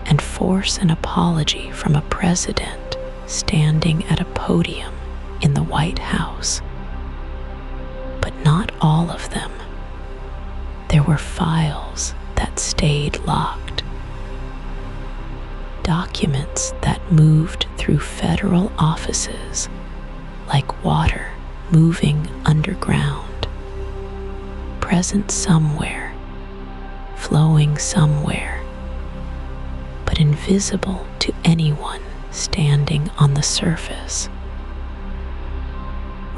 and force an apology from a president standing at a podium in the White House. But not all of them. There were files that stayed locked. Documents that moved through federal offices like water moving underground, present somewhere, flowing somewhere, but invisible to anyone standing on the surface.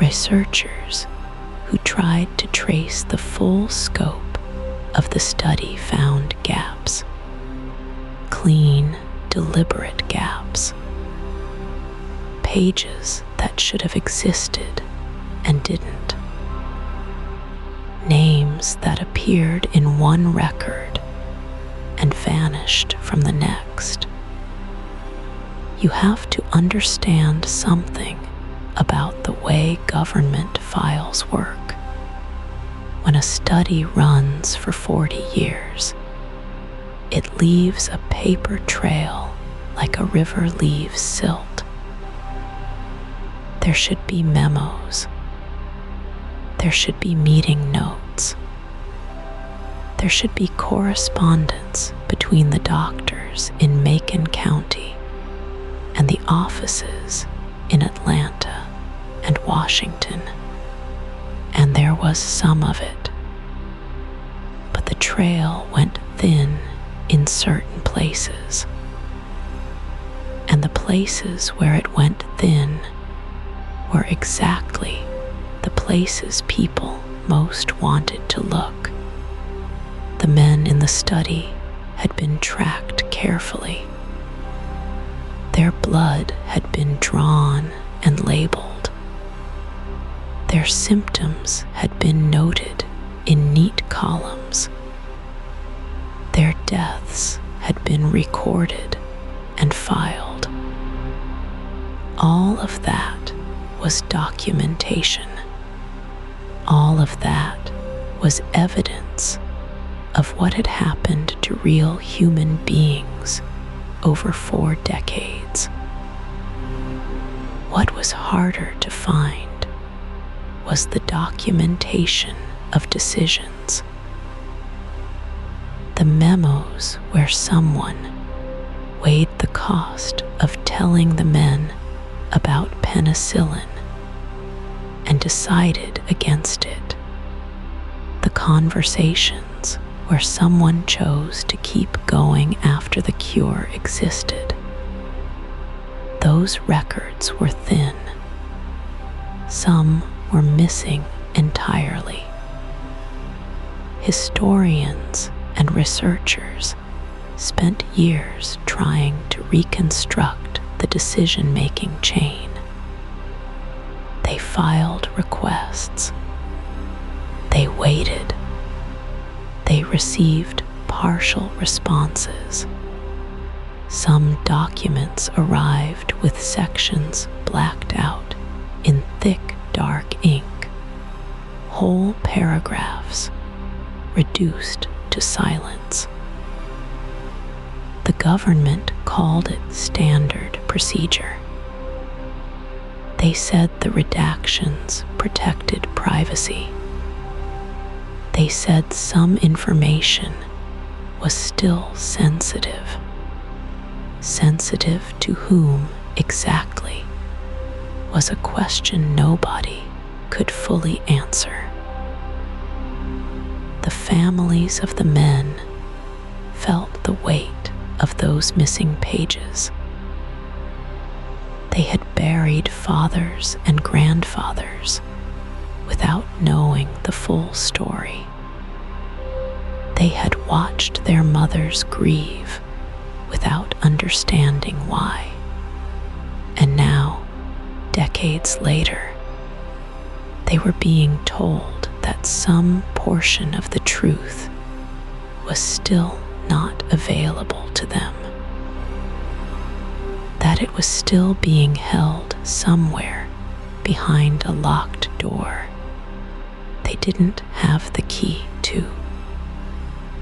Researchers who tried to trace the full scope of the study found gaps, clean, deliberate gaps, pages that should have existed and didn't, names that appeared in one record and vanished from the next. You have to understand something about the way government files work. When a study runs for 40 years, it leaves a paper trail like a river leaves silt. There should be memos. There should be meeting notes. There should be correspondence between the doctors in Macon County and the offices in Atlanta and Washington. And there was some of it. But the trail went thin in certain places. And the places where it went thin were exactly the places people most wanted to look. The men in the study had been tracked carefully. Their blood had been drawn and labeled. Their symptoms had been noted in neat columns. Their deaths had been recorded and filed. All of that was documentation. All of that was evidence of what had happened to real human beings over 4 decades. What was harder to find was the documentation of decisions. The memos where someone weighed the cost of telling the men about penicillin and decided against it. The conversations where someone chose to keep going after the cure existed. Those records were thin. Some were missing entirely. Historians and researchers spent years trying to reconstruct the decision-making chain. They filed requests. They waited. They received partial responses. Some documents arrived with sections blacked out in thick, dark ink. Whole paragraphs reduced to silence. The government called it standard procedure. They said the redactions protected privacy. They said some information was still sensitive. Sensitive to whom exactly was a question nobody could fully answer. The families of the men felt the weight of those missing pages. They had buried fathers and grandfathers without knowing the full story. They had watched their mothers grieve without understanding why. And now, decades later, they were being told that some portion of the truth was still not available to them. That it was still being held somewhere behind a locked door they didn't have the key to.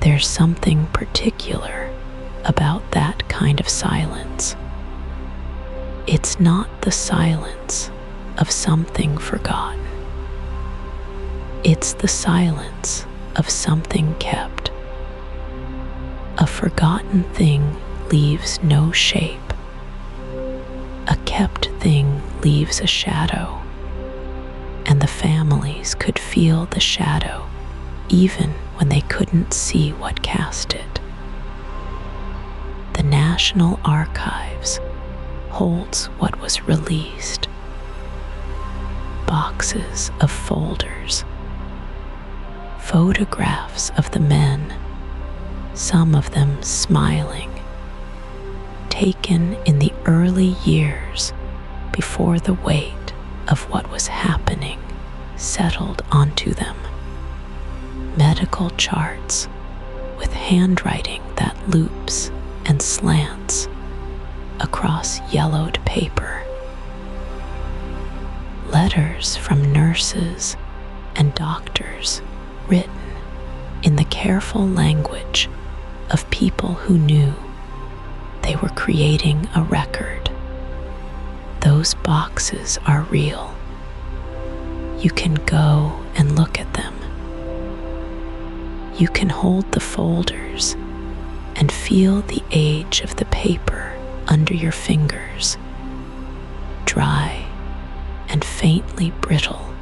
There's something particular about that kind of silence. It's not the silence of something forgotten. It's the silence of something kept. A forgotten thing leaves no shape. A kept thing leaves a shadow, and the families could feel the shadow even when they couldn't see what cast it. The National Archives holds what was released. Boxes of folders, photographs of the men, some of them smiling, taken in the early years before the weight of what was happening settled onto them. Medical charts with handwriting that loops and slants across yellowed paper. Letters from nurses and doctors written in the careful language of people who knew they were creating a record. Those boxes are real. You can go and look at them. You can hold the folders and feel the age of the paper under your fingers, dry and faintly brittle,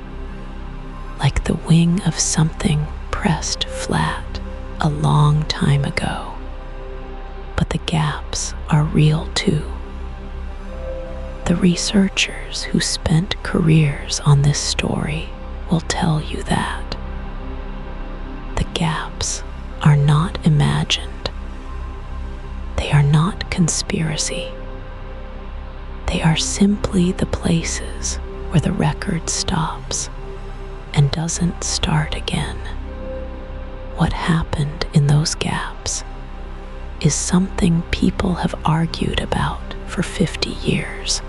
like the wing of something pressed flat a long time ago. But the gaps are real too. The researchers who spent careers on this story will tell you that. The gaps are not imagined. They are not conspiracy. They are simply the places where the record stops and doesn't start again. What happened in those gaps is something people have argued about for 50 years.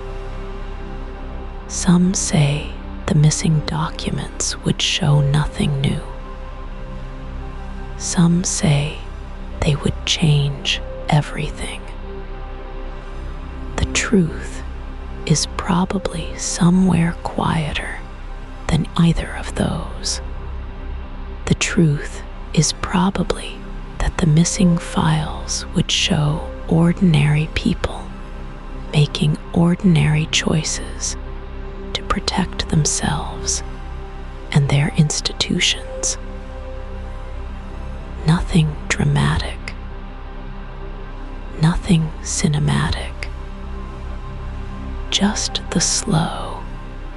Some say the missing documents would show nothing new. Some say they would change everything. The truth is probably somewhere quieter than either of those. The truth is probably that the missing files would show ordinary people making ordinary choices to protect themselves and their institutions. Nothing dramatic, nothing cinematic, just the slow,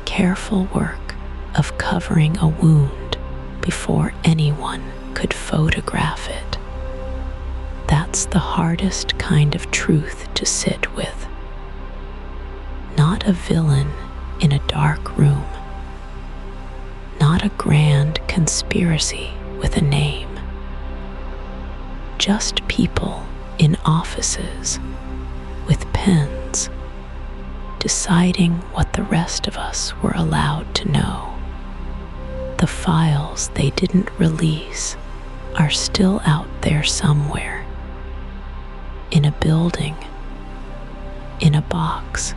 careful work of covering a wound before anyone could photograph it. That's the hardest kind of truth to sit with. Not a villain in a dark room, not a grand conspiracy with a name, just people in offices with pens deciding what the rest of us were allowed to know. The files they didn't release are still out there somewhere, in a building, in a box,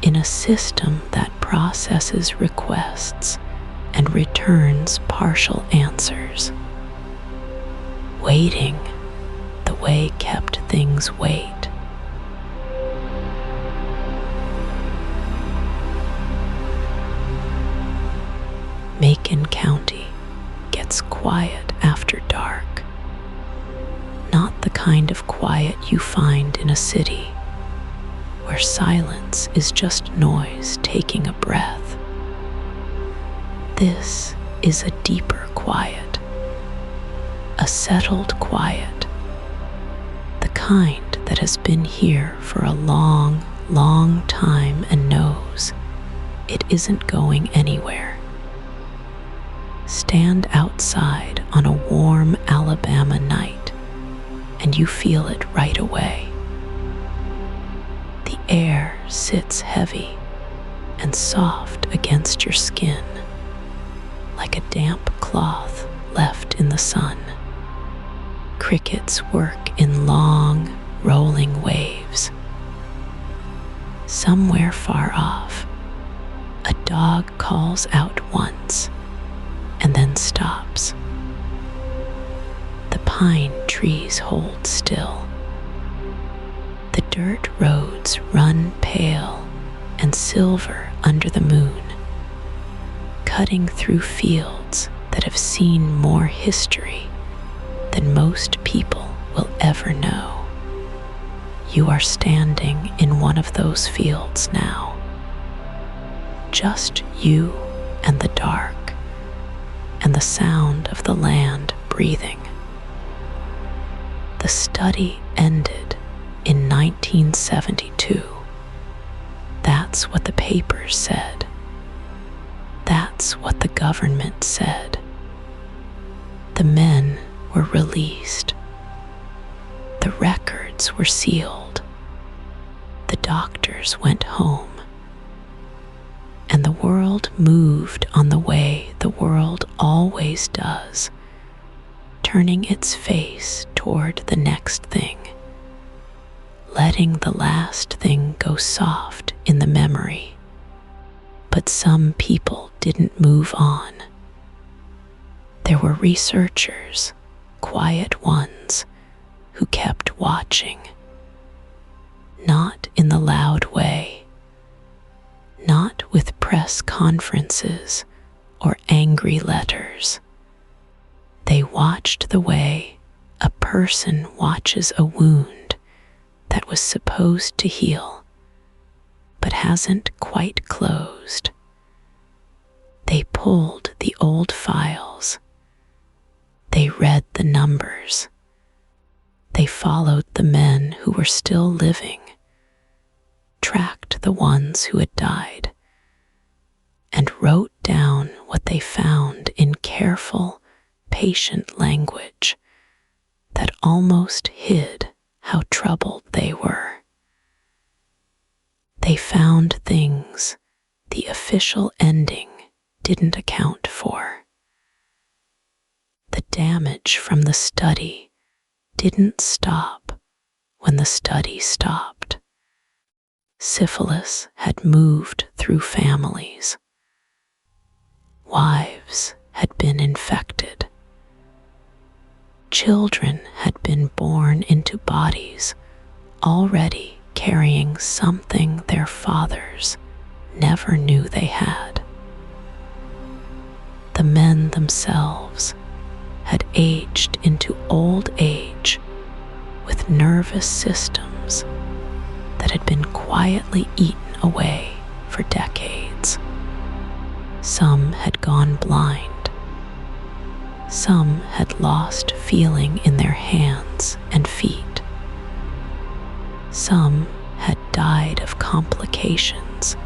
in a system that processes requests and returns partial answers. Waiting the way kept things wait. Macon County gets quiet after dark. Not the kind of quiet you find in a city, where silence is just noise taking a breath. This is a deeper quiet, a settled quiet, the kind that has been here for a long, long time and knows it isn't going anywhere. Stand outside on a warm Alabama night, and you feel it right away. The air sits heavy and soft against your skin, like a damp cloth left in the sun. Crickets work in long, rolling waves. Somewhere far off, a dog calls out once and then stops. The pine trees hold still. The dirt roads run pale and silver under the moon, cutting through fields that have seen more history than most people will ever know. You are standing in one of those fields now. Just you and the dark, and the sound of the land breathing. The study ended in 1972. That's what the papers said. That's what the government said. The men were released. The records were sealed. The doctors went home. And the world moved on the way the world always does, turning its face toward the next thing, letting the last thing go soft in the memory. But some people didn't move on. There were researchers, quiet ones, who kept watching, not in the loud way, not with press conferences or angry letters. They watched the way a person watches a wound that was supposed to heal, but hasn't quite closed. They pulled the old files. They read the numbers. They followed the men who were still living, tracked the ones who had died, and wrote down what they found in careful, patient language that almost hid how troubled they were. They found things the official ending didn't account for. The damage from the study didn't stop when the study stopped. Syphilis had moved through families. Wives had been infected. Children had been born into bodies already carrying something their fathers never knew they had. The men themselves had aged into old age with nervous systems that had been quietly eaten away for decades. Some had gone blind. Some had lost feeling in their hands and feet. Some had died of complications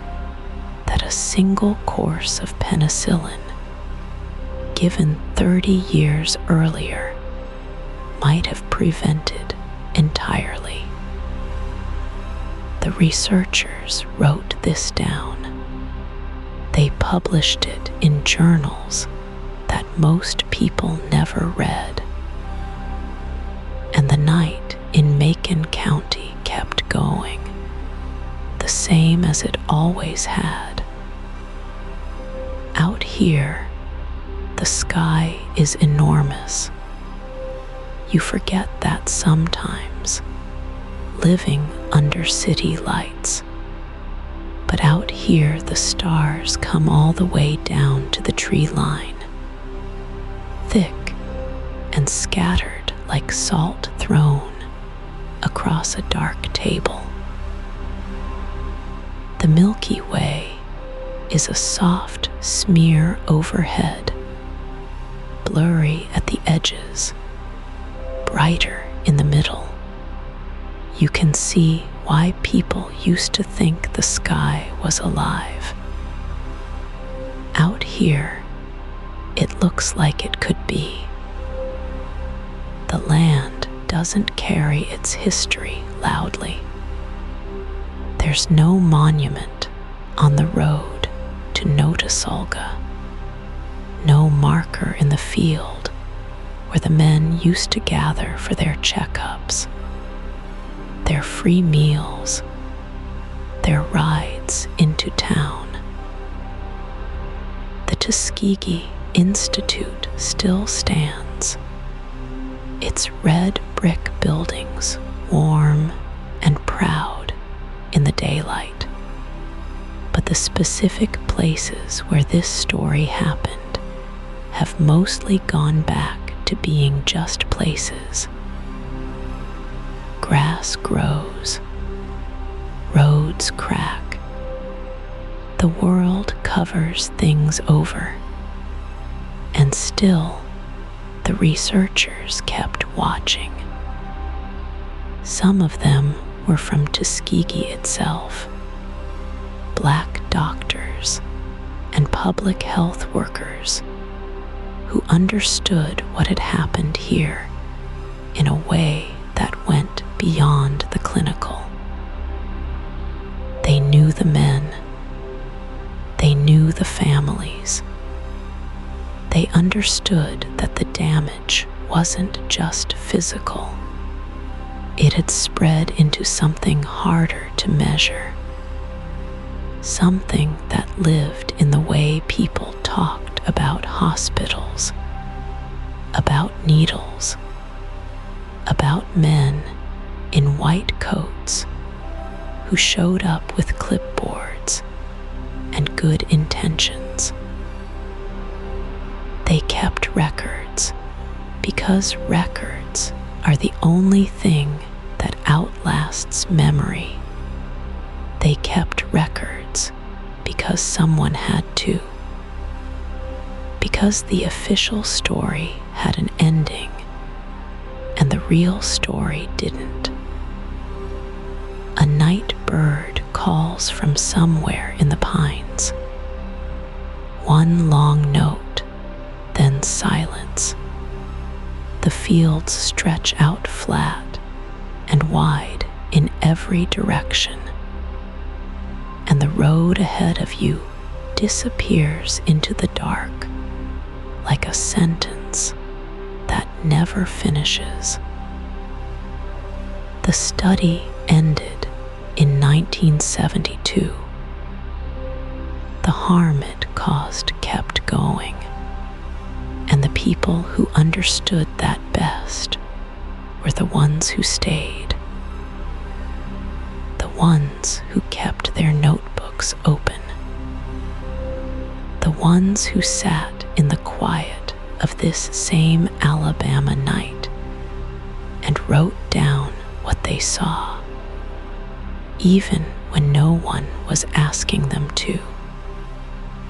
that a single course of penicillin, given 30 years earlier, might have prevented entirely. The researchers wrote this down. They published it in journals that most people never read. And the night in Macon County kept going, the same as it always had. Out here, the sky is enormous. You forget that sometimes, living under city lights. But out here, the stars come all the way down to the tree line, thick and scattered like salt thrown across a dark table. The Milky Way is a soft smear overhead, blurry at the edges, brighter in the middle. You can see why people used to think the sky was alive. Out here, it looks like it could be. The land doesn't carry its history loudly. There's no monument on the road to Notasulga, no marker in the field where the men used to gather for their checkups, their free meals, their rides into town. The Tuskegee Institute still stands, its red brick buildings warm and proud in the daylight. But the specific places where this story happened have mostly gone back to being just places. Grass grows, roads crack, the world covers things over, and still the researchers kept watching. Some of them were from Tuskegee itself, Black doctors and public health workers who understood what had happened here in a way that went beyond the clinical. They knew the men. They knew the families. They understood that the damage wasn't just physical. It had spread into something harder to measure, something that lived in the way people talked about hospitals, about needles, about men in white coats who showed up with clipboards and good intentions. They kept records because records are the only thing that outlasts memory. They kept records because someone had to. Because the official story had an ending and the real story didn't. A night bird calls from somewhere in the pines. One long note, then silence. The fields stretch out flat and wide in every direction, and the road ahead of you disappears into the dark like a sentence never finishes. The study ended in 1972. The harm it caused kept going, and the people who understood that best were the ones who stayed, the ones who kept their notebooks open, the ones who sat in the quiet of this same Alabama night and wrote down what they saw, even when no one was asking them to.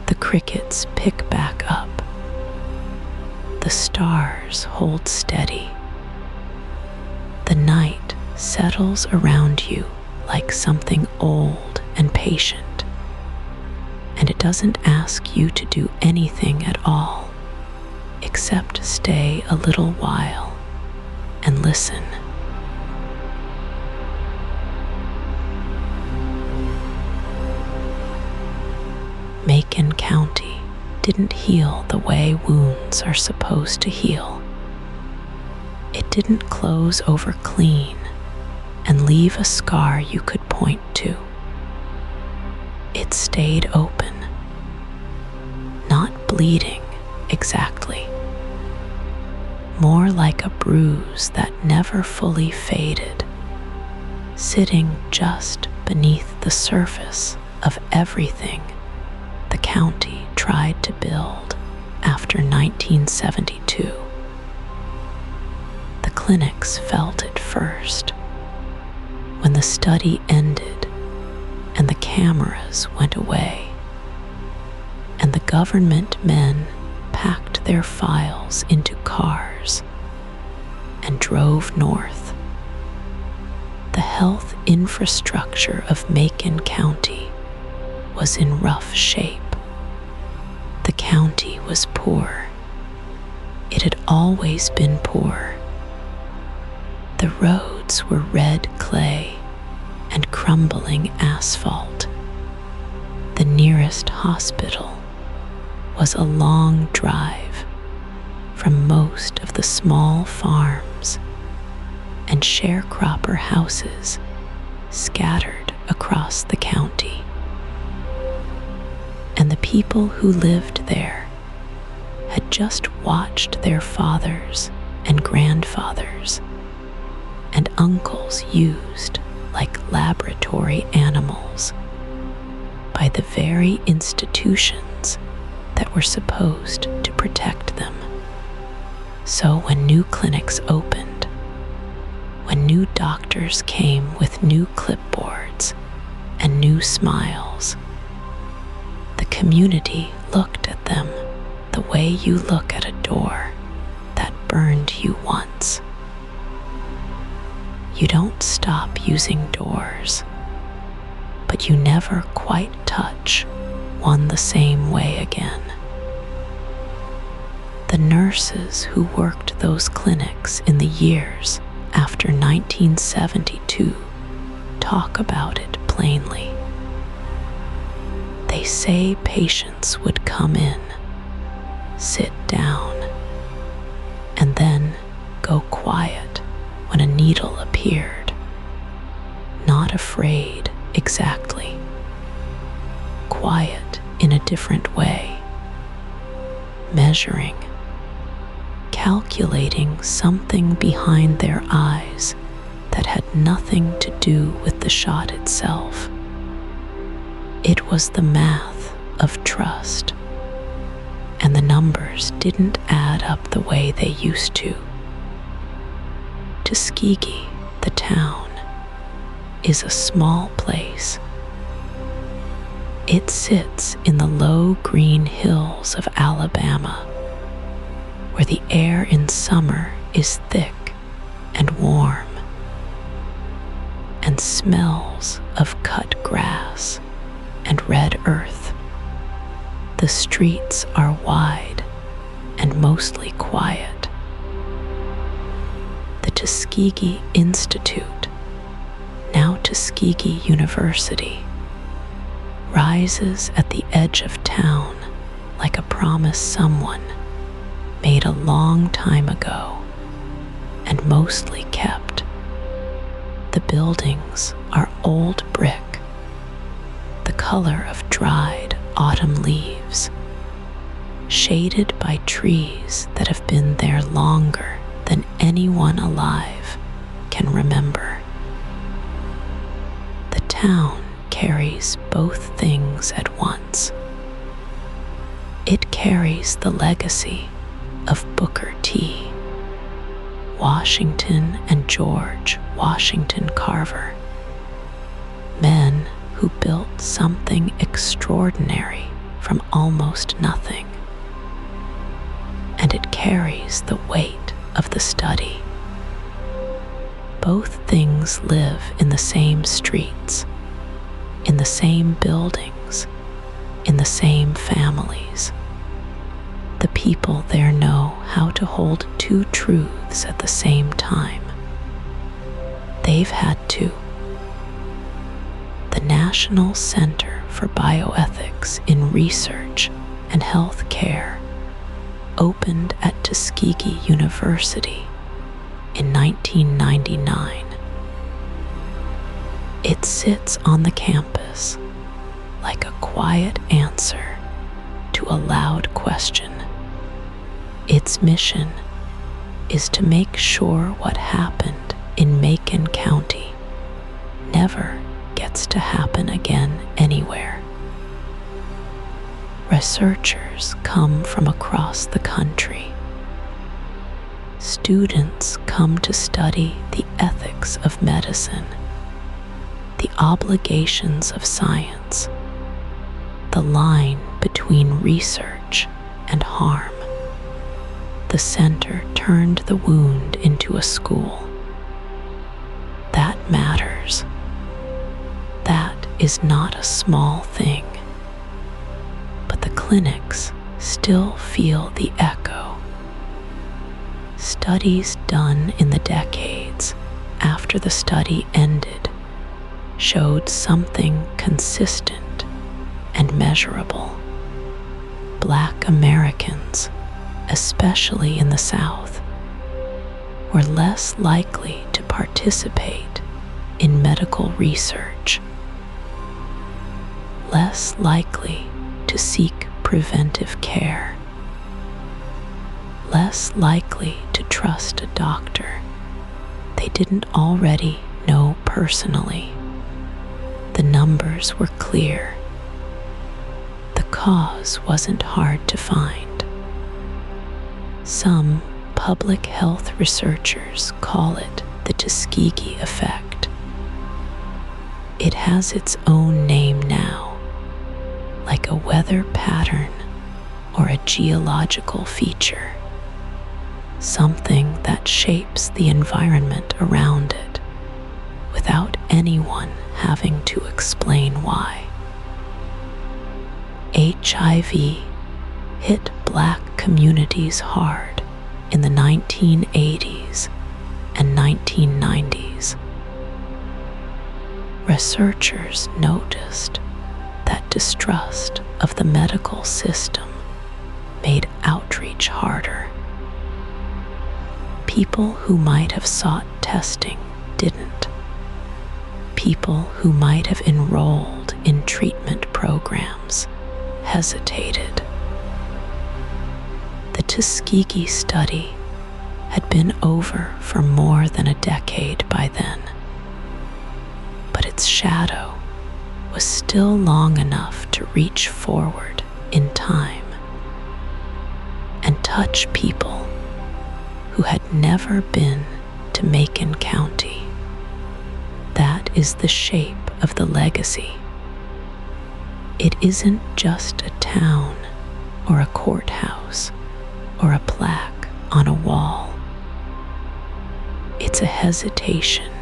The crickets pick back up. The stars hold steady. The night settles around you like something old and patient, and it doesn't ask you to do anything at all except stay a little while and listen. Macon County didn't heal the way wounds are supposed to heal. It didn't close over clean and leave a scar you could point to. It stayed open, not bleeding exactly, more like a bruise that never fully faded, sitting just beneath the surface of everything the county tried to build after 1972. The clinics felt it first. When the study ended and the cameras went away and the government men packed their files into cars and drove north, the health infrastructure of Macon County was in rough shape. The county was poor. It had always been poor. The roads were red clay and crumbling asphalt. The nearest hospital was a long drive from most of the small farms and sharecropper houses scattered across the county. And the people who lived there had just watched their fathers and grandfathers and uncles used like laboratory animals by the very institutions that were supposed to protect them. So when new clinics opened, when new doctors came with new clipboards and new smiles, the community looked at them the way you look at a door that burned you once. You don't stop using doors, but you never quite touch one the same way again. The nurses who worked those clinics in the years after 1972 talk about it plainly. They say patients would come in, sit down, and then go quiet when a needle appeared, not afraid exactly, quiet in a different way, measuring, calculating something behind their eyes that had nothing to do with the shot itself. It was the math of trust, and the numbers didn't add up the way they used to. Tuskegee, the town, is a small place. It sits in the low green hills of Alabama, where the air in summer is thick and warm, and smells of cut grass and red earth. The streets are wide and mostly quiet. The Tuskegee Institute, now Tuskegee University, rises at the edge of town like a promise someone made a long time ago and mostly kept. The buildings are old brick, the color of dried autumn leaves, shaded by trees that have been there longer than anyone alive can remember. The town carries both things at once. It carries the legacy of Booker T, Washington and George Washington Carver, men who built something extraordinary from almost nothing. And it carries the weight of the study. Both things live in the same streets, in the same buildings, in the same families. The people there know how to hold two truths at the same time. They've had to. The National Center for Bioethics in Research and Health Care opened at Tuskegee University in 1999. It sits on the campus like a quiet answer to a loud question. Its mission is to make sure what happened in Macon County never gets to happen again anywhere. Researchers come from across the country. Students come to study the ethics of medicine, the obligations of science, the line between research and harm. The center turned the wound into a school. That matters. That is not a small thing. But the clinics still feel the echo. Studies done in the decades after the study ended showed something consistent and measurable. Black Americans, especially in the South, were less likely to participate in medical research, less likely to seek preventive care, less likely to trust a doctor they didn't already know personally. The numbers were clear. The cause wasn't hard to find. Some public health researchers call it the Tuskegee effect. It has its own name now, like a weather pattern or a geological feature, something that shapes the environment around it without anyone having to explain why. HIV hit Black communities hard in the 1980s and 1990s. Researchers noticed that distrust of the medical system made outreach harder. People who might have sought testing didn't. People who might have enrolled in treatment programs hesitated. The Tuskegee study had been over for more than a decade by then, but its shadow was still long enough to reach forward in time and touch people who had never been to Macon County. That is the shape of the legacy. It isn't just a town or a courthouse or a plaque on a wall. It's a hesitation,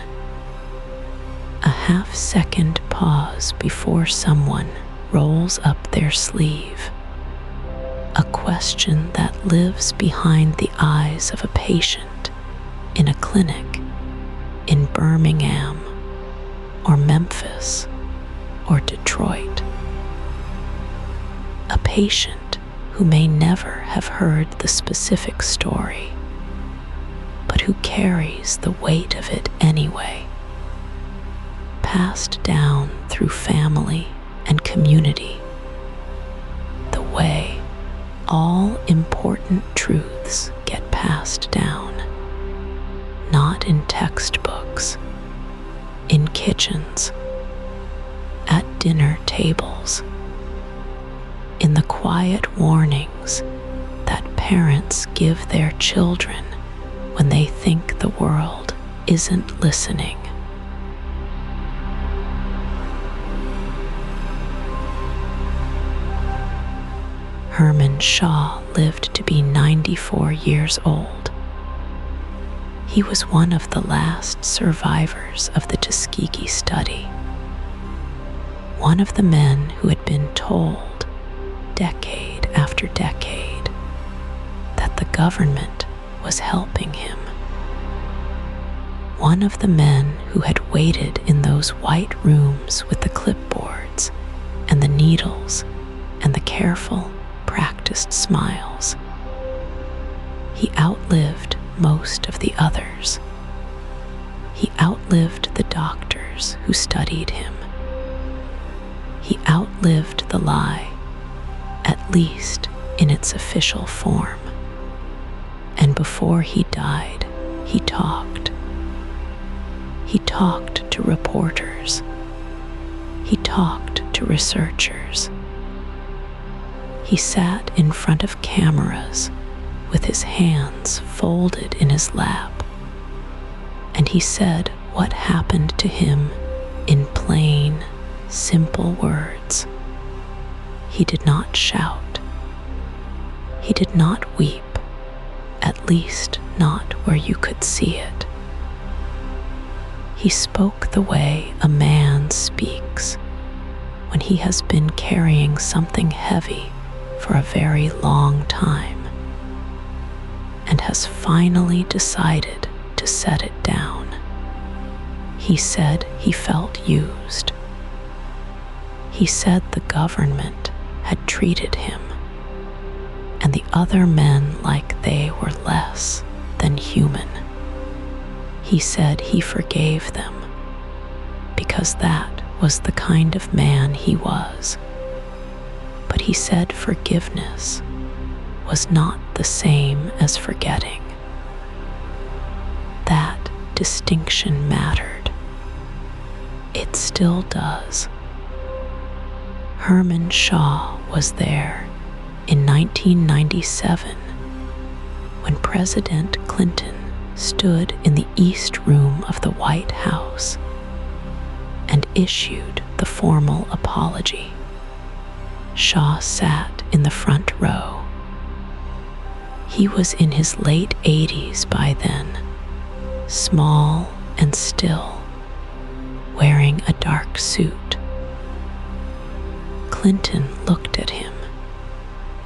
a half-second pause before someone rolls up their sleeve, a question that lives behind the eyes of a patient in a clinic in Birmingham or Memphis or Detroit. A patient who may never have heard the specific story, but but who carries the weight of it anyway. Passed down through family and community, the way all important truths get passed down, not in textbooks, in kitchens, at dinner tables, in the quiet warnings that parents give their children when they think the world isn't listening. Herman Shaw lived to be 94 years old. He was one of the last survivors of the Tuskegee study. One of the men who had been told, decade after decade, that the government was helping him. One of the men who had waited in those white rooms with the clipboards and the needles and the careful, practiced smiles. He outlived most of the others. He outlived the doctors who studied him. He outlived the lie, at least in its official form. And before he died, he talked. He talked to reporters. He talked to researchers. He sat in front of cameras with his hands folded in his lap, and he said what happened to him in plain, simple words. He did not shout. He did not weep, at least not where you could see it. He spoke the way a man speaks when he has been carrying something heavy for a very long time and has finally decided to set it down. He said he felt used. He said the government had treated him and the other men like they were less than human. He said he forgave them because that was the kind of man he was. But he said forgiveness was not the same as forgetting. That distinction mattered. It still does. Herman Shaw was there in 1997 when President Clinton stood in the East Room of the White House and issued the formal apology. Shaw sat in the front row. He was in his late 80s by then, small and still, wearing a dark suit. Clinton looked at him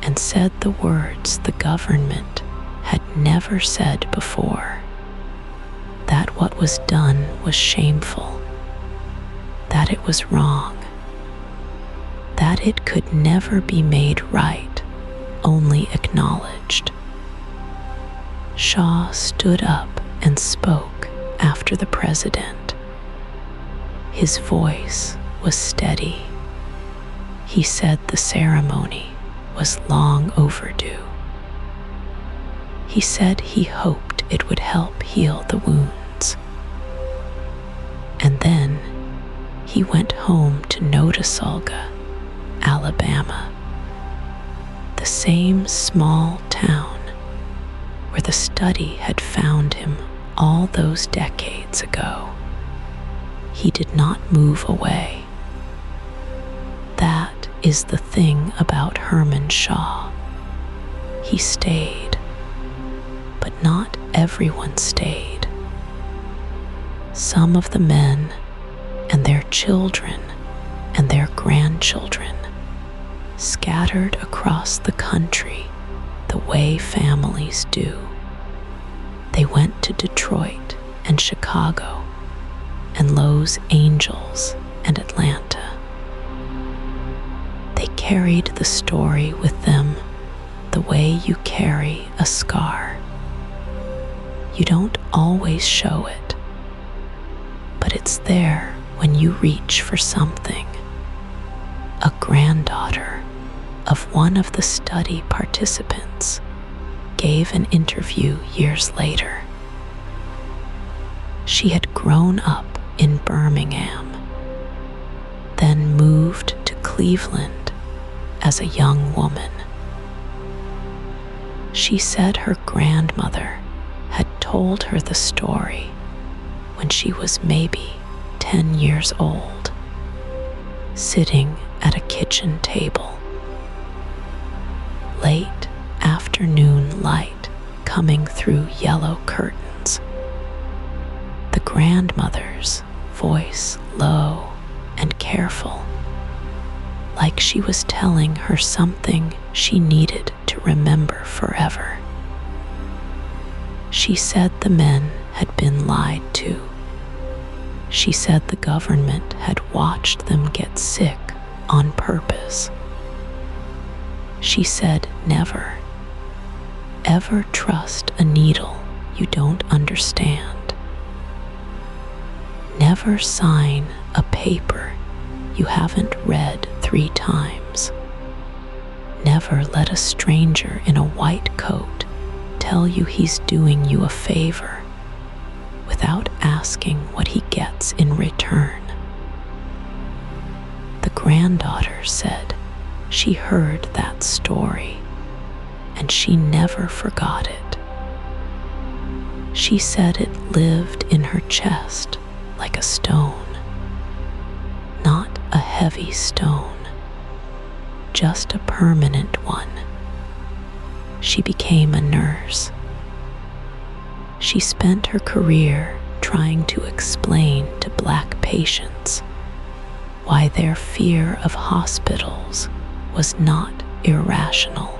and said the words the government had never said before, that what was done was shameful, that it was wrong, that it could never be made right, only acknowledged. Shaw stood up and spoke after the president. His voice was steady. He said the ceremony was long overdue. He said he hoped it would help heal the wounds. And then he went home to Notasulga, Alabama, the same small town where the study had found him all those decades ago. He did not move away. That is the thing about Herman Shaw. He stayed, but not everyone stayed. Some of the men and their children and their grandchildren scattered across the country the way families do. They went to Detroit and Chicago and Los Angeles and Atlanta. They carried the story with them the way you carry a scar. You don't always show it, but it's there when you reach for something. A granddaughter of one of the study participants gave an interview years later. She had grown up in Birmingham, then moved to Cleveland as a young woman. She said her grandmother had told her the story when she was maybe 10 years old, sitting at a kitchen table. Late afternoon light coming through yellow curtains. The grandmother's voice low and careful, like she was telling her something she needed to remember forever. She said the men had been lied to. She said the government had watched them get sick on purpose. She said never, ever trust a needle you don't understand. Never sign a paper you haven't read 3 times. Never let a stranger in a white coat tell you he's doing you a favor without asking what he gets in return. The granddaughter said she heard that story and she never forgot it. She said it lived in her chest like a stone, not a heavy stone, just a permanent one. She became a nurse. She spent her career trying to explain to Black patients why their fear of hospitals was not irrational,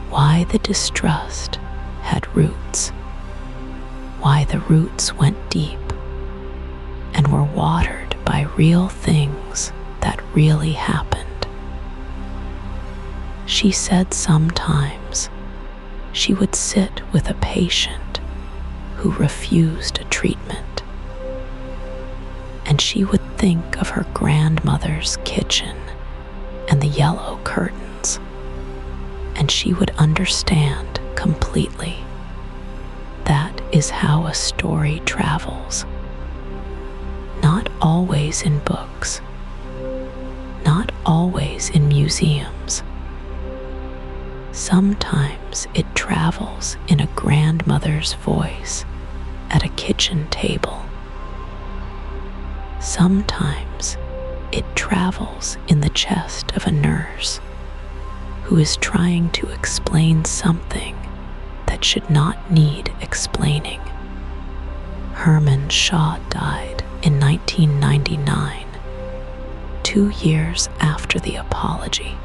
why the distrust had roots, why the roots went deep and were watered by real things that really happened. She said sometimes she would sit with a patient who refused a treatment, and she would think of her grandmother's kitchen and the yellow curtains, and she would understand completely. That is how a story travels. Not always in books, not always in museums. Sometimes it travels in a grandmother's voice at a kitchen table. Sometimes it travels in the chest of a nurse who is trying to explain something that should not need explaining. Herman Shaw died in 1999, 2 years after the apology.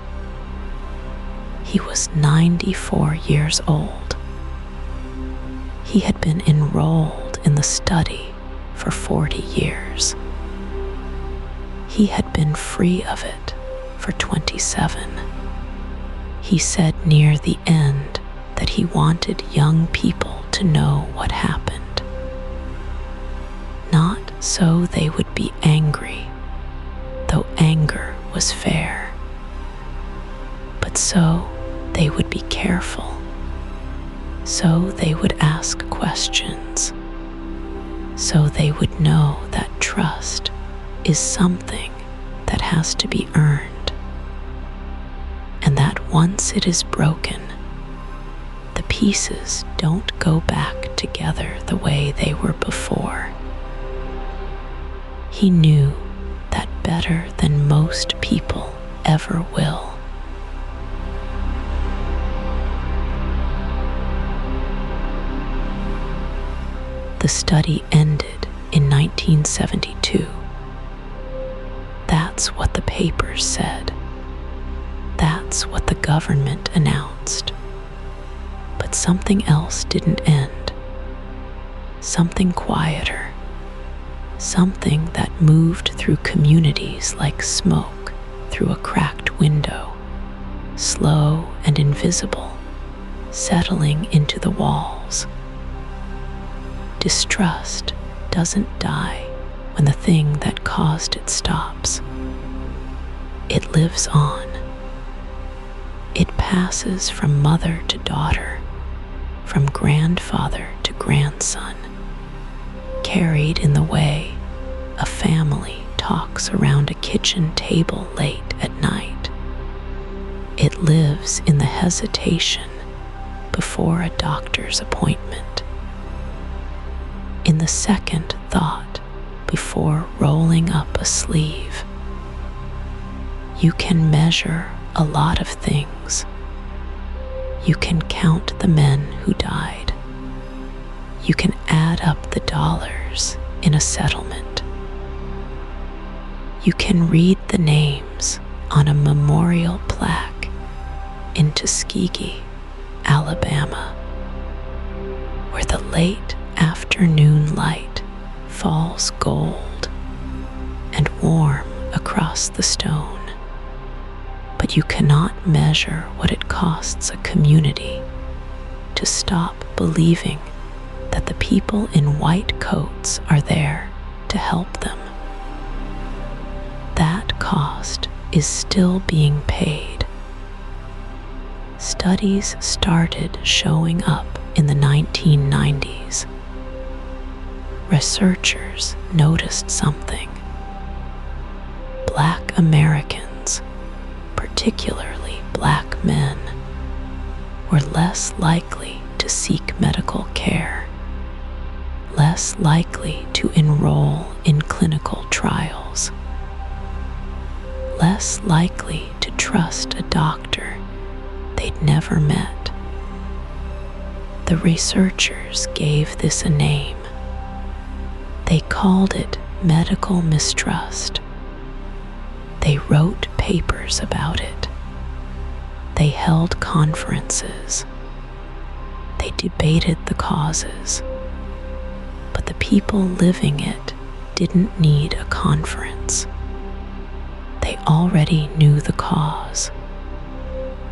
He was 94 years old. He had been enrolled in the study for 40 years. He had been free of it for 27. He said near the end that he wanted young people to know what happened. Not so they would be angry, though anger was fair, but so they would be careful, so they would ask questions, so they would know that trust is something that has to be earned, and that once it is broken, the pieces don't go back together the way they were before. He knew that better than most people ever will. The study ended in 1972. That's what the papers said. That's what the government announced. But something else didn't end. Something quieter. Something that moved through communities like smoke through a cracked window, slow and invisible, settling into the walls Distrust doesn't die when the thing that caused it stops. It lives on. It passes from mother to daughter, from grandfather to grandson, carried in the way a family talks around a kitchen table late at night. It lives in the hesitation before a doctor's appointment, in the second thought before rolling up a sleeve. You can measure a lot of things. You can count the men who died. You can add up the dollars in a settlement. You can read the names on a memorial plaque in Tuskegee, Alabama, where the late afternoon light falls gold and warm across the stone. But you cannot measure what it costs a community to stop believing that the people in white coats are there to help them. That cost is still being paid. Studies started showing up in the 1990s. Researchers noticed something. Black Americans, particularly black men, were less likely to seek medical care, less likely to enroll in clinical trials, less likely to trust a doctor they'd never met. The researchers gave this a name. They called it medical mistrust. They wrote papers about it. They held conferences. They debated the causes. But the people living it didn't need a conference. They already knew the cause.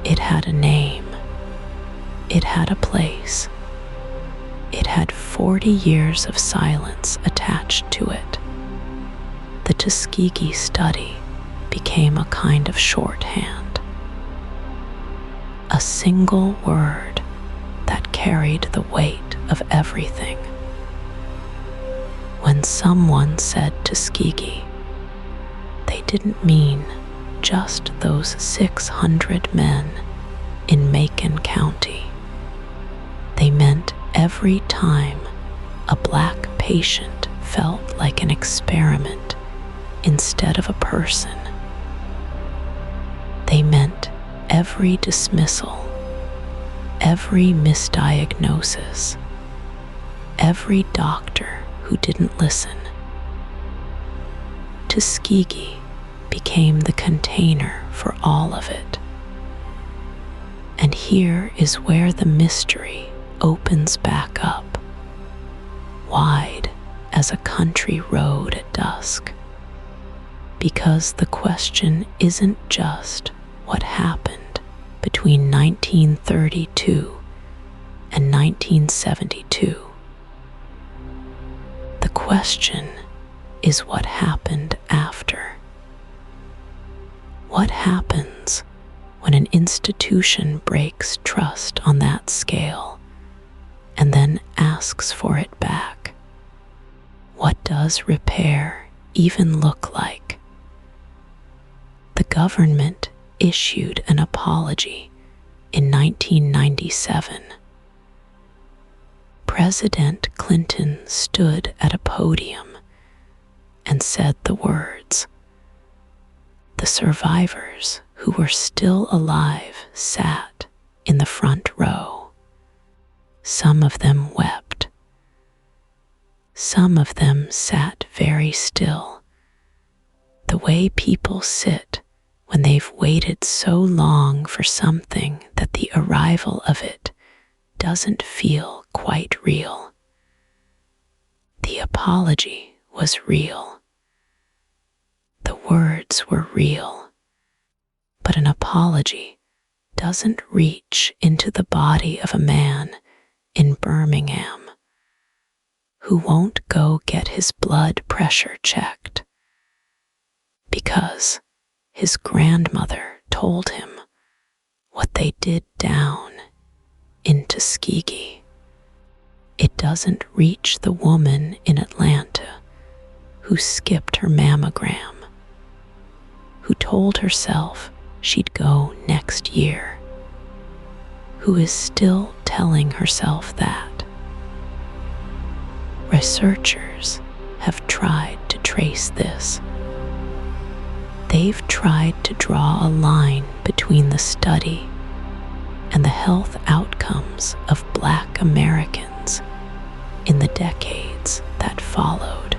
It had a name. It had a place. It had 40 years of silence attached to it. The Tuskegee study became a kind of shorthand. A single word that carried the weight of everything. When someone said Tuskegee, they didn't mean just those 600 men in Macon County. They meant every time a black patient felt like an experiment instead of a person. They meant every dismissal, every misdiagnosis, every doctor who didn't listen. Tuskegee became the container for all of it. And here is where the mystery opens back up, wide as a country road at dusk. Because the question isn't just what happened between 1932 and 1972. The question is what happened after. What happens when an institution breaks trust on that scale and then asks for it back? What does repair even look like? The government issued an apology in 1997. President Clinton stood at a podium and said the words. The survivors who were still alive sat in the front row. Some of them wept. Some of them sat very still, the way people sit when they've waited so long for something that the arrival of it doesn't feel quite real. The apology was real. The words were real. But an apology doesn't reach into the body of a man in Birmingham who won't go get his blood pressure checked because his grandmother told him what they did down in Tuskegee. It doesn't reach the woman in Atlanta who skipped her mammogram, who told herself she'd go next year, who is still telling herself that. Researchers have tried to trace this. They've tried to draw a line between the study and the health outcomes of Black Americans in the decades that followed.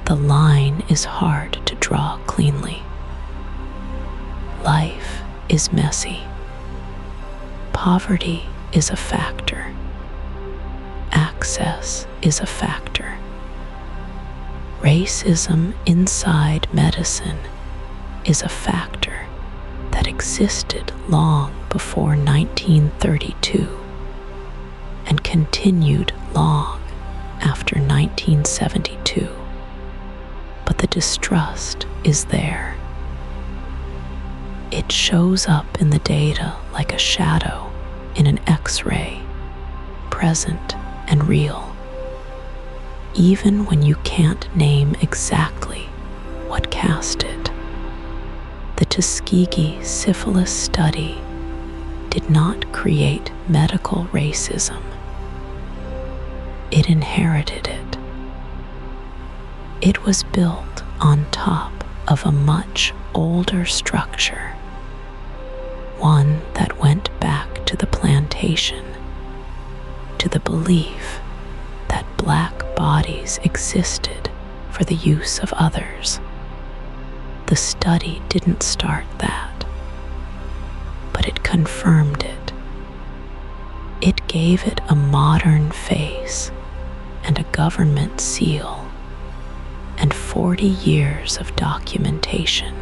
The line is hard to draw cleanly. Life is messy. Poverty is a factor. Access is a factor. Racism inside medicine is a factor that existed long before 1932 and continued long after 1972. But the distrust is there. It shows up in the data like a shadow in an X-ray, present and real, even when you can't name exactly what cast it. The Tuskegee syphilis study did not create medical racism. It inherited it. It was built on top of a much older structure, one that went back to the plantation, to the belief that Black bodies existed for the use of others. The study didn't start that, but it confirmed it. It gave it a modern face and a government seal and 40 years of documentation.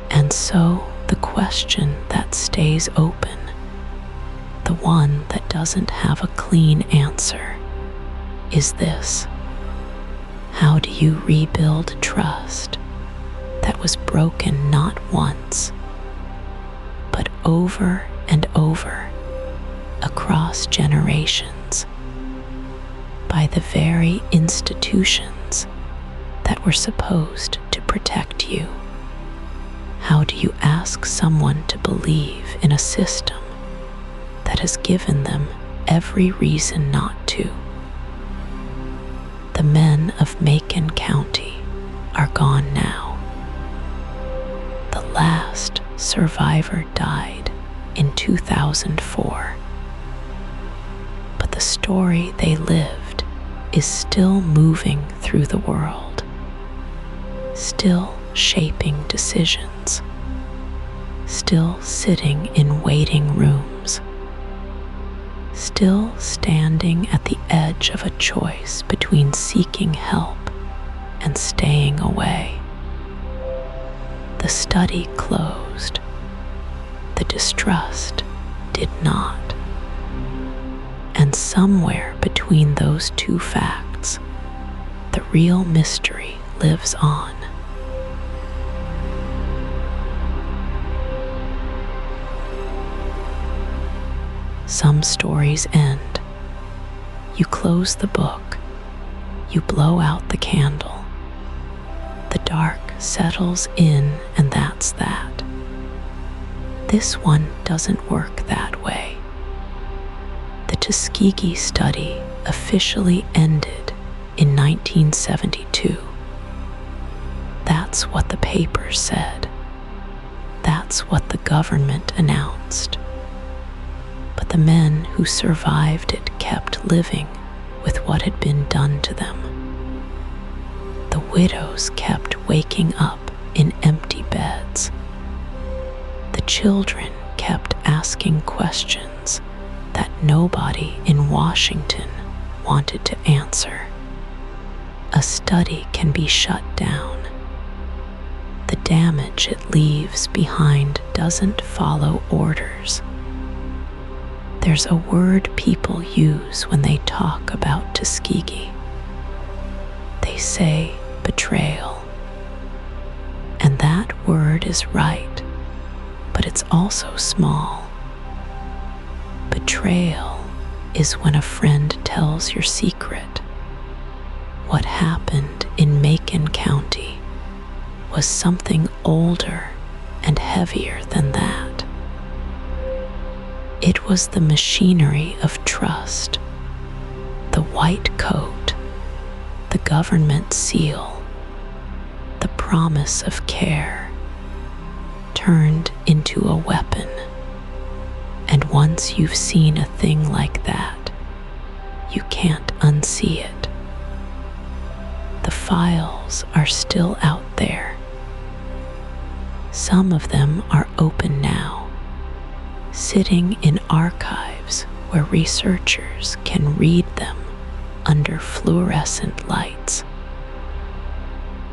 And so the question that stays open, the one that doesn't have a clean answer, is this: how do you rebuild trust that was broken not once, but over and over across generations by the very institutions that were supposed to protect you? How do you ask someone to believe in a system that has given them every reason not to? The men of Macon County are gone now. The last survivor died in 2004. But the story they lived is still moving through the world, still shaping decisions, still sitting in waiting rooms, still standing at the edge of a choice between seeking help and staying away. The study closed. The distrust did not. And somewhere between those two facts, the real mystery lives on. Some stories end. You close the book. You blow out the candle. The dark settles in, and that's that. This one doesn't work that way. The Tuskegee study officially ended in 1972. That's what the paper said. That's what the government announced. But the men who survived it kept living with what had been done to them. The widows kept waking up in empty beds. The children kept asking questions that nobody in Washington wanted to answer. A study can be shut down. The damage it leaves behind doesn't follow orders. There's a word people use when they talk about Tuskegee. They say betrayal. And that word is right, but it's also small. Betrayal is when a friend tells your secret. What happened in Macon County was something older and heavier than that. It was the machinery of trust, the white coat, the government seal, the promise of care, turned into a weapon. And once you've seen a thing like that, you can't unsee it. The files are still out there. Some of them are open now, sitting in archives where researchers can read them under fluorescent lights.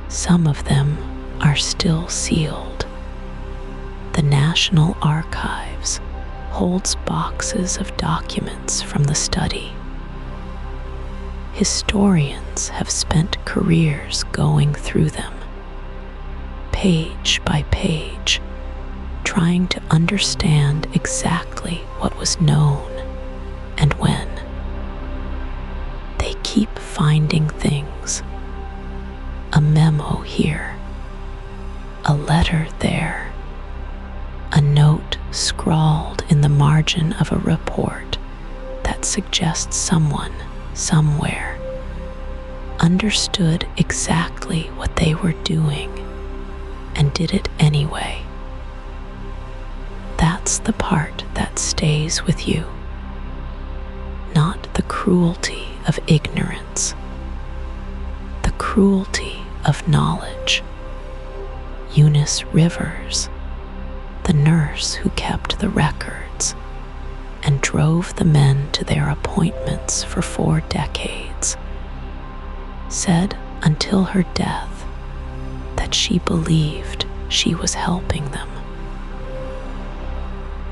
Some of them are still sealed. The National Archives holds boxes of documents from the study. Historians have spent careers going through them, page by page, trying to understand exactly what was known and when. They keep finding things. A memo here, a letter there, a note scrawled in the margin of a report that suggests someone, somewhere, understood exactly what they were doing and did it anyway. That's the part that stays with you, not the cruelty of ignorance, the cruelty of knowledge. Eunice Rivers, the nurse who kept the records and drove the men to their appointments for 4 decades, said until her death that she believed she was helping them.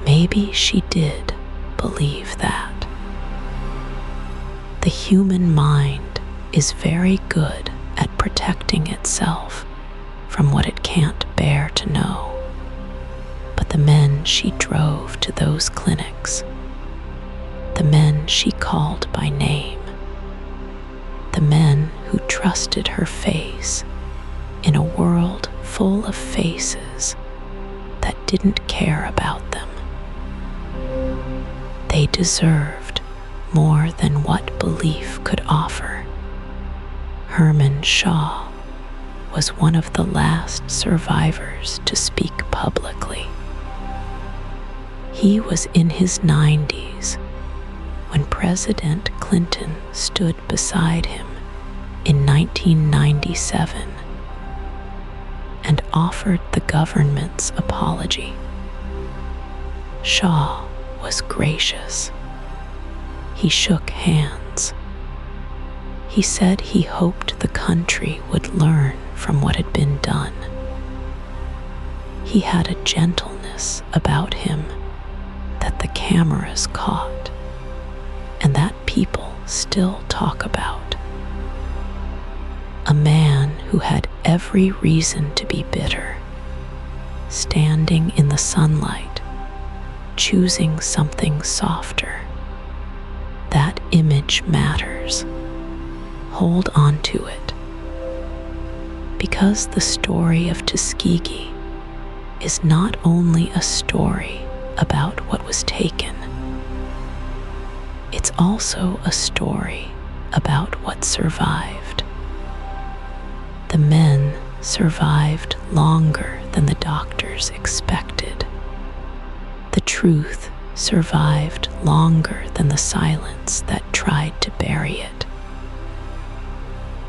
Maybe she did believe that. The human mind is very good at protecting itself from what it can't bear to know. But the men she drove to those clinics, the men she called by name, the men who trusted her face in a world full of faces that didn't care about them, they deserved more than what belief could offer. Herman Shaw was one of the last survivors to speak publicly. He was in his 90s when President Clinton stood beside him in 1997 and offered the government's apology. Shaw was gracious. He shook hands. He said he hoped the country would learn from what had been done. He had a gentleness about him that the cameras caught and that people still talk about. A man who had every reason to be bitter, standing in the sunlight, choosing something softer. That image matters. Hold on to it. Because the story of Tuskegee is not only a story about what was taken, it's also a story about what survived. The men survived longer than the doctors expected. The truth survived longer than the silence that tried to bury it.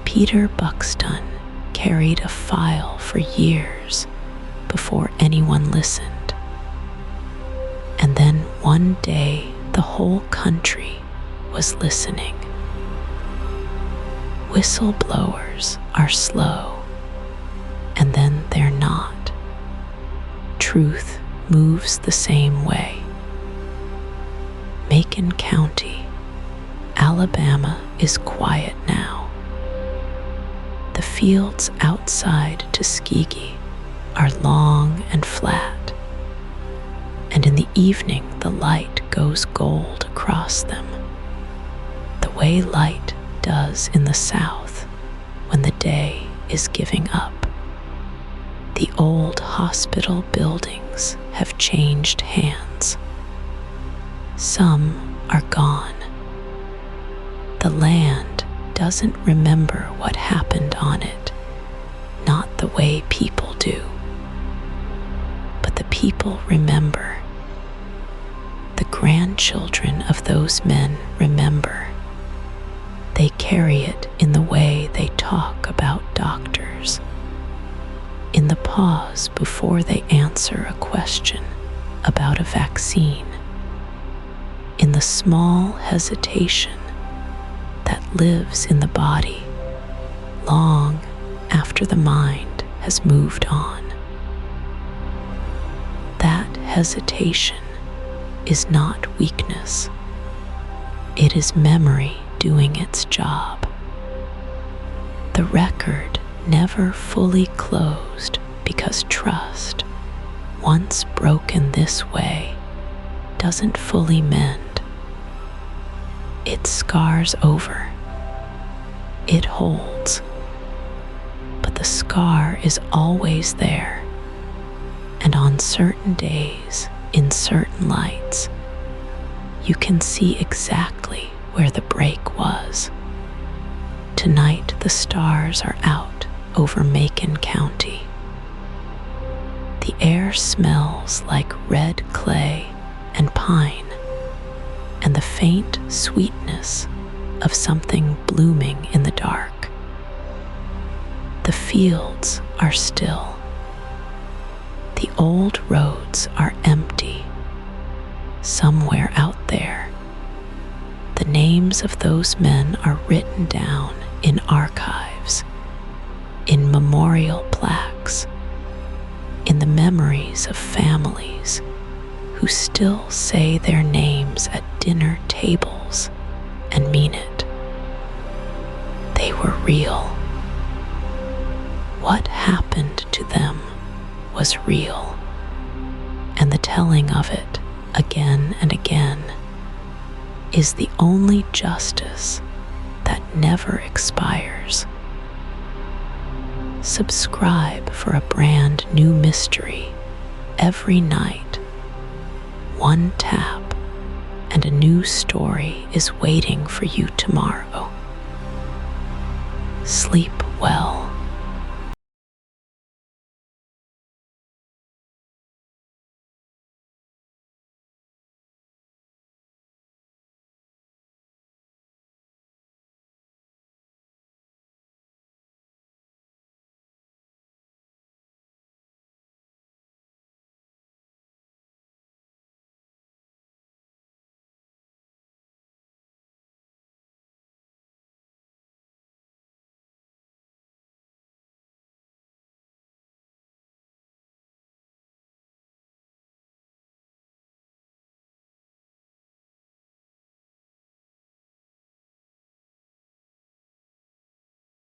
Peter Buxtun carried a file for years before anyone listened. And then one day, the whole country was listening. Whistleblowers are slow, and then they're not. Truth moves the same way. Macon County, Alabama is quiet now. The fields outside Tuskegee are long and flat, and in the evening the light goes gold across them, the way light does in the south when the day is giving up. The old hospital buildings have changed hands. Some are gone. The land doesn't remember what happened on it, not the way people do. But the people remember. The grandchildren of those men remember. They carry it in the way they talk about doctors, in the pause before they answer a question about a vaccine, in the small hesitation that lives in the body long after the mind has moved on. That hesitation is not weakness. It is memory doing its job. The record never fully closed because trust, once broken this way, doesn't fully mend. It scars over. It holds. But the scar is always there, and on certain days, in certain lights, you can see exactly where the break was. Tonight the stars are out over Macon County. The air smells like red clay and pine, and the faint sweetness of something blooming in the dark. The fields are still. The old roads are empty. Somewhere out there, the names of those men are written down in archives, in memorial plaques, in the memories of families who still say their names at dinner tables and mean it. They were real. What happened to them was real, and the telling of it again and again is the only justice that never expires. Subscribe for a brand new mystery every night. One tap and a new story is waiting for you tomorrow. Sleep well.